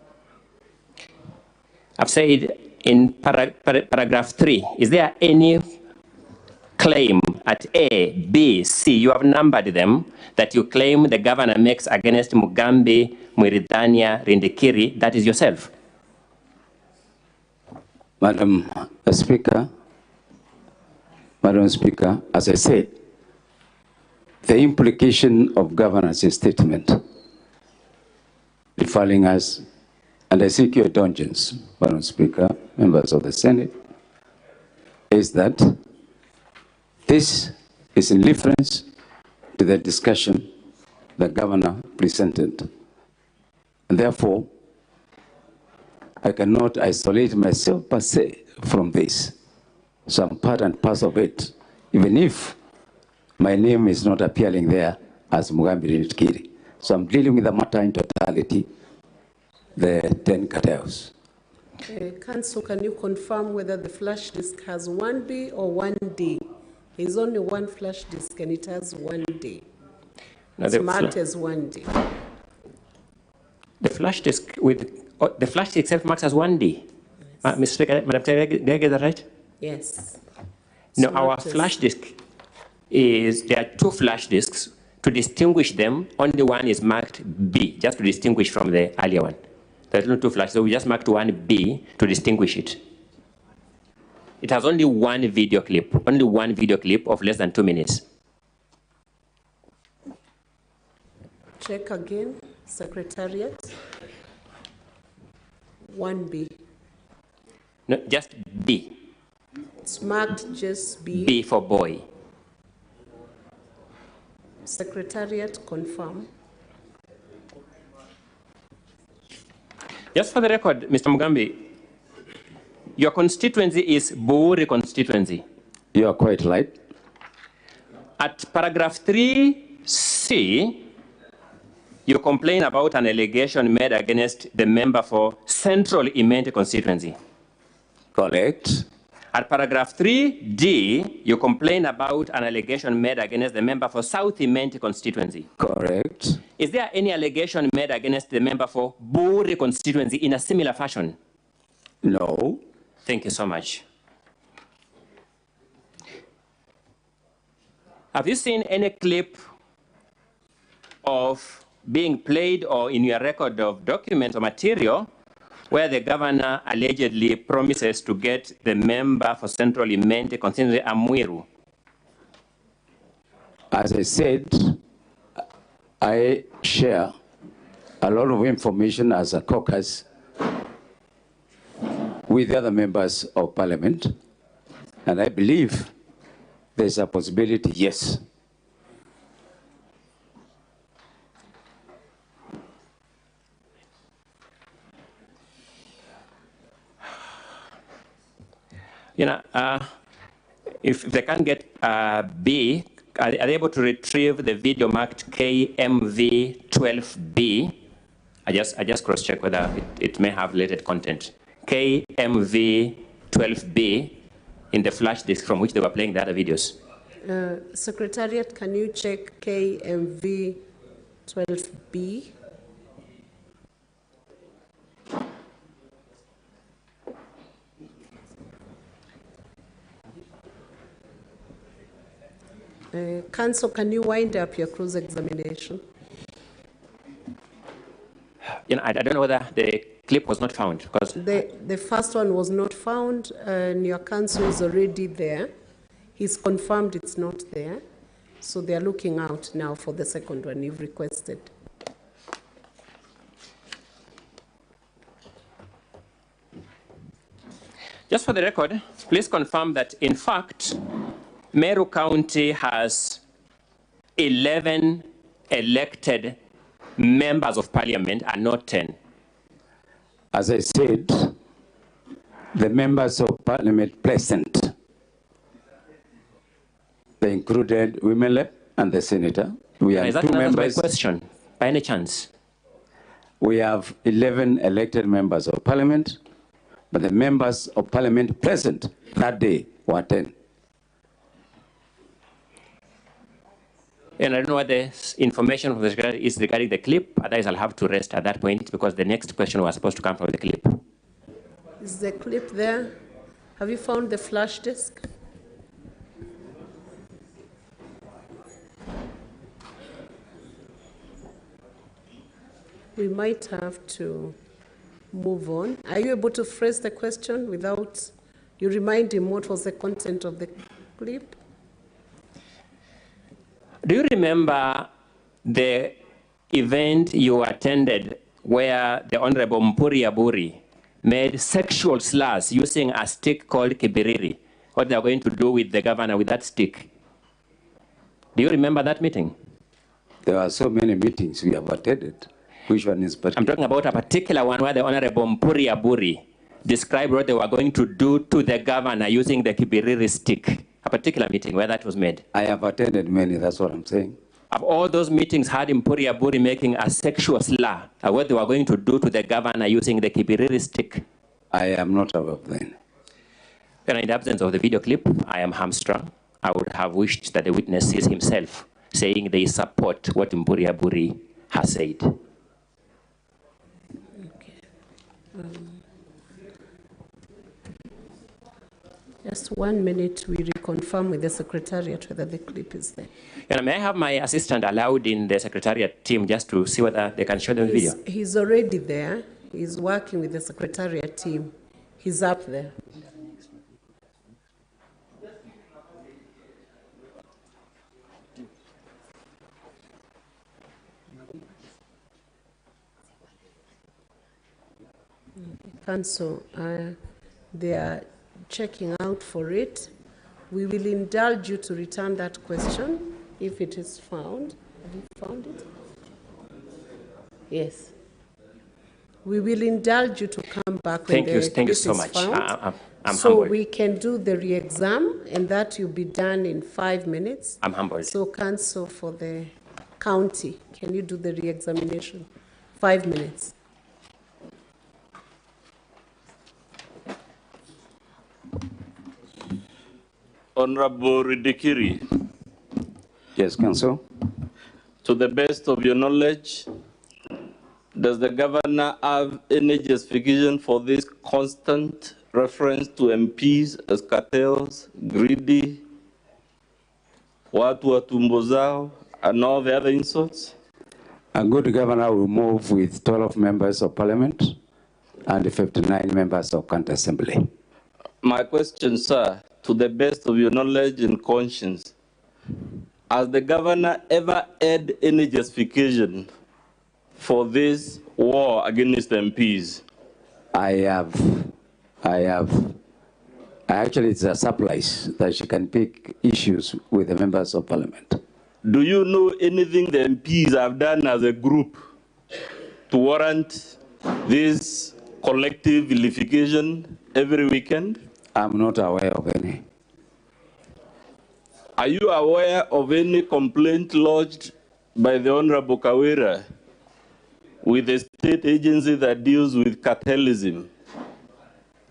I've said in paragraph 3, is there any claim at A, B, C, you have numbered them, that you claim the governor makes against Mugambi Mwiridania Rindikiri, that is yourself? Madam Speaker, as I said, the implication of governor's statement referring us, and I seek your indulgence, Madam Speaker, members of the Senate, is that this is in reference to the discussion the governor presented. And therefore, I cannot isolate myself per se from this. So I'm part and parcel of it, even if my name is not appearing there as Mugambi Rindikiri. So I'm dealing with the matter in totality, the 10 cartels. Council, can you confirm whether the flash disk has 1B or 1D? There's only one flash disk and it has 1D. It's marked as 1D. The flash disk the flash disk itself marks as 1D. Yes. Mr. Speaker, Madam Chair, did I get that right? Yes. No, our flash disk is, there are two flash disks. To distinguish them, only one is marked B, just to distinguish from the earlier one. There's no two flash, so we just marked one B to distinguish it. It has only one video clip of less than 2 minutes. Check again, Secretariat. 1B. No, just B. It's marked just B. B for boy. Secretariat, confirm. Just for the record, Mr. Mugambi, your constituency is Buri constituency. You are quite right. At paragraph 3C, you complain about an allegation made against the member for Central Imenti constituency. Correct. At paragraph 3D, you complain about an allegation made against the member for South Imenti constituency. Correct. Is there any allegation made against the member for Buri constituency in a similar fashion? No. Thank you so much. Have you seen any clip of being played or in your record of documents or material where the governor allegedly promises to get the member for Central Imenti constituency Meru? As I said, I share a lot of information as a caucus with the other members of parliament, and I believe there's a possibility, yes. You know, if they can't get B, are they able to retrieve the video marked KMV12B? I just cross-check whether it may have related content. KMV12B in the flash disk from which they were playing the other videos. Secretariat, can you check KMV12B? Council, can you wind up your cross-examination? You know, I don't know whether the clip was not found because the first one was not found, and your counsel is already there. He's confirmed it's not there, so they're looking out now for the second one you've requested. Just for the record, please confirm that in fact, Meru County has 11 elected members of parliament and not 10. As I said, the members of parliament present They included women rep and the senator. We have Is that two my members. question, by any chance? We have 11 elected members of parliament, but the members of parliament present that day were 10. And I don't know what the information from the secretary is regarding the clip. Otherwise, I'll have to rest at that point because the next question was supposed to come from the clip. Is the clip there? Have you found the flash disk? We might have to move on. Are you able to phrase the question without you remind him what was the content of the clip? Do you remember the event you attended where the Honorable Mpuri Aburi made sexual slurs using a stick called kibiriri? What they are going to do with the governor with that stick? Do you remember that meeting? There are so many meetings we have attended. Which one is particular? I'm talking about a particular one where the Honorable Mpuri Aburi described what they were going to do to the governor using the kibiriri stick. A particular meeting where that was made. I have attended many, that's what I'm saying. Of all those meetings had Mpuri Aburi making a sexual slur of what they were going to do to the governor using the kibiriri stick. I am not aware of them. And in the absence of the video clip, I am hamstrung. I would have wished that the witness sees himself saying they support what Mpuri Aburi has said. Just 1 minute, we reconfirm with the Secretariat whether the clip is there. And may I have my assistant allowed in the Secretariat team just to see whether they can show them the video? He's already there. He's working with the Secretariat team. He's up there. Council, they are checking out for it. We will indulge you to return that question if it is found. Have you found it? Yes. We will indulge you to come back when the clip is found. Thank you so much. I'm so humbled. we can do the re-exam, and that will be done in 5 minutes. I'm humbled. So, Council for the county, can you do the re-examination? 5 minutes. Honorable Ridikiri. Yes, Council. To the best of your knowledge, does the governor have any justification for this constant reference to MPs as cartels, greedy, watu wa tumbo zao, and all the other insults? A good governor will move with 12 members of parliament and 59 members of county assembly. My question, sir, to the best of your knowledge and conscience, has the governor ever had any justification for this war against MPs? Actually, it's a surprise that she can pick issues with the members of parliament. Do you know anything the MPs have done as a group to warrant this collective vilification every weekend? I'm not aware of any. Are you aware of any complaint lodged by the Honorable Kawira with the state agency that deals with cartelism?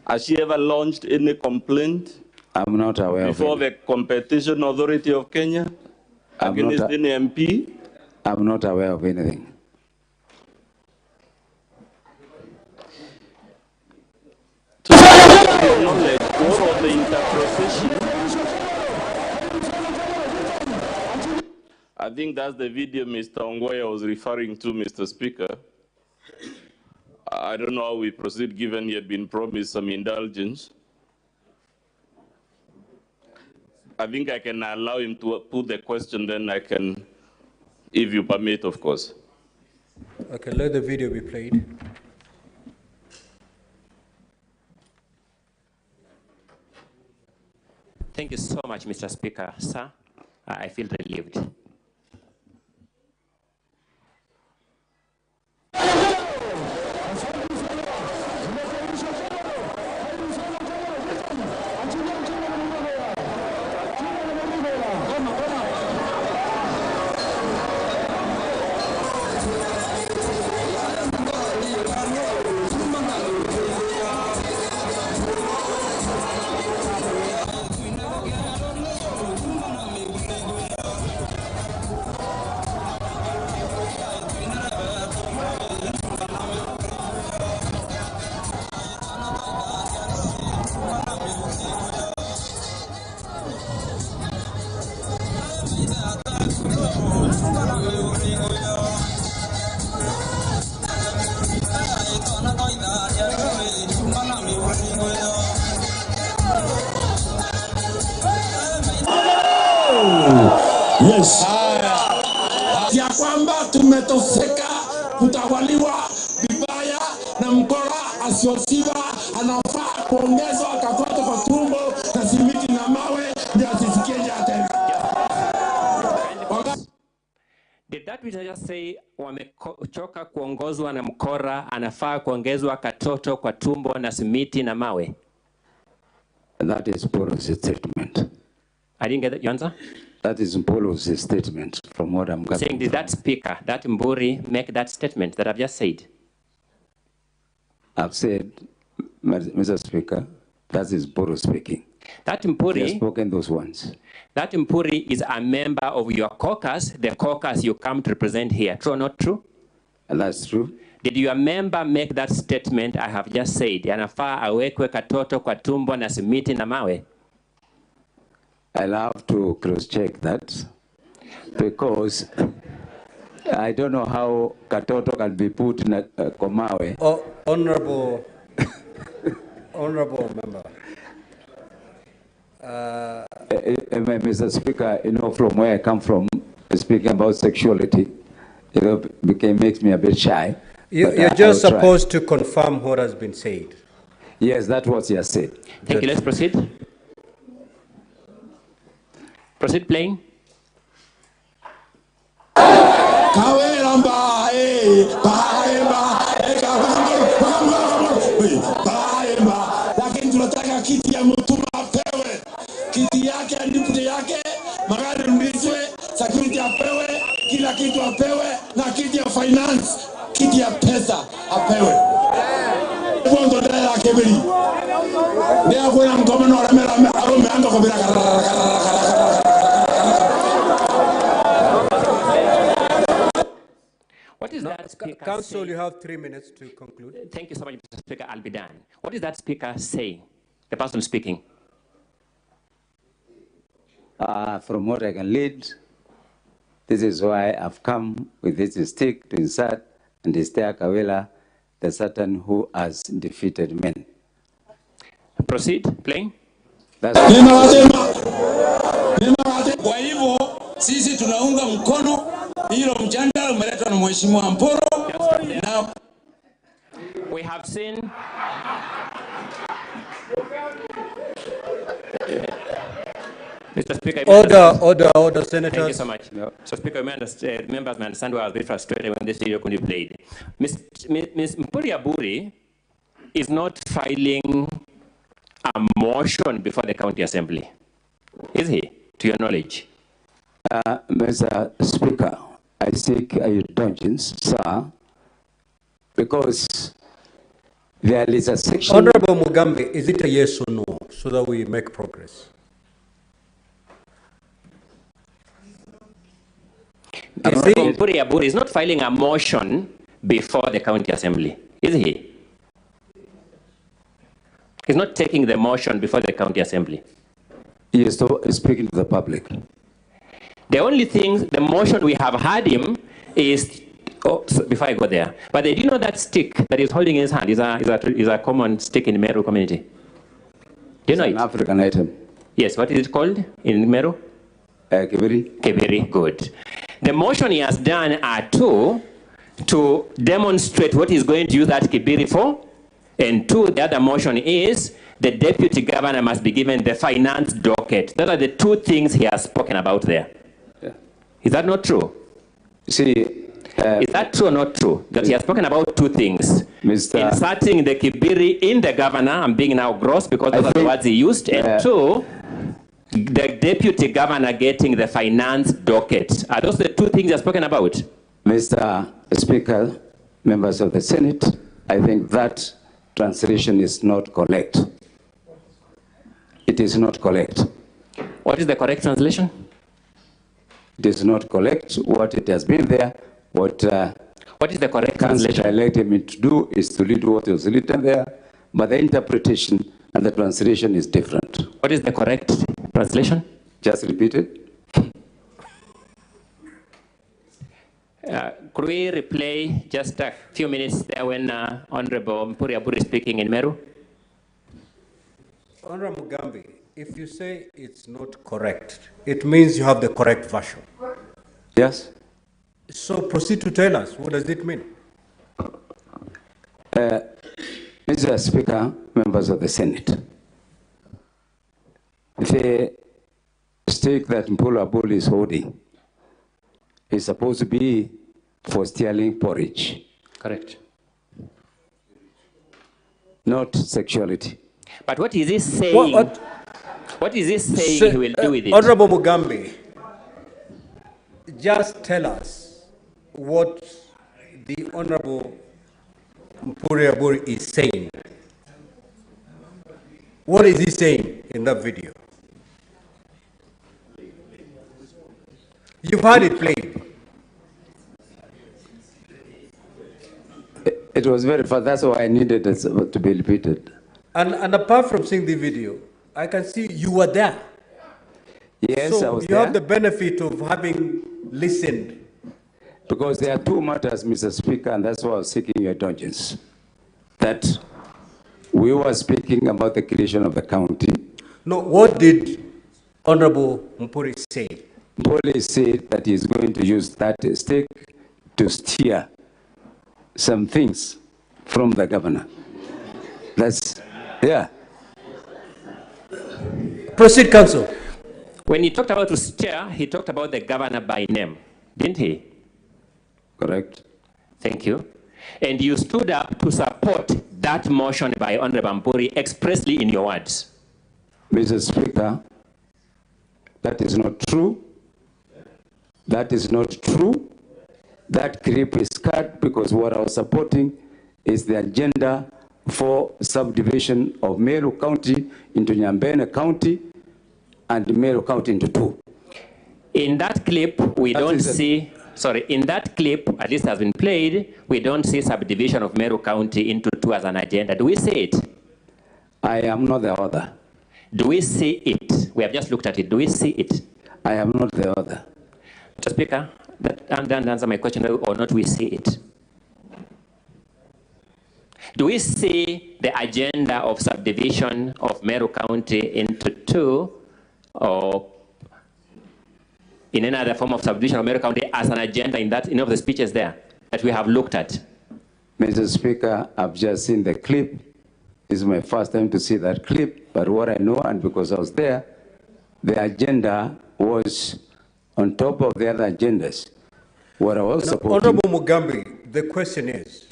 Has she ever launched any complaint? I'm not aware before of the Competition Authority of Kenya against any MP? I'm not aware of anything. To your knowledge, what was the interpretation? I think that's the video Mr. Ongoya was referring to, Mr. Speaker. I don't know how we proceed given he had been promised some indulgence. I think I can allow him to put the question, then I can, if you permit, of course. Okay, let the video be played. Thank you so much, Mr. Speaker. Sir, I feel relieved. Witness. Ya kwamba tumetoseka kutawaliwa vibaya na mkora asiosiba anafaa kuongezwa katoto kwa tumbo na simiti na mawe ndio asisikie tena. Did that witness just say wamechoka kuongozwa na mkora anafaa kuongezwa katoto kwa tumbo na simiti na mawe? That is Polo's statement. I didn't get that. Your answer? That is Polo's statement from what I'm gathering. Saying, did that speaker, that Mburi, make that statement that I've just said? I've said, Mr. Speaker, that is Polo speaking. That Mpuri, he has spoken those ones. That Mpuri is a member of your caucus, the caucus you come to represent here. True or not true? And that's true. Did your member make that statement I have just said? Yanafaa awekwe katoto kwa tumbo na simiti na mawe? I'll have to cross-check that because I don't know how katoto can be put in a komawe. Oh, honorable member. Mr. Speaker, you know, from where I come from, speaking about sexuality, you know, makes me a bit shy. You're just supposed to confirm what has been said. Yes, that's what he has said. Thank you. Let's proceed. Proceed playing. Lakini tunataka kiti ya mtu apewe. Kiti yake ndipo yake, magari mbizwe, security apewe, kila kitu apewe, na kiti ya finance, kiti ya pesa apewe. Fondo ndela kebeli. Ndio kuna mkomano wa mera arome anga kwa bila. What is that speaker Council, saying? you have 3 minutes to conclude. Thank you so much, Mr. Speaker. I'll be done. What is that speaker saying? The person speaking. From what I can lead, this is why I've come with this stick to insert and stare Kawela, the Satan who has defeated men. Proceed, playing. Kwa hivyo sisi tunaunga mkono hilo mjadala umeletwa na Mheshimiwa Mporo na we have seen Mr. Speaker, order, senators. Thank you so much. No. So, Speaker, members may understand why I was very frustrated when this video could be played. Ms. Mpuri Aburi is not filing a motion before the county assembly, is he? To your knowledge? Mr. Speaker, I seek your indulgence, sir, because there is a section... Honorable Mugambe, is it a yes or no, so that we make progress? Mpuri Aburi is not filing a motion before the county assembly, is he? He's not taking the motion before the county assembly. He is speaking to the public. The only thing, the motion we have had him is, before I go there, but do you know that stick that he's holding in his hand is a common stick in Meru community? Do you know it? An African item. Yes, what is it called in Meru? Kebiri. Kebiri, good. The motion he has done are two, to demonstrate what he's going to use that kebiri for, and two, the other motion is the deputy governor must be given the finance docket. Those are the two things he has spoken about there. Yeah. Is that not true? See, is that true or not true? That he has spoken about two things. Mr. Inserting the kibiri in the governor, I'm being now gross because those are the words he used, and two, the deputy governor getting the finance docket. Are those the two things he has spoken about? Mr. Speaker, members of the Senate, I think that translation is not correct. It is not correct. What is the correct translation? It is not correct. What it has been there, what is the correct translation I elected him to do is to read what was written there, but the interpretation and the translation is different. What is the correct translation? Just repeat it. Could we replay just a few minutes there when Honorable Mpuri Aburi is speaking in Meru? Honorable Mugambe, If you say it's not correct, it means you have the correct version. Yes. So proceed to tell us, what does it mean? Mr. Speaker, members of the Senate, the stake that Mpolo is holding is supposed to be for stealing porridge. Correct. Not sexuality. But what is he saying? What is he saying he will do with it? Honorable Mugambi, just tell us what the Honorable Mpuri is saying. What is he saying in that video? You've heard it played. It was very fast, that's why I needed it to be repeated. And apart from seeing the video, I can see you were there. Yes, so I was you there. have the benefit of having listened. Because there are two matters, Mr. Speaker, and that's why I was seeking your indulgence. That we were speaking about the creation of the county. No, what did Honorable Mpuri say? Mpuri said that he's going to use that stake to steer some things from the governor. That's, yeah. Proceed, Counsel. When he talked about to steer, he talked about the governor by name, didn't he? Correct. Thank you. And you stood up to support that motion by Honorable Mpuri expressly in your words. Mr. Speaker, that is not true. That is not true. That clip is cut because what I was supporting is the agenda for subdivision of Meru County into Nyambene County and Meru County into two. In that clip, we don't see, sorry, in that clip, at least has been played, we don't see subdivision of Meru County into two as an agenda. Do we see it? I am not the author. Do we see it? We have just looked at it. Do we see it? I am not the author. Mr. Speaker, and answer my question, or not we see it. Do we see the agenda of subdivision of Meru County into two, or in any other form of subdivision of Meru County as an agenda in that, in of the speeches there that we have looked at? Mr. Speaker, I've just seen the clip. This is my first time to see that clip, but what I know, and because I was there, the agenda was on top of the other agendas. What I was supporting... Honorable Mugambi, the question is,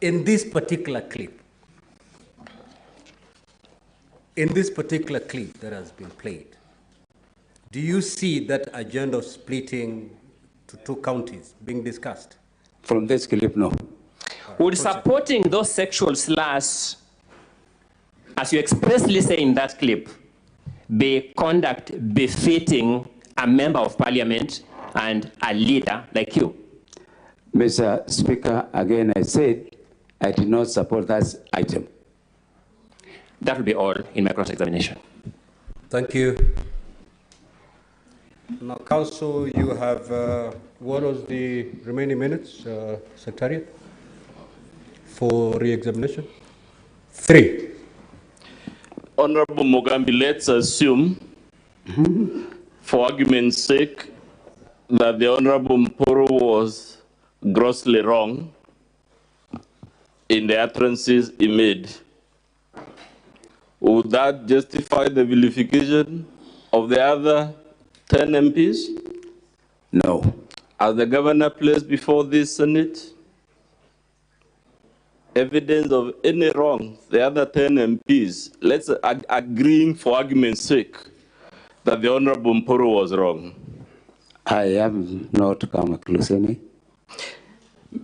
in this particular clip that has been played, do you see that agenda of splitting to two counties being discussed? From this clip, no. Would supporting those sexual slurs, as you expressly say in that clip, be conduct befitting a member of parliament and a leader like you? Mr. Speaker, again I said, I did not support that item. That will be all in my cross-examination. Thank you. Now, Counsel, you have, what was the remaining minutes, Secretariat, for re-examination? 3. Honorable Mugambi, let's assume, for argument's sake, that the Honorable Mpuru was grossly wrong in the utterances he made. Would that justify the vilification of the other 10 MPs? No. As the governor placed before this Senate evidence of any wrong, the other 10 MPs, let's agreeing for argument's sake that the Honorable Mpuru was wrong. I have not come across any.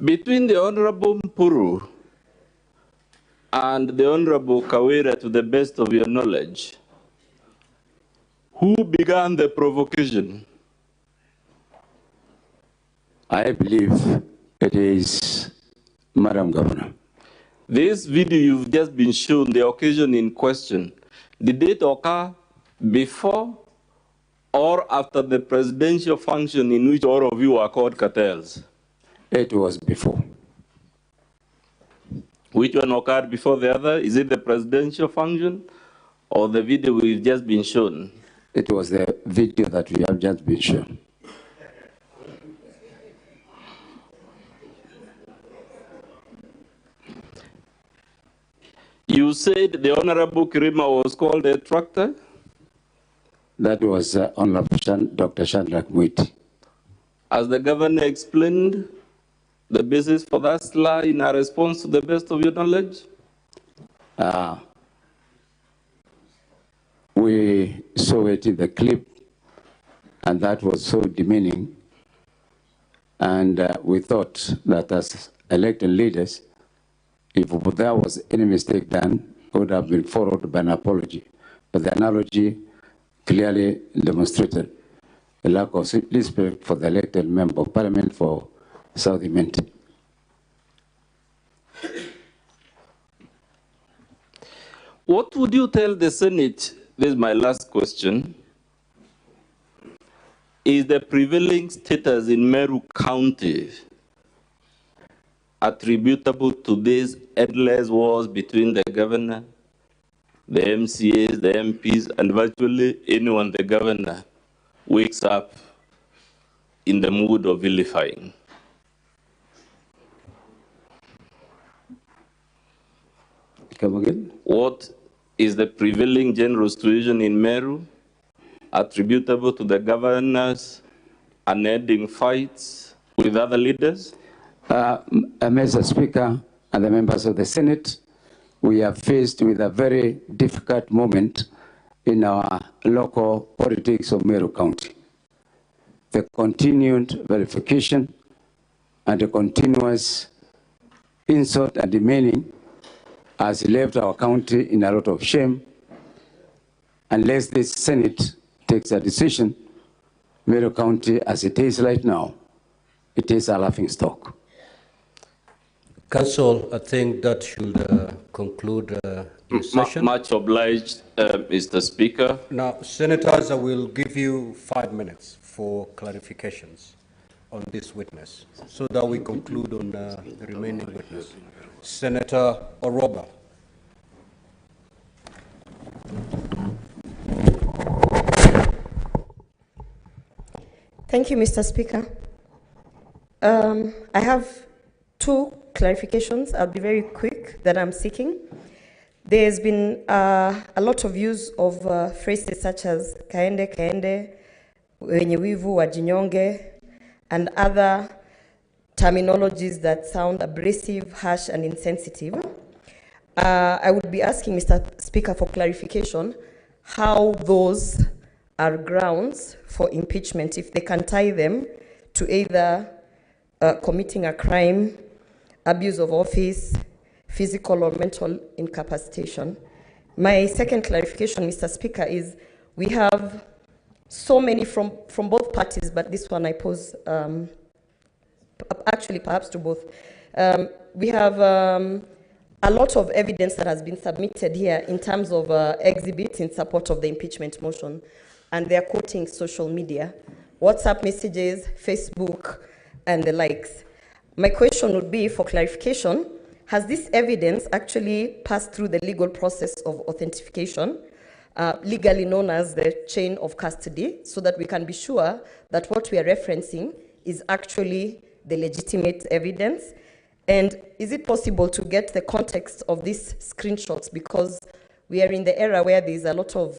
Between the Honorable Mpuru and the Honorable Kawira, to the best of your knowledge, who began the provocation? I believe it is Madam Governor. This video you've just been shown, the occasion in question, did it occur before or after the presidential function in which all of you were called cartels? It was before. Which one occurred before the other? Is it the presidential function or the video we've just been shown? It was the video that we have just been shown. You said the Honorable Kirima was called a tractor? That was Honorable Dr. Shadrach Mwiti. As the governor explained, the basis for that slur in a response to the best of your knowledge? We saw it in the clip, and that was so demeaning. And we thought that as elected leaders, if there was any mistake done, it would have been followed by an apology. But the analogy clearly demonstrated a lack of respect for the elected member of parliament for South Imenti. What would you tell the Senate, this is my last question, is the prevailing status in Meru County attributable to these endless wars between the governor, the MCAs, the MPs, and virtually anyone the governor wakes up in the mood of vilifying? Come again? What is the prevailing general situation in Meru attributable to the governor's unending fights with other leaders? Mr. Speaker and the members of the Senate, we are faced with a very difficult moment in our local politics of Meru County. The continued verification and the continuous insult and demeaning has left our county in a lot of shame. Unless this Senate takes a decision, Meru County, as it is right now, it is a laughing stock. Council, I think that should conclude your session. Much obliged, Mr. Speaker. Now, Senators, I will give you 5 minutes for clarifications on this witness so that we conclude on the remaining witness. Senator Oroba. Thank you, Mr. Speaker. I have 2 clarifications. I'll be very quick that I'm seeking. There's been a lot of use of phrases such as kaende kaende, wenye wivu wajinyonge, and other terminologies that sound abrasive, harsh, and insensitive. I would be asking Mr. Speaker for clarification how those are grounds for impeachment, if they can tie them to either committing a crime, abuse of office, physical or mental incapacitation. My second clarification, Mr. Speaker, is we have so many from both parties, but this one I pose actually perhaps to both. We have a lot of evidence that has been submitted here in terms of exhibits in support of the impeachment motion, and they're quoting social media, WhatsApp messages, Facebook, and the likes. My question would be, for clarification, has this evidence actually passed through the legal process of authentication, legally known as the chain of custody, so that we can be sure that what we are referencing is actually the legitimate evidence? And is it possible to get the context of these screenshots? Because we are in the era where there's a lot of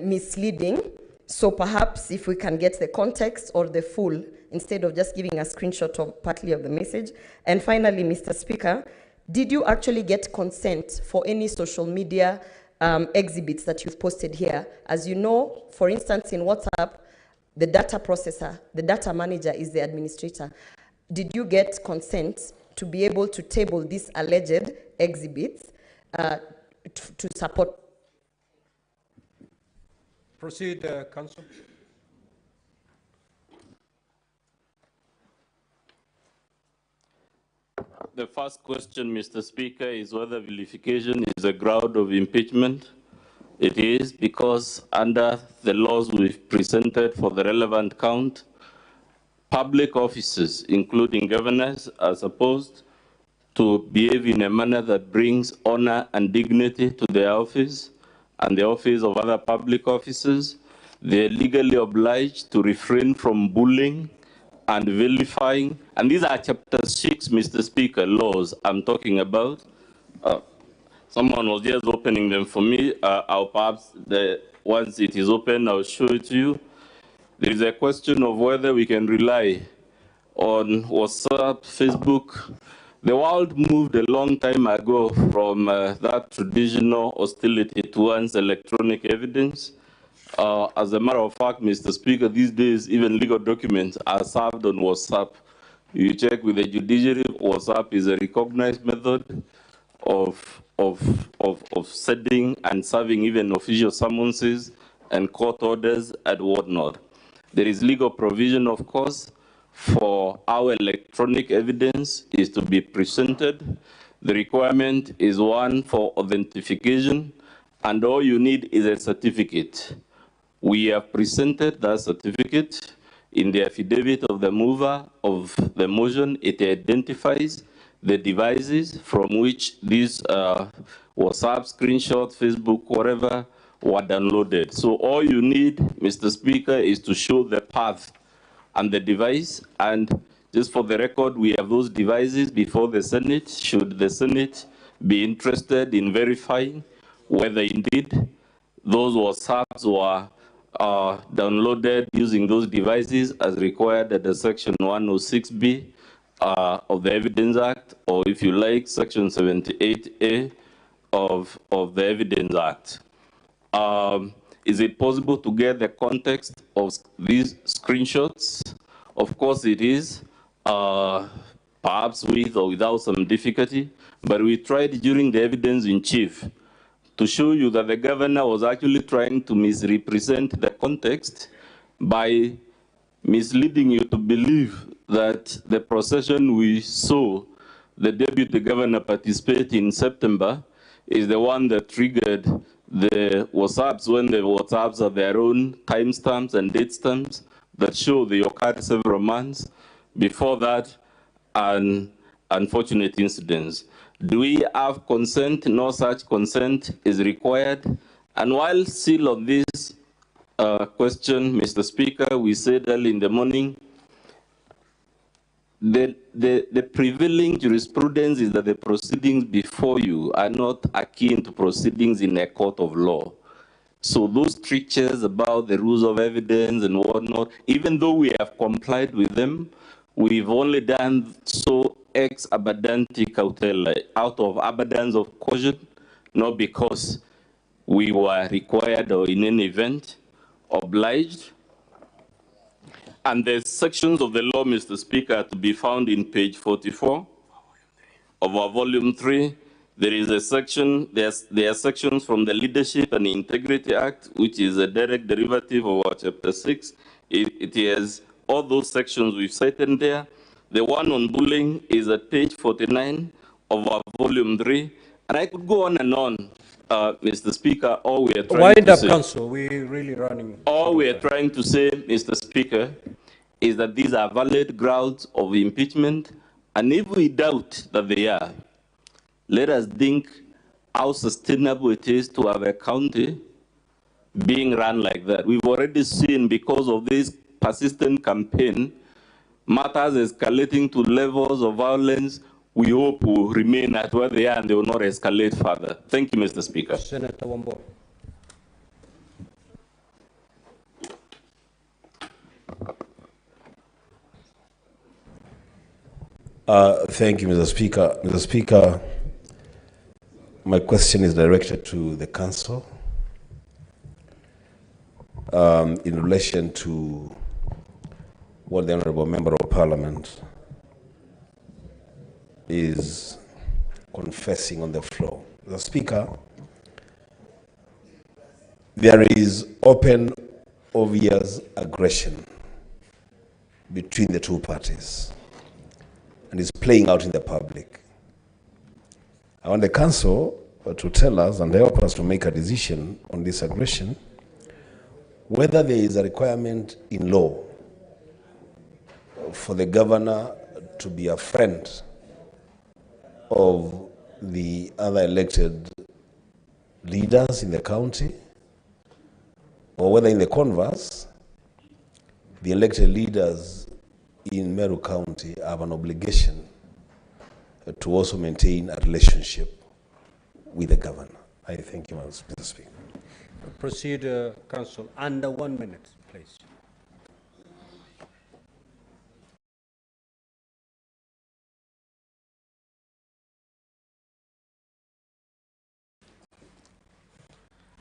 misleading. So perhaps if we can get the context or the full, instead of just giving a screenshot of partly of the message. And finally, Mr. Speaker, did you actually get consent for any social media exhibits that you've posted here? As you know, for instance, in WhatsApp, the data processor, the data manager is the administrator. Did you get consent to be able to table these alleged exhibits to support? Proceed, Council. The first question, Mr. Speaker, is whether vilification is a ground of impeachment. It is, because under the laws we've presented for the relevant count, public officers, including governors, are supposed to behave in a manner that brings honor and dignity to their office and the office of other public officers. They're legally obliged to refrain from bullying and vilifying. And these are chapter 6, Mr. Speaker, laws I'm talking about. Someone was just opening them for me. I'll perhaps, once it is open, I'll show it to you. There is a question of whether we can rely on WhatsApp, Facebook. The world moved a long time ago from that traditional hostility towards electronic evidence. As a matter of fact, Mr. Speaker, these days, even legal documents are served on WhatsApp. You check with the judiciary, WhatsApp is a recognized method of sending and serving even official summonses and court orders and whatnot. There is legal provision, of course, for how electronic evidence is to be presented. The requirement is one for authentication, and all you need is a certificate. We have presented that certificate in the affidavit of the mover of the motion. It identifies the devices from which these WhatsApp screenshots, Facebook, whatever, were downloaded. So all you need, Mr. Speaker, is to show the path and the device. And just for the record, we have those devices before the Senate. Should the Senate be interested in verifying whether indeed those WhatsApps were downloaded using those devices as required under Section 106B of the Evidence Act, or if you like, Section 78A of the Evidence Act. Is it possible to get the context of these screenshots? Of course it is, perhaps with or without some difficulty, but we tried during the evidence in chief to show you that the governor was actually trying to misrepresent the context by misleading you to believe that the procession we saw the deputy governor participate in September is the one that triggered the WhatsApps, when the WhatsApps are their own timestamps and date stamps that show they occurred several months before that and unfortunate incidents. Do we have consent? No such consent is required. And while still on this question, Mr. Speaker, we said early in the morning, the prevailing jurisprudence is that the proceedings before you are not akin to proceedings in a court of law. So those strictures about the rules of evidence and whatnot, even though we have complied with them, we've only done so ex abundanti cautela, out of abundance of caution, not because we were required or in any event obliged. And the sections of the law, Mr. Speaker, to be found in page 44 of our volume 3. There is a section, there are sections from the Leadership and Integrity Act, which is a direct derivative of our chapter 6. It has all those sections we've cited there. The one on bullying is at page 49 of our volume 3. And I could go on and on, Mr. Speaker, all we are trying to say. Council, we're really running. All we are trying to say, Mr. Speaker, is that these are valid grounds of impeachment, and if we doubt that they are, let us think how sustainable it is to have a county being run like that. We've already seen, because of this persistent campaign, matters escalating to levels of violence. We hope will remain at where they are and they will not escalate further. Thank you, Mr. Speaker. Senator Wambo. Thank you, Mr. Speaker. Mr. Speaker, my question is directed to the Council in relation to what the Honourable Member of Parliament is confessing on the floor. Mr. Speaker, there is open, obvious aggression between the two parties, and is playing out in the public. I want the Council to tell us and help us to make a decision on this aggression, whether there is a requirement in law for the governor to be a friend of the other elected leaders in the county, or whether in the converse, the elected leaders in Meru County have an obligation to also maintain a relationship with the governor. I thank you, Mr. Speaker. Proceed, Council, under 1 minute, please.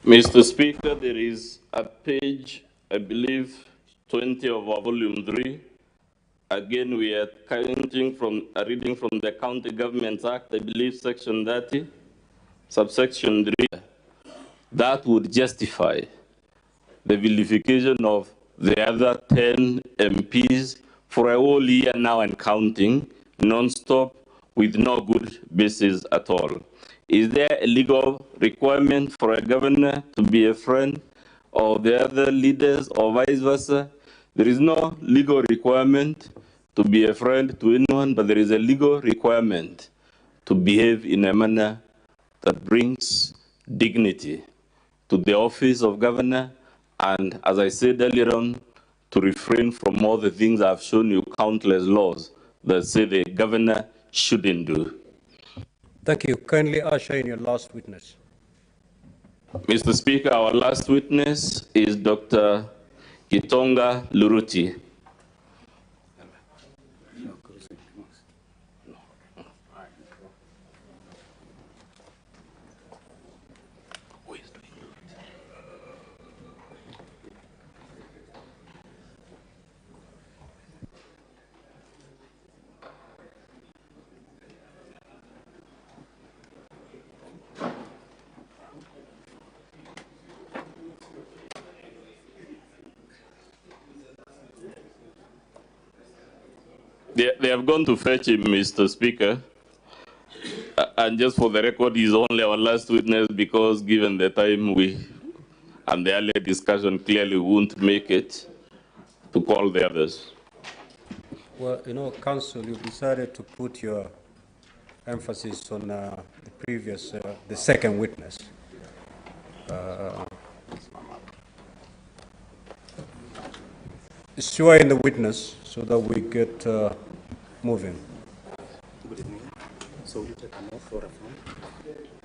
Mr. Speaker, there is a page, I believe, 20 of our volume 3. Again, we are reading from the County Governments Act, I believe, section 30, subsection 3. That would justify the vilification of the other 10 MPs for a whole year now and counting, non-stop, with no good basis at all. Is there a legal requirement for a governor to be a friend of the other leaders or vice versa? There is no legal requirement to be a friend to anyone, but there is a legal requirement to behave in a manner that brings dignity to the office of governor, and as I said earlier on, to refrain from all the things I've shown you, countless laws that say the governor shouldn't do. Thank you. Kindly usher in your last witness. Mr. Speaker, our last witness is Dr. Gitonga Luruti. They have gone to fetch him, Mr. Speaker. And just for the record, he's only our last witness because given the time and the earlier discussion, clearly won't make it to call the others. Well, you know, Council, you've decided to put your emphasis on the previous, the second witness. Swear in the witness so that we get moving. Good evening. So will you take an oath or affirm?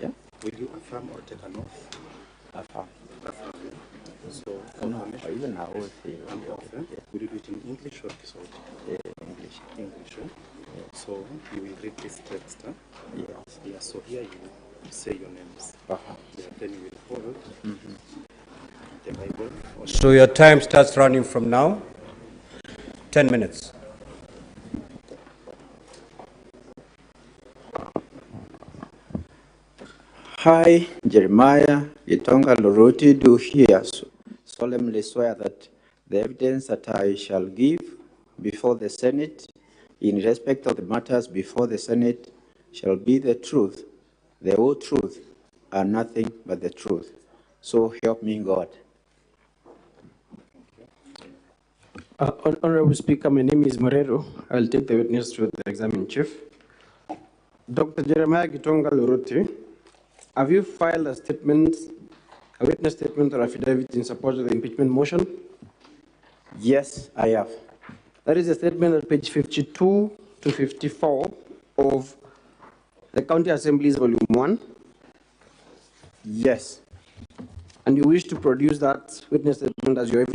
Yeah. Will you affirm or take an oath? Affirm. Affirm. So no, even now. Will you do it in English or Kiswahili? English. English. Yeah. So you will read this text. Huh? Yes. Yeah. So here you say your names. Yeah. Then you will hold the Bible. So your time starts running from now. 10 minutes. I, Jeremiah Gitonga Luruti, do here solemnly swear that the evidence that I shall give before the Senate in respect of the matters before the Senate shall be the truth, the whole truth, and nothing but the truth. So help me God. Honorable Speaker, my name is Meru. I'll take the witness to the examining chief. Dr. Jeremiah Gitonga Luruti, have you filed a witness statement or affidavit in support of the impeachment motion? Yes, I have. That is a statement at page 52 to 54 of the County Assembly's Volume 1. Yes. And you wish to produce that witness statement as your evidence